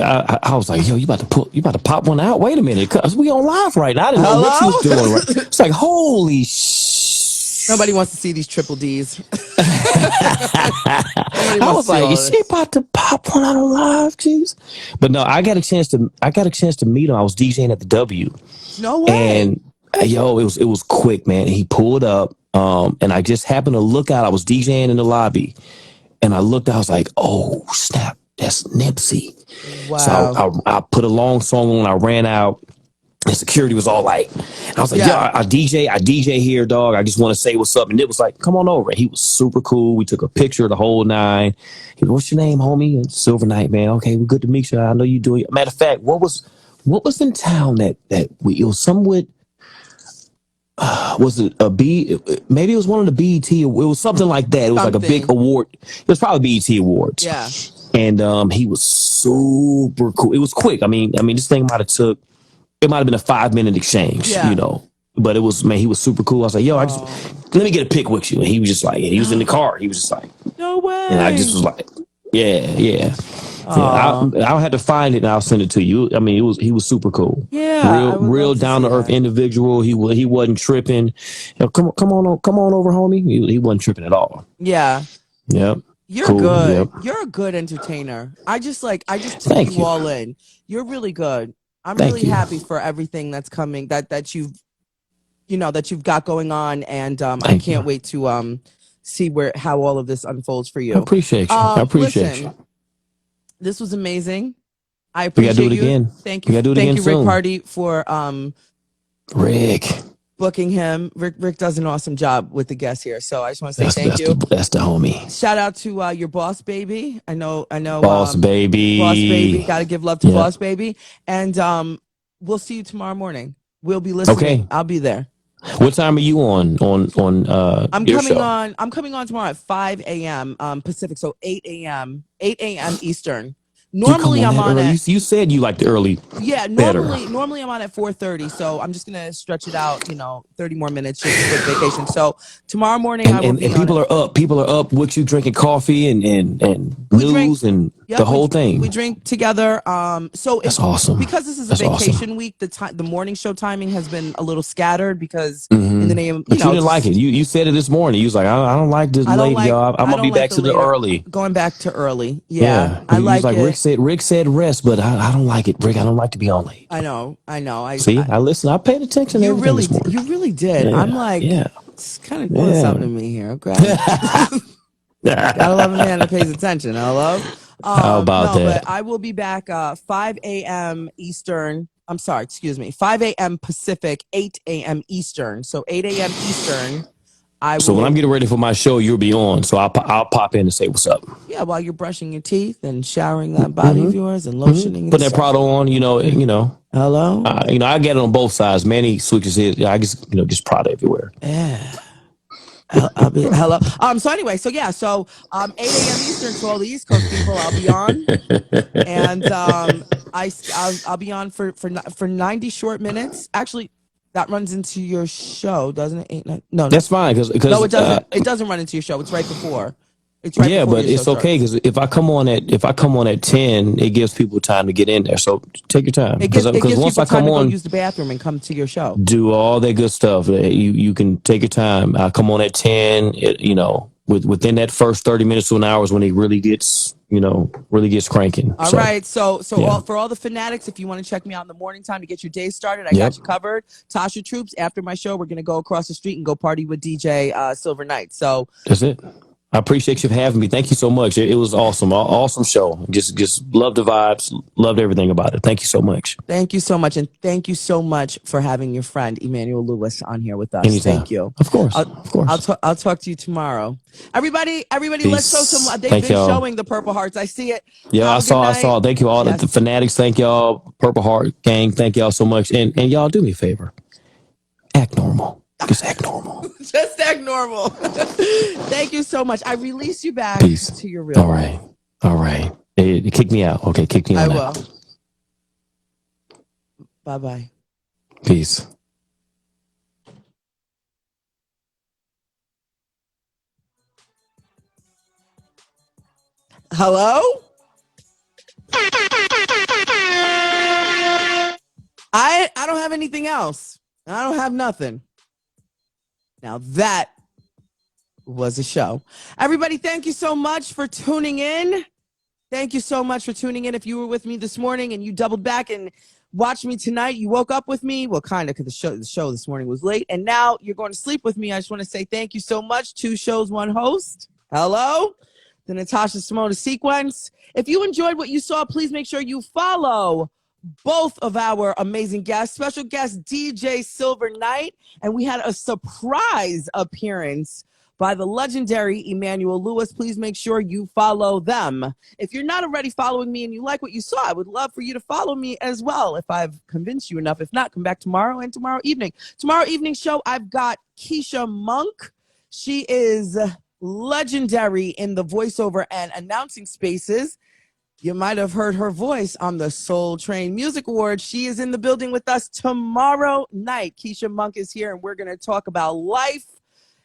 I was like, yo, you about to pop one out? Wait a minute, cause we on live right now. I didn't know what you was doing. Right? It's like, holy Nobody wants to see these triple D's. I was like, is she about to pop one out on live? Jeez. But no, I got a chance to meet him. I was DJing at the W. No way. And it was quick, man. He pulled up, and I just happened to look out. I was DJing in the lobby, and I looked. I was like, "Oh snap, that's Nipsey." Wow. So I put a long song on. I ran out, and security was all like, I was like, "Yo, I DJ here, dog. I just want to say what's up." And it was like, "Come on over." And he was super cool. We took a picture of the whole nine. He was, "What's your name, homie?" And Silver Knight, man. Okay, we're good to meet you. I know you doing. Matter of fact, what was in town that it was somewhat. Was it a B? Maybe it was one of the BET. It was something like that. It was like a big award. It was probably BET Awards. Yeah. And he was super cool. It was quick. I mean, this thing might have been a 5-minute exchange, But it was, man, he was super cool. I was like, yo, let me get a pic with you. And he was just like, he was in the car. He was just like, no way. And I just was like, yeah. I'll have to find it and I'll send it to you. I mean, he was super cool. Yeah, real down to earth individual. He wasn't tripping. Come on over, homie. He wasn't tripping at all. Yeah. Yep. You're Cool, good. yep. You're a good entertainer. I just took Thank you you. all in. You're really good. I'm Thank really you. happy for everything that's coming that you've got going on, and I Thank can't you. wait to see how all of this unfolds for you. I appreciate you. I appreciate listen, you. This was amazing. I We appreciate gotta do it you. again. Thank We you. gotta do it Thank again you, Rick soon. Party, for Rick. booking him. Rick does an awesome job with the guests here, so I just want to say thank That's you. the homie. Shout out to your boss baby. I know. Boss baby. Boss baby. Got to give love to Yeah. Boss baby. And we'll see you tomorrow morning. We'll be listening. Okay. I'll be there. What time are you on I'm your coming show? on. I'm coming on tomorrow at 5 a.m. Pacific, so 8 a.m. Eastern. You come Normally I'm that on early? at You said you like the early. yeah. better. Normally I'm on at 4:30, so I'm just gonna stretch it out. 30 more minutes just with vacation. So tomorrow morning I will And be people on. are up. People are up with you drinking coffee and We drink- news and Yep, the whole thing. We drink together. So That's awesome. because this is a That's vacation awesome. week. The morning show timing has been a little scattered because in the name, But you didn't like it. You said it this morning. You was like, I don't like this I don't late, like- y'all. I'm I gonna don't be like back the to the later- early. going back to early. Yeah, I You like was it. Rick said rest, but I don't like it, Rick. I don't like to be on late. I know. See, I listen. I paid attention to You everything really, this morning. you really did. Yeah, I'm like, yeah. it's kind of doing Yeah. something to me here. Okay. Gotta love a man that pays attention. Hello. How about No, that? but I will be back 5 a.m. Eastern. I'm sorry, excuse me. 5 a.m. Pacific, 8 a.m. Eastern. So 8 a.m. Eastern. So when I'm getting ready for my show, you'll be on. So I'll pop in and say what's up. Yeah, while you're brushing your teeth and showering that body of yours and lotioning and Put that stuff. Prado on. Hello. I get it on both sides. Manny switches his. I just Prado everywhere. Yeah. I'll be hello. So anyway, so 8 a.m. Eastern, so all the East Coast people, I'll be on, and I'll be on for 90 short minutes. Actually, that runs into your show, doesn't it? No, That's fine because no, it doesn't. It doesn't run into your show. It's right before. It's right yeah, before but your it's show okay starts. because if I come on at 10, it gives people time to get in there. So take your time It gives once people I time come to go on, use the bathroom and come to your show. do all that good stuff. You can take your time. I come on at 10. Within that first 30 minutes to an hour is when it really gets cranking. All right. So yeah. for all the fanatics, if you want to check me out in the morning time to get your day started, I Yep. got you covered. Tasha Troops, after my show, we're going to go across the street and go party with DJ Silver Knight. So That's it. I appreciate you for having me. Thank you so much. It was awesome. Awesome show. Just loved the vibes. Loved everything about it. Thank you so much. thank you so much. And thank you so much for having your friend, Emmanuel Lewis, on here with us. Anytime. Thank you. Of course. I'll talk to you tomorrow. Everybody, let's show some. They've Thank been y'all. showing the Purple Hearts. I see it. Yeah, Have I a good saw. night. Thank you all, Yes. the fanatics. Thank y'all, Purple Heart Gang. Thank y'all so much. And y'all do me a favor. Act normal. Just act normal. Just act normal. Thank you so much. I release you back Peace. to your real. All right. Kick me out. Okay, kick me I on will. out. Bye-bye. Peace. Hello? I don't have anything else. I don't have nothing. Now that was a show. Everybody, thank you so much for tuning in. Thank you so much for tuning in. If you were with me this morning and you doubled back and watched me tonight, you woke up with me. Well, kind of, because the show this morning was late. And now you're going to sleep with me. I just want to say thank you so much. 2 shows, 1 host. Hello? The Natasha Simona sequence. If you enjoyed what you saw, please make sure you follow both of our amazing guests. Special guest DJ Silver Knight. And we had a surprise appearance by the legendary Emmanuel Lewis. Please make sure you follow them. If you're not already following me and you like what you saw, I would love for you to follow me as well if I've convinced you enough. If not, come back tomorrow and tomorrow evening. Tomorrow evening show, I've got Keisha Monk. She is legendary in the voiceover and announcing spaces. You might have heard her voice on the Soul Train Music Awards. She is in the building with us tomorrow night. Keisha Monk is here, and we're going to talk about life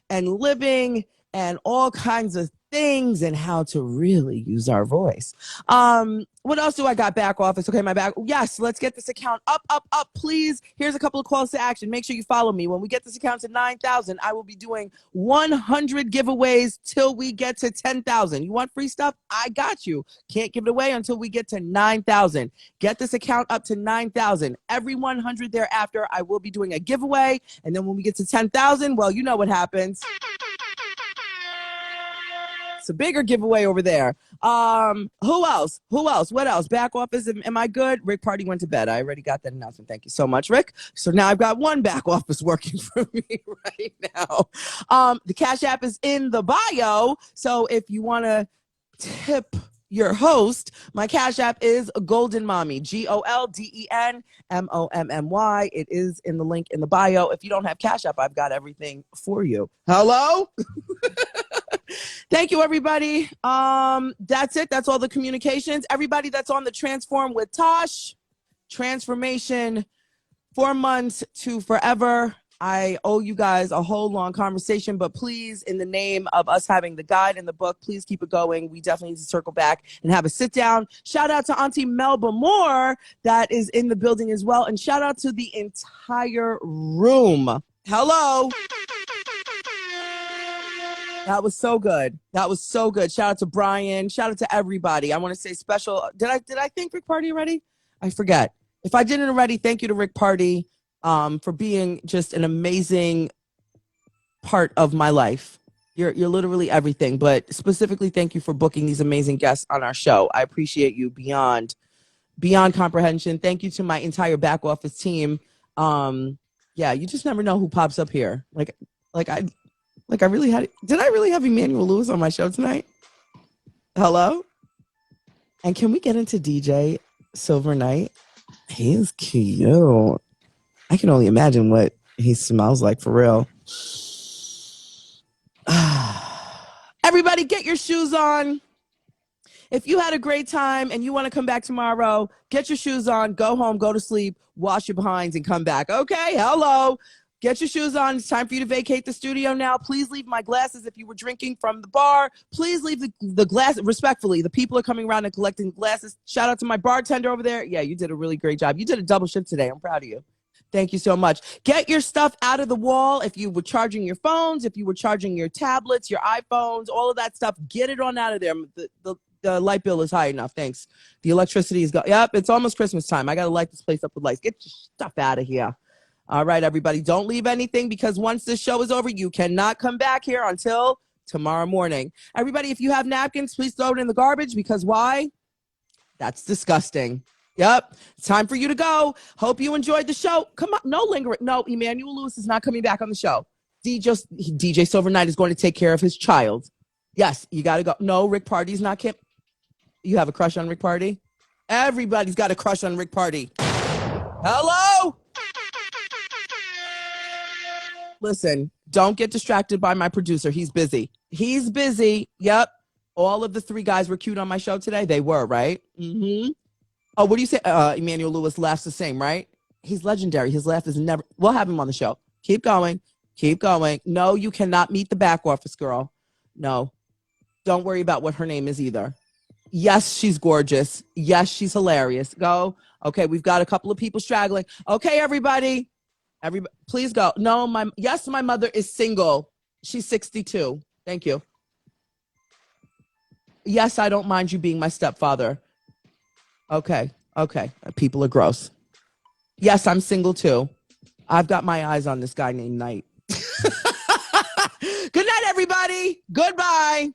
and living and all kinds of things and how to really use our voice. What else do I got? Back office. Okay, my back. Yes, let's get this account up, please. Here's a couple of calls to action. Make sure you follow me. When we get this account to 9,000, I will be doing 100 giveaways till we get to 10,000. You want free stuff? I got you. Can't give it away until we get to 9,000. Get this account up to 9,000. Every 100 thereafter, I will be doing a giveaway. And then when we get to 10,000, well, you know what happens. It's a bigger giveaway over there. Who else? What else? Back office. Am I good? Rick Party went to bed. I already got that announcement. Thank you so much, Rick. So now I've got one back office working for me right now. The Cash App is in the bio. So if you want to tip your host, my Cash App is Golden Mommy, GOLDEN MOMMY. It is in the link in the bio. If you don't have Cash App, I've got everything for you. Hello? Thank you, everybody. That's it. That's all the communications. Everybody that's on the Transform with Tosh, transformation, 4 months to forever. I owe you guys a whole long conversation, but please, in the name of us having the guide and the book, please keep it going. We definitely need to circle back and have a sit down. Shout out to Auntie Melba Moore that is in the building as well. And shout out to the entire room. Hello. That was so good. Shout out to Brian. Shout out to everybody. I want to say special. Did I thank Rick Party already? I forget. If I didn't already, thank you to Rick Party for being just an amazing part of my life. You're literally everything. But specifically, thank you for booking these amazing guests on our show. I appreciate you beyond comprehension. Thank you to my entire back office team. Yeah, you just never know who pops up here. I really had. Did I really have Emmanuel Lewis on my show tonight? Hello. And can we get into DJ Silver Knight? He's cute. I can only imagine what he smells like for real. Everybody get your shoes on. If you had a great time and you want to come back tomorrow, get your shoes on, go home, go to sleep, wash your behinds, and come back. Okay, hello. Get your shoes on. It's time for you to vacate the studio now. Please leave my glasses if you were drinking from the bar. Please leave the glass respectfully. The people are coming around and collecting glasses. Shout out to my bartender over there. Yeah, you did a really great job. You did a double shift today. I'm proud of you. Thank you so much. Get your stuff out of the wall. If you were charging your phones, if you were charging your tablets, your iPhones, all of that stuff, get it on out of there. The light bill is high enough. Thanks. The electricity is going. Yep, it's almost Christmas time. I got to light this place up with lights. Get your stuff out of here. All right, everybody. Don't leave anything because once this show is over, you cannot come back here until tomorrow morning. Everybody, if you have napkins, please throw it in the garbage because why? That's disgusting. Yep. It's time for you to go. Hope you enjoyed the show. Come on. No lingering. No, Emmanuel Lewis is not coming back on the show. DJ Silver Knight is going to take care of his child. Yes, you got to go. No, Rick Party's not Kim. You have a crush on Rick Party? Everybody's got a crush on Rick Party. Hello? Listen, don't get distracted by my producer. He's busy. He's busy. Yep. All of the three guys were cute on my show today. They were, right? Mm-hmm. Oh, what do you say? Emmanuel Lewis laughs the same, right? He's legendary. His laugh is never. We'll have him on the show. Keep going. Keep going. No, you cannot meet the back office girl. No. Don't worry about what her name is either. Yes, she's gorgeous. Yes, she's hilarious. Go. Okay, we've got a couple of people straggling. Okay, everybody. Everybody, please go. No, my mother is single. She's 62. Thank you. Yes, I don't mind you being my stepfather. Okay. People are gross. Yes, I'm single too. I've got my eyes on this guy named Knight. Good night, everybody. Goodbye.